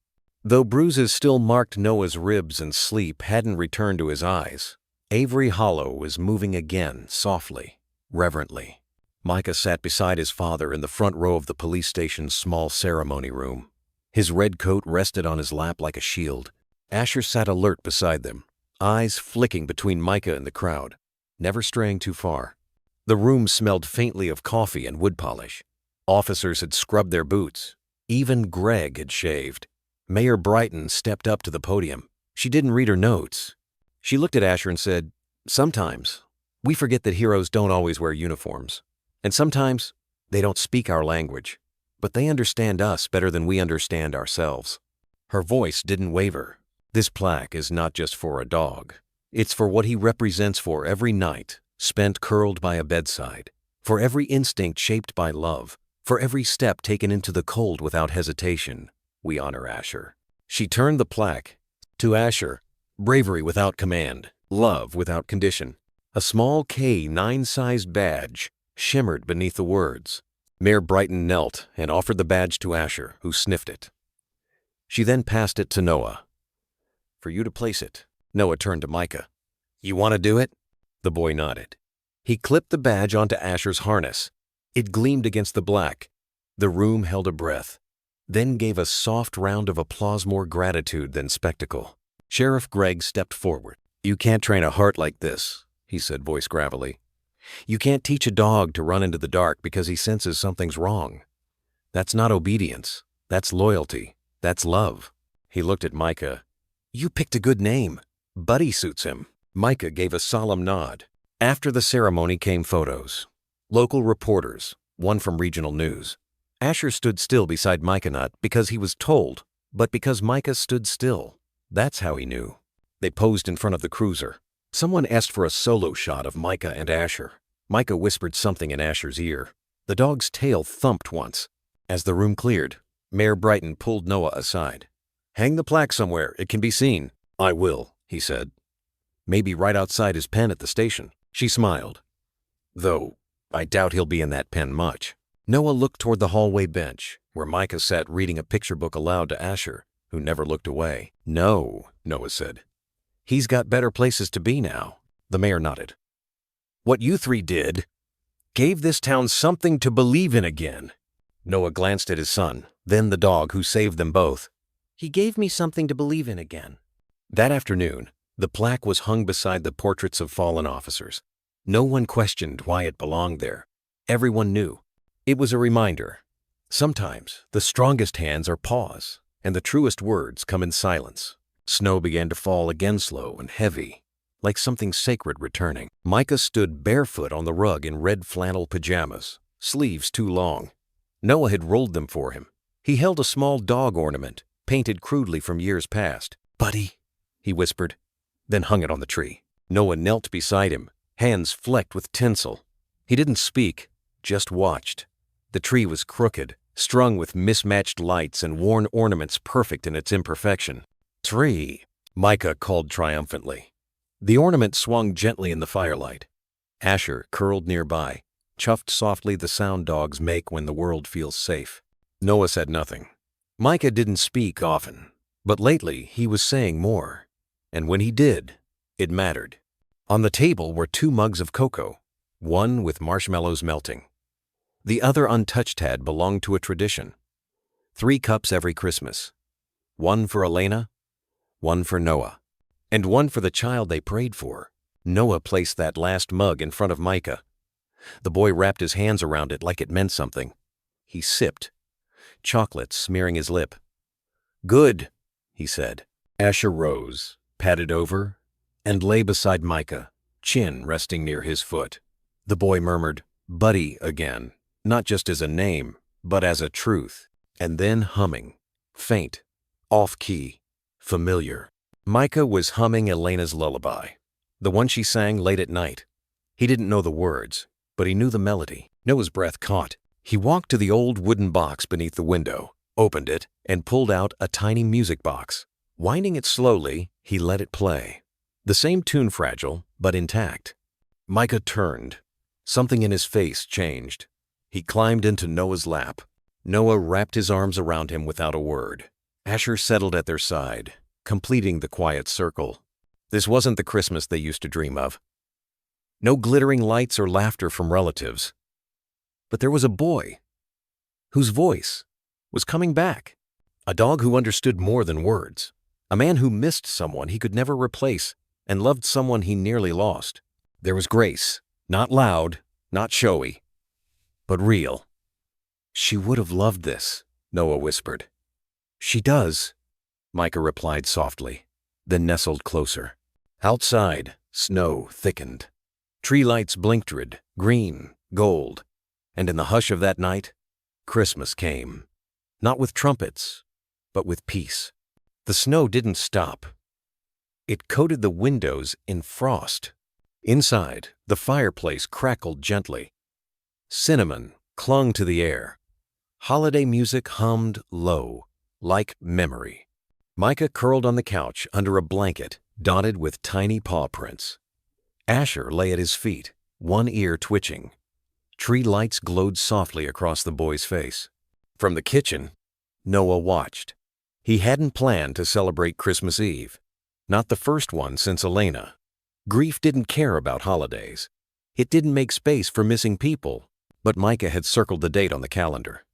[SPEAKER 1] Though bruises still marked Noah's ribs and sleep hadn't returned to his eyes, Avery Hollow was moving again, softly, reverently. Micah sat beside his father in the front row of the police station's small ceremony room. His red coat rested on his lap like a shield. Asher sat alert beside them, eyes flicking between Micah and the crowd, never straying too far. The room smelled faintly of coffee and wood polish. Officers had scrubbed their boots. Even Greg had shaved. Mayor Brighton stepped up to the podium. She didn't read her notes. She looked at Asher and said, "Sometimes we forget that heroes don't always wear uniforms. And sometimes they don't speak our language, but they understand us better than we understand ourselves." Her voice didn't waver. "This plaque is not just for a dog. It's for what he represents, for every night spent curled by a bedside, for every instinct shaped by love, for every step taken into the cold without hesitation. We honor Asher." She turned the plaque. To Asher, bravery without command, love without condition. A small K9-sized badge shimmered beneath the words. Mayor Brighton knelt and offered the badge to Asher, who sniffed it. She then passed it to Noah. "For you to place it." Noah turned to Micah. "You want to do it?" The boy nodded. He clipped the badge onto Asher's harness. It gleamed against the black. The room held a breath, then gave a soft round of applause, more gratitude than spectacle. Sheriff Gregg stepped forward. "You can't train a heart like this," he said, voice gravelly. "You can't teach a dog to run into the dark because he senses something's wrong. That's not obedience. That's loyalty. That's love." He looked at Micah. "You picked a good name. Buddy suits him." Micah gave a solemn nod. After the ceremony came photos. Local reporters, one from regional news. Asher stood still beside Micah, not because he was told, but because Micah stood still. That's how he knew. They posed in front of the cruiser. Someone asked for a solo shot of Micah and Asher. Micah whispered something in Asher's ear. The dog's tail thumped once. As the room cleared, Mayor Brighton pulled Noah aside. "Hang the plaque somewhere. It can be seen." "I will," he said. "Maybe right outside his pen at the station." She smiled. "Though I doubt he'll be in that pen much." Noah looked toward the hallway bench, where Micah sat reading a picture book aloud to Asher, who never looked away. "No," Noah said. "He's got better places to be now." The mayor nodded. "What you three did gave this town something to believe in again." Noah glanced at his son, then the dog, who saved them both. "He gave me something to believe in again." That afternoon, the plaque was hung beside the portraits of fallen officers. No one questioned why it belonged there. Everyone knew. It was a reminder. Sometimes the strongest hands are paws, and the truest words come in silence. Snow began to fall again, slow and heavy, like something sacred returning. Micah stood barefoot on the rug in red flannel pajamas, sleeves too long. Noah had rolled them for him. He held a small dog ornament, painted crudely from years past. "Buddy," he whispered, then hung it on the tree. Noah knelt beside him, hands flecked with tinsel. He didn't speak, just watched. The tree was crooked, strung with mismatched lights and worn ornaments, perfect in its imperfection. "Tree," Micah called triumphantly. The ornament swung gently in the firelight. Asher curled nearby, chuffed softly the sound dogs make when the world feels safe. Noah said nothing. Micah didn't speak often, but lately he was saying more. And when he did, it mattered. On the table were 2 mugs of cocoa, one with marshmallows melting. The other untouched had belonged to a tradition. 3 cups every Christmas. One for Elena, one for Noah, and one for the child they prayed for. Noah placed that last mug in front of Micah. The boy wrapped his hands around it like it meant something. He sipped, chocolate smearing his lip. "Good," he said. Asher rose, patted over, and lay beside Micah, chin resting near his foot. The boy murmured, "Buddy," again, not just as a name, but as a truth, and then humming, faint, off-key, familiar. Micah was humming Elena's lullaby, the one she sang late at night. He didn't know the words, but he knew the melody. Noah's breath caught. He walked to the old wooden box beneath the window, opened it, and pulled out a tiny music box. Winding it slowly, he let it play. The same tune, fragile, but intact. Micah turned. Something in his face changed. He climbed into Noah's lap. Noah wrapped his arms around him without a word. Asher settled at their side, completing the quiet circle. This wasn't the Christmas they used to dream of. No glittering lights or laughter from relatives. But there was a boy whose voice was coming back. A dog who understood more than words. A man who missed someone he could never replace and loved someone he nearly lost. There was grace, not loud, not showy, but real. "She would have loved this," Noah whispered. "She does," Micah replied softly, then nestled closer. Outside, snow thickened. Tree lights blinked red, green, gold, and in the hush of that night, Christmas came. Not with trumpets, but with peace. The snow didn't stop. It coated the windows in frost. Inside, the fireplace crackled gently. Cinnamon clung to the air. Holiday music hummed low, like memory. Micah curled on the couch under a blanket dotted with tiny paw prints. Asher lay at his feet, one ear twitching. Tree lights glowed softly across the boy's face. From the kitchen, Noah watched. He hadn't planned to celebrate Christmas Eve, not the first one since Elena. Grief didn't care about holidays. It didn't make space for missing people, but Micah had circled the date on the calendar.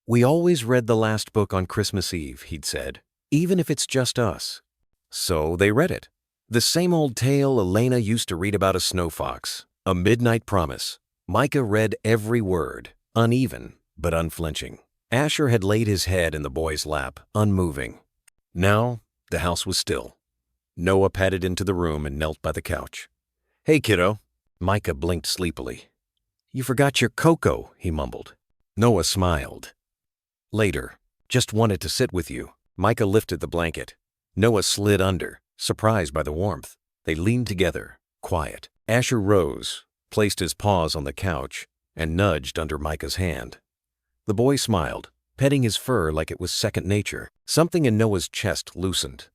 [SPEAKER 1] "We always read the last book on Christmas Eve," he'd said, "even if it's just us." So they read it. The same old tale Elena used to read about a snow fox, a midnight promise. Micah read every word, uneven but unflinching. Asher had laid his head in the boy's lap, unmoving. Now, the house was still. Noah padded into the room and knelt by the couch. "Hey, kiddo." Micah blinked sleepily. "You forgot your cocoa," he mumbled. Noah smiled. "Later. Just wanted to sit with you." Micah lifted the blanket. Noah slid under, surprised by the warmth. They leaned together, quiet. Asher rose, placed his paws on the couch, and nudged under Micah's hand. The boy smiled, petting his fur like it was second nature. Something in Noah's chest loosened.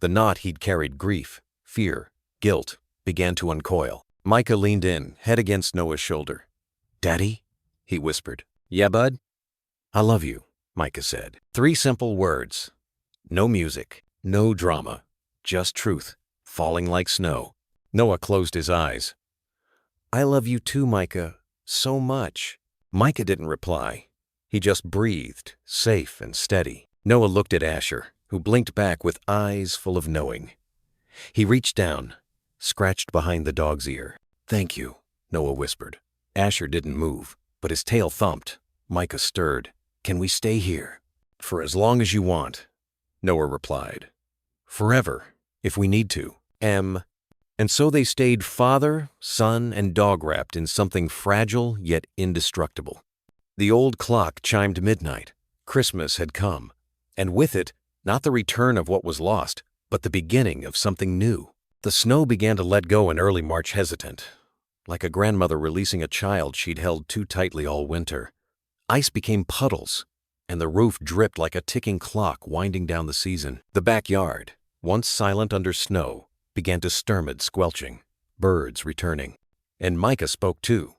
[SPEAKER 1] The knot he'd carried, grief, fear, guilt, began to uncoil. Micah leaned in, head against Noah's shoulder. "Daddy?" he whispered. "Yeah, bud?" "I love you," Micah said. 3 simple words. No music, no drama, just truth, falling like snow. Noah closed his eyes. "I love you too, Micah, so much." Micah didn't reply. He just breathed, safe and steady. Noah looked at Asher, who blinked back with eyes full of knowing. He reached down, scratched behind the dog's ear. "Thank you," Noah whispered. Asher didn't move, but his tail thumped. Micah stirred. "Can we stay here?" "For as long as you want," Noah replied. "Forever, if we need to." And so they stayed father, son, and dog wrapped in something fragile yet indestructible. The old clock chimed midnight. Christmas had come, and with it, not the return of what was lost, but the beginning of something new. The snow began to let go in early March, hesitant, like a grandmother releasing a child she'd held too tightly all winter. Ice became puddles, and the roof dripped like a ticking clock winding down the season. The backyard, once silent under snow, began to stir amid squelching, birds returning. And Micah spoke too.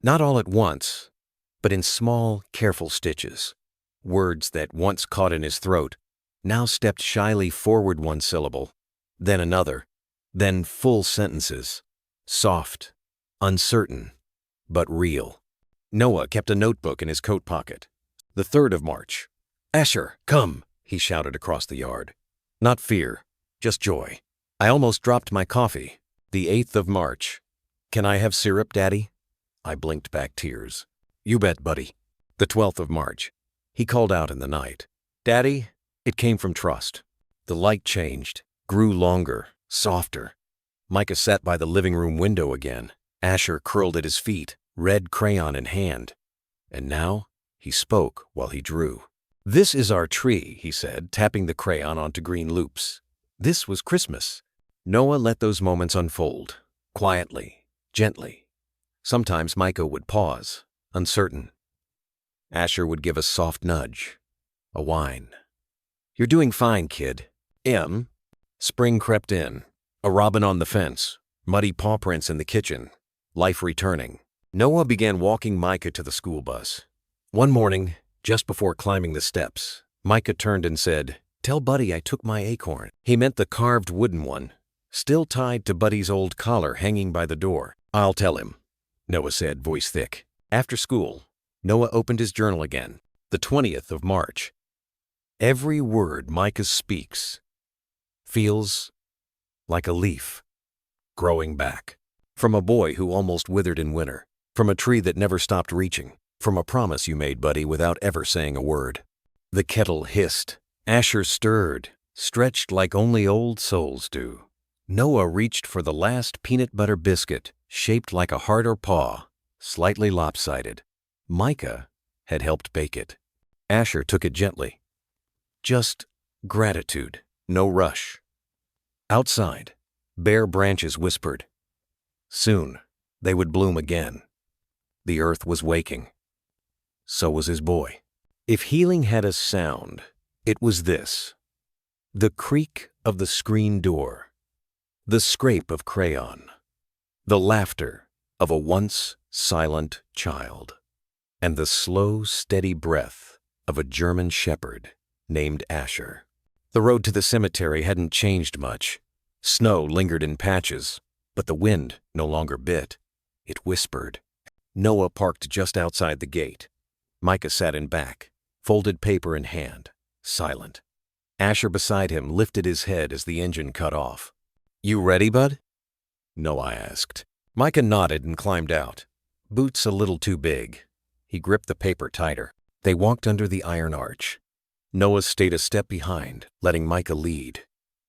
[SPEAKER 1] Not all at once, but in small, careful stitches. Words that once caught in his throat now stepped shyly forward one syllable, then another, then full sentences. Soft, uncertain, but real. Noah kept a notebook in his coat pocket. The 3rd of March. "Asher, come," he shouted across the yard. Not fear, just joy. I almost dropped my coffee. The 8th of March. "Can I have syrup, Daddy?" I blinked back tears. "You bet, buddy." The 12th of March. He called out in the night. "Daddy?" It came from Trust. The light changed, grew longer, softer. Micah sat by the living room window again. Asher curled at his feet, red crayon in hand. And now he spoke while he drew. "This is our tree," he said, tapping the crayon onto green loops. This was Christmas. Noah let those moments unfold, quietly, gently. Sometimes Micah would pause, uncertain. Asher would give a soft nudge, a whine. "You're doing fine, kid." Spring crept in, a robin on the fence, muddy paw prints in the kitchen, life returning. Noah began walking Micah to the school bus. One morning, just before climbing the steps, Micah turned and said, "Tell Buddy I took my acorn." He meant the carved wooden one, still tied to Buddy's old collar hanging by the door. "I'll tell him," Noah said, voice thick. After school, Noah opened his journal again. The 20th of March. Every word Micah speaks feels like a leaf growing back. From a boy who almost withered in winter. From a tree that never stopped reaching. From a promise you made, Buddy, without ever saying a word. The kettle hissed. Asher stirred, stretched like only old souls do. Noah reached for the last peanut butter biscuit, shaped like a heart or paw, slightly lopsided. Micah had helped bake it. Asher took it gently. Just gratitude, no rush. Outside, bare branches whispered. Soon, they would bloom again. The earth was waking. So was his boy. If healing had a sound, it was this. The creak of the screen door. The scrape of crayon. The laughter of a once silent child. And the slow, steady breath of a German shepherd named Asher. The road to the cemetery hadn't changed much. Snow lingered in patches, but the wind no longer bit. It whispered. Noah parked just outside the gate. Micah sat in back, folded paper in hand, silent. Asher beside him lifted his head as the engine cut off. "You ready, bud?" Noah asked. Micah nodded and climbed out. Boots a little too big. He gripped the paper tighter. They walked under the iron arch. Noah stayed a step behind, letting Micah lead.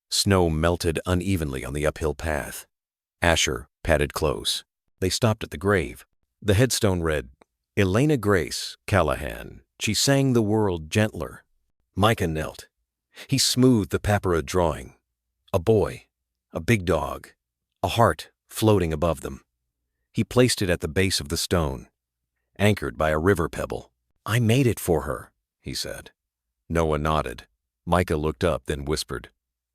[SPEAKER 1] Snow melted unevenly on the uphill path. Asher padded close. They stopped at the grave. The headstone read, "Elena Grace Callahan. She sang the world gentler." Micah knelt. He smoothed the papyrus drawing. A boy, a big dog, a heart floating above them. He placed it at the base of the stone, anchored by a river pebble. "I made it for her," he said. Noah nodded. Micah looked up, then whispered,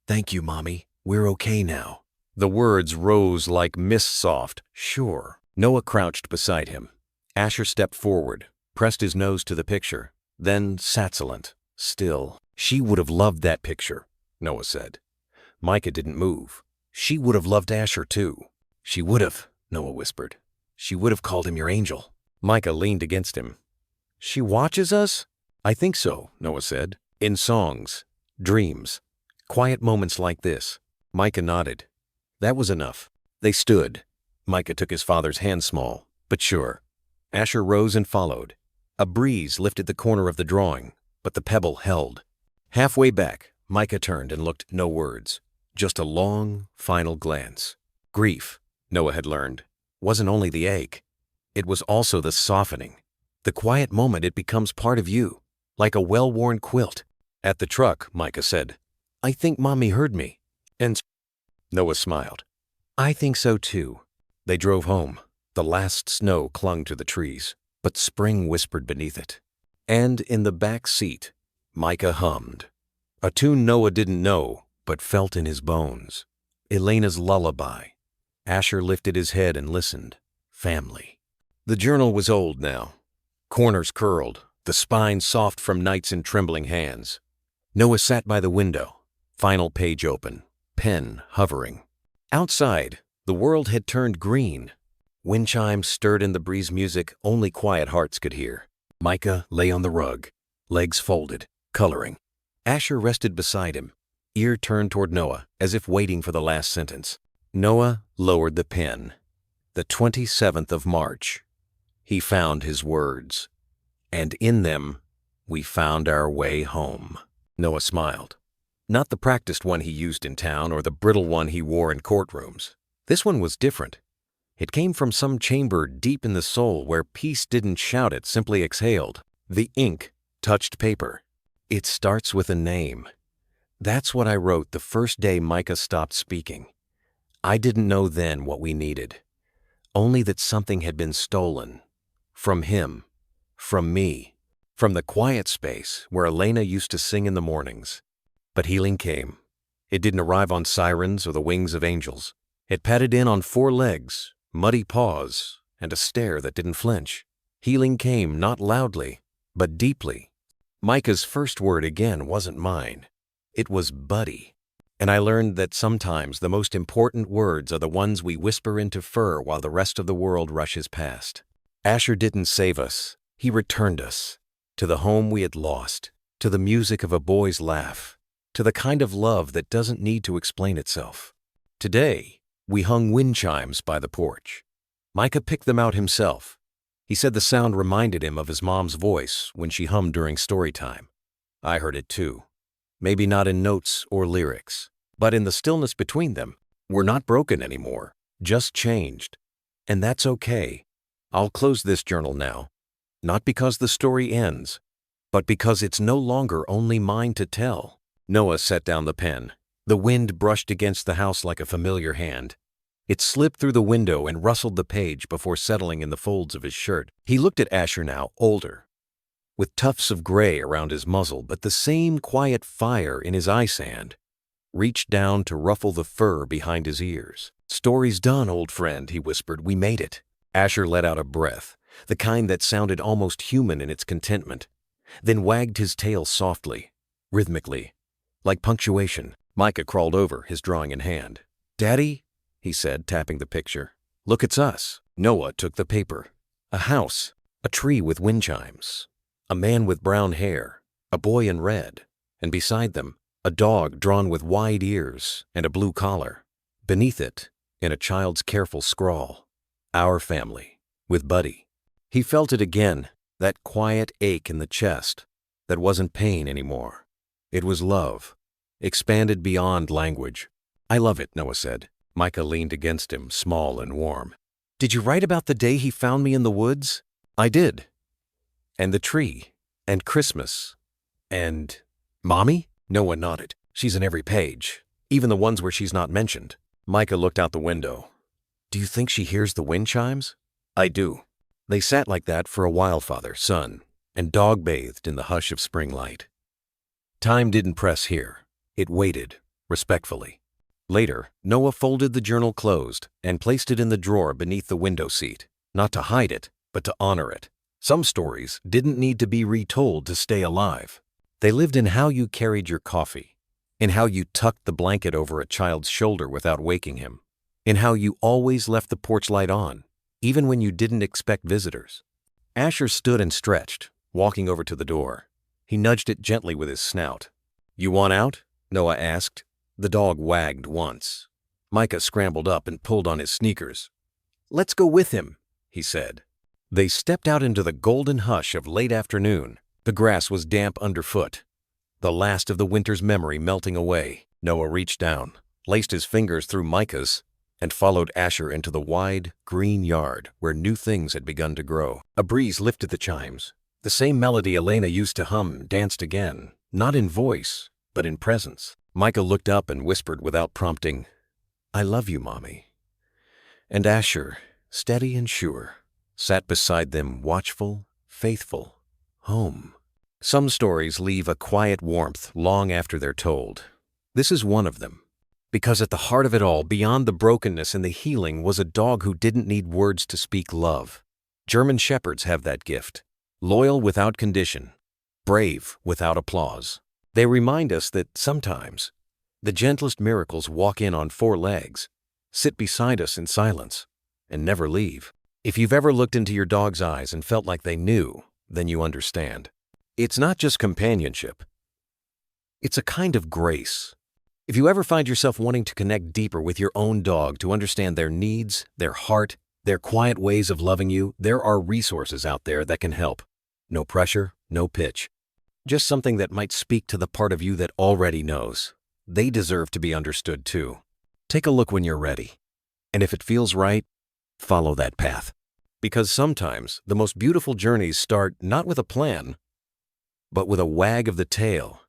[SPEAKER 1] "Thank you, Mommy. We're okay now." The words rose like mist-soft, "Sure." Noah crouched beside him. Asher stepped forward, pressed his nose to the picture, then sat silent, still. "She would have loved that picture," Noah said. Micah didn't move. "She would have loved Asher too." "She would have," Noah whispered. "She would have called him your angel." Micah leaned against him. "She watches us?" "I think so," Noah said. "In songs, dreams, quiet moments like this." Micah nodded. That was enough. They stood. Micah took his father's hand, small, but sure. Asher rose and followed. A breeze lifted the corner of the drawing, but the pebble held. Halfway back, Micah turned and looked. No words, just a long, final glance. Grief, Noah had learned, wasn't only the ache. It was also the softening. The quiet moment it becomes part of you, like a well-worn quilt. At the truck, Micah said, "I think Mommy heard me." And Noah smiled. "I think so too." They drove home. The last snow clung to the trees, but spring whispered beneath it. And in the back seat, Micah hummed. A tune Noah didn't know, but felt in his bones. Elena's lullaby. Asher lifted his head and listened. Family. The journal was old now. Corners curled, the spine soft from nights in trembling hands. Noah sat by the window, final page open, pen hovering. Outside, the world had turned green. Wind chimes stirred in the breeze music only quiet hearts could hear. Micah lay on the rug, legs folded, coloring. Asher rested beside him, ear turned toward Noah, as if waiting for the last sentence. Noah lowered the pen. The 27th of March. He found his words. And in them, we found our way home. Noah smiled. Not the practiced one he used in town or the brittle one he wore in courtrooms. This one was different. It came from some chamber deep in the soul where peace didn't shout it, simply exhaled. The ink touched paper. It starts with a name. That's what I wrote the first day Micah stopped speaking. I didn't know then what we needed. Only that something had been stolen. From him. From me. From the quiet space where Elena used to sing in the mornings. But healing came. It didn't arrive on sirens or the wings of angels. It padded in on 4 legs, muddy paws, and a stare that didn't flinch. Healing came not loudly, but deeply. Micah's first word again wasn't mine. It was buddy. And I learned that sometimes the most important words are the ones we whisper into fur while the rest of the world rushes past. Asher didn't save us. He returned us. To the home we had lost. To the music of a boy's laugh. To the kind of love that doesn't need to explain itself. Today, we hung wind chimes by the porch. Micah picked them out himself. He said the sound reminded him of his mom's voice when she hummed during story time. I heard it too. Maybe not in notes or lyrics, but in the stillness between them. We're not broken anymore, just changed. And that's okay. I'll close this journal now, not because the story ends, but because it's no longer only mine to tell. Noah set down the pen. The wind brushed against the house like a familiar hand. It slipped through the window and rustled the page before settling in the folds of his shirt. He looked at Asher now, older, with tufts of gray around his muzzle, but the same quiet fire in his eye sand, reached down to ruffle the fur behind his ears. "Story's done, old friend," he whispered. "We made it." Asher let out a breath, the kind that sounded almost human in its contentment, then wagged his tail softly, rhythmically, like punctuation. Micah crawled over, his drawing in hand. "Daddy," he said, tapping the picture. "Look, it's us." Noah took the paper. A house, a tree with wind chimes, a man with brown hair, a boy in red, and beside them, a dog drawn with wide ears and a blue collar. Beneath it, in a child's careful scrawl, "Our family, with Buddy." He felt it again, that quiet ache in the chest that wasn't pain anymore. It was love, expanded beyond language. "I love it," Noah said. Micah leaned against him, small and warm. "Did you write about the day he found me in the woods?" "I did. And the tree, and Christmas, and Mommy?" Noah nodded. "She's in every page, even the ones where she's not mentioned." Micah looked out the window. "Do you think she hears the wind chimes?" "I do." They sat like that for a while, father, son, and dog-bathed in the hush of spring light. Time didn't press here. It waited, respectfully. Later, Noah folded the journal closed and placed it in the drawer beneath the window seat, not to hide it, but to honor it. Some stories didn't need to be retold to stay alive. They lived in how you carried your coffee, in how you tucked the blanket over a child's shoulder without waking him, in how you always left the porch light on, even when you didn't expect visitors. Asher stood and stretched, walking over to the door. He nudged it gently with his snout. "You want out?" Noah asked. The dog wagged once. Micah scrambled up and pulled on his sneakers. "Let's go with him," he said. They stepped out into the golden hush of late afternoon. The grass was damp underfoot, the last of the winter's memory melting away. Noah reached down, laced his fingers through Micah's, and followed Asher into the wide, green yard where new things had begun to grow. A breeze lifted the chimes. The same melody Elena used to hum danced again, not in voice, but in presence. Micah looked up and whispered without prompting, "I love you, Mommy." And Asher, steady and sure, sat beside them, watchful, faithful. Home. Some stories leave a quiet warmth long after they're told. This is one of them. Because at the heart of it all, beyond the brokenness and the healing, was a dog who didn't need words to speak love. German Shepherds have that gift. Loyal without condition. Brave without applause. They remind us that sometimes the gentlest miracles walk in on 4 legs, sit beside us in silence, and never leave. If you've ever looked into your dog's eyes and felt like they knew, then you understand. It's not just companionship. It's a kind of grace. If you ever find yourself wanting to connect deeper with your own dog to understand their needs, their heart, their quiet ways of loving you, there are resources out there that can help. No pressure, no pitch. Just something that might speak to the part of you that already knows. They deserve to be understood too. Take a look when you're ready. And if it feels right, follow that path. Because sometimes the most beautiful journeys start not with a plan, but with a wag of the tail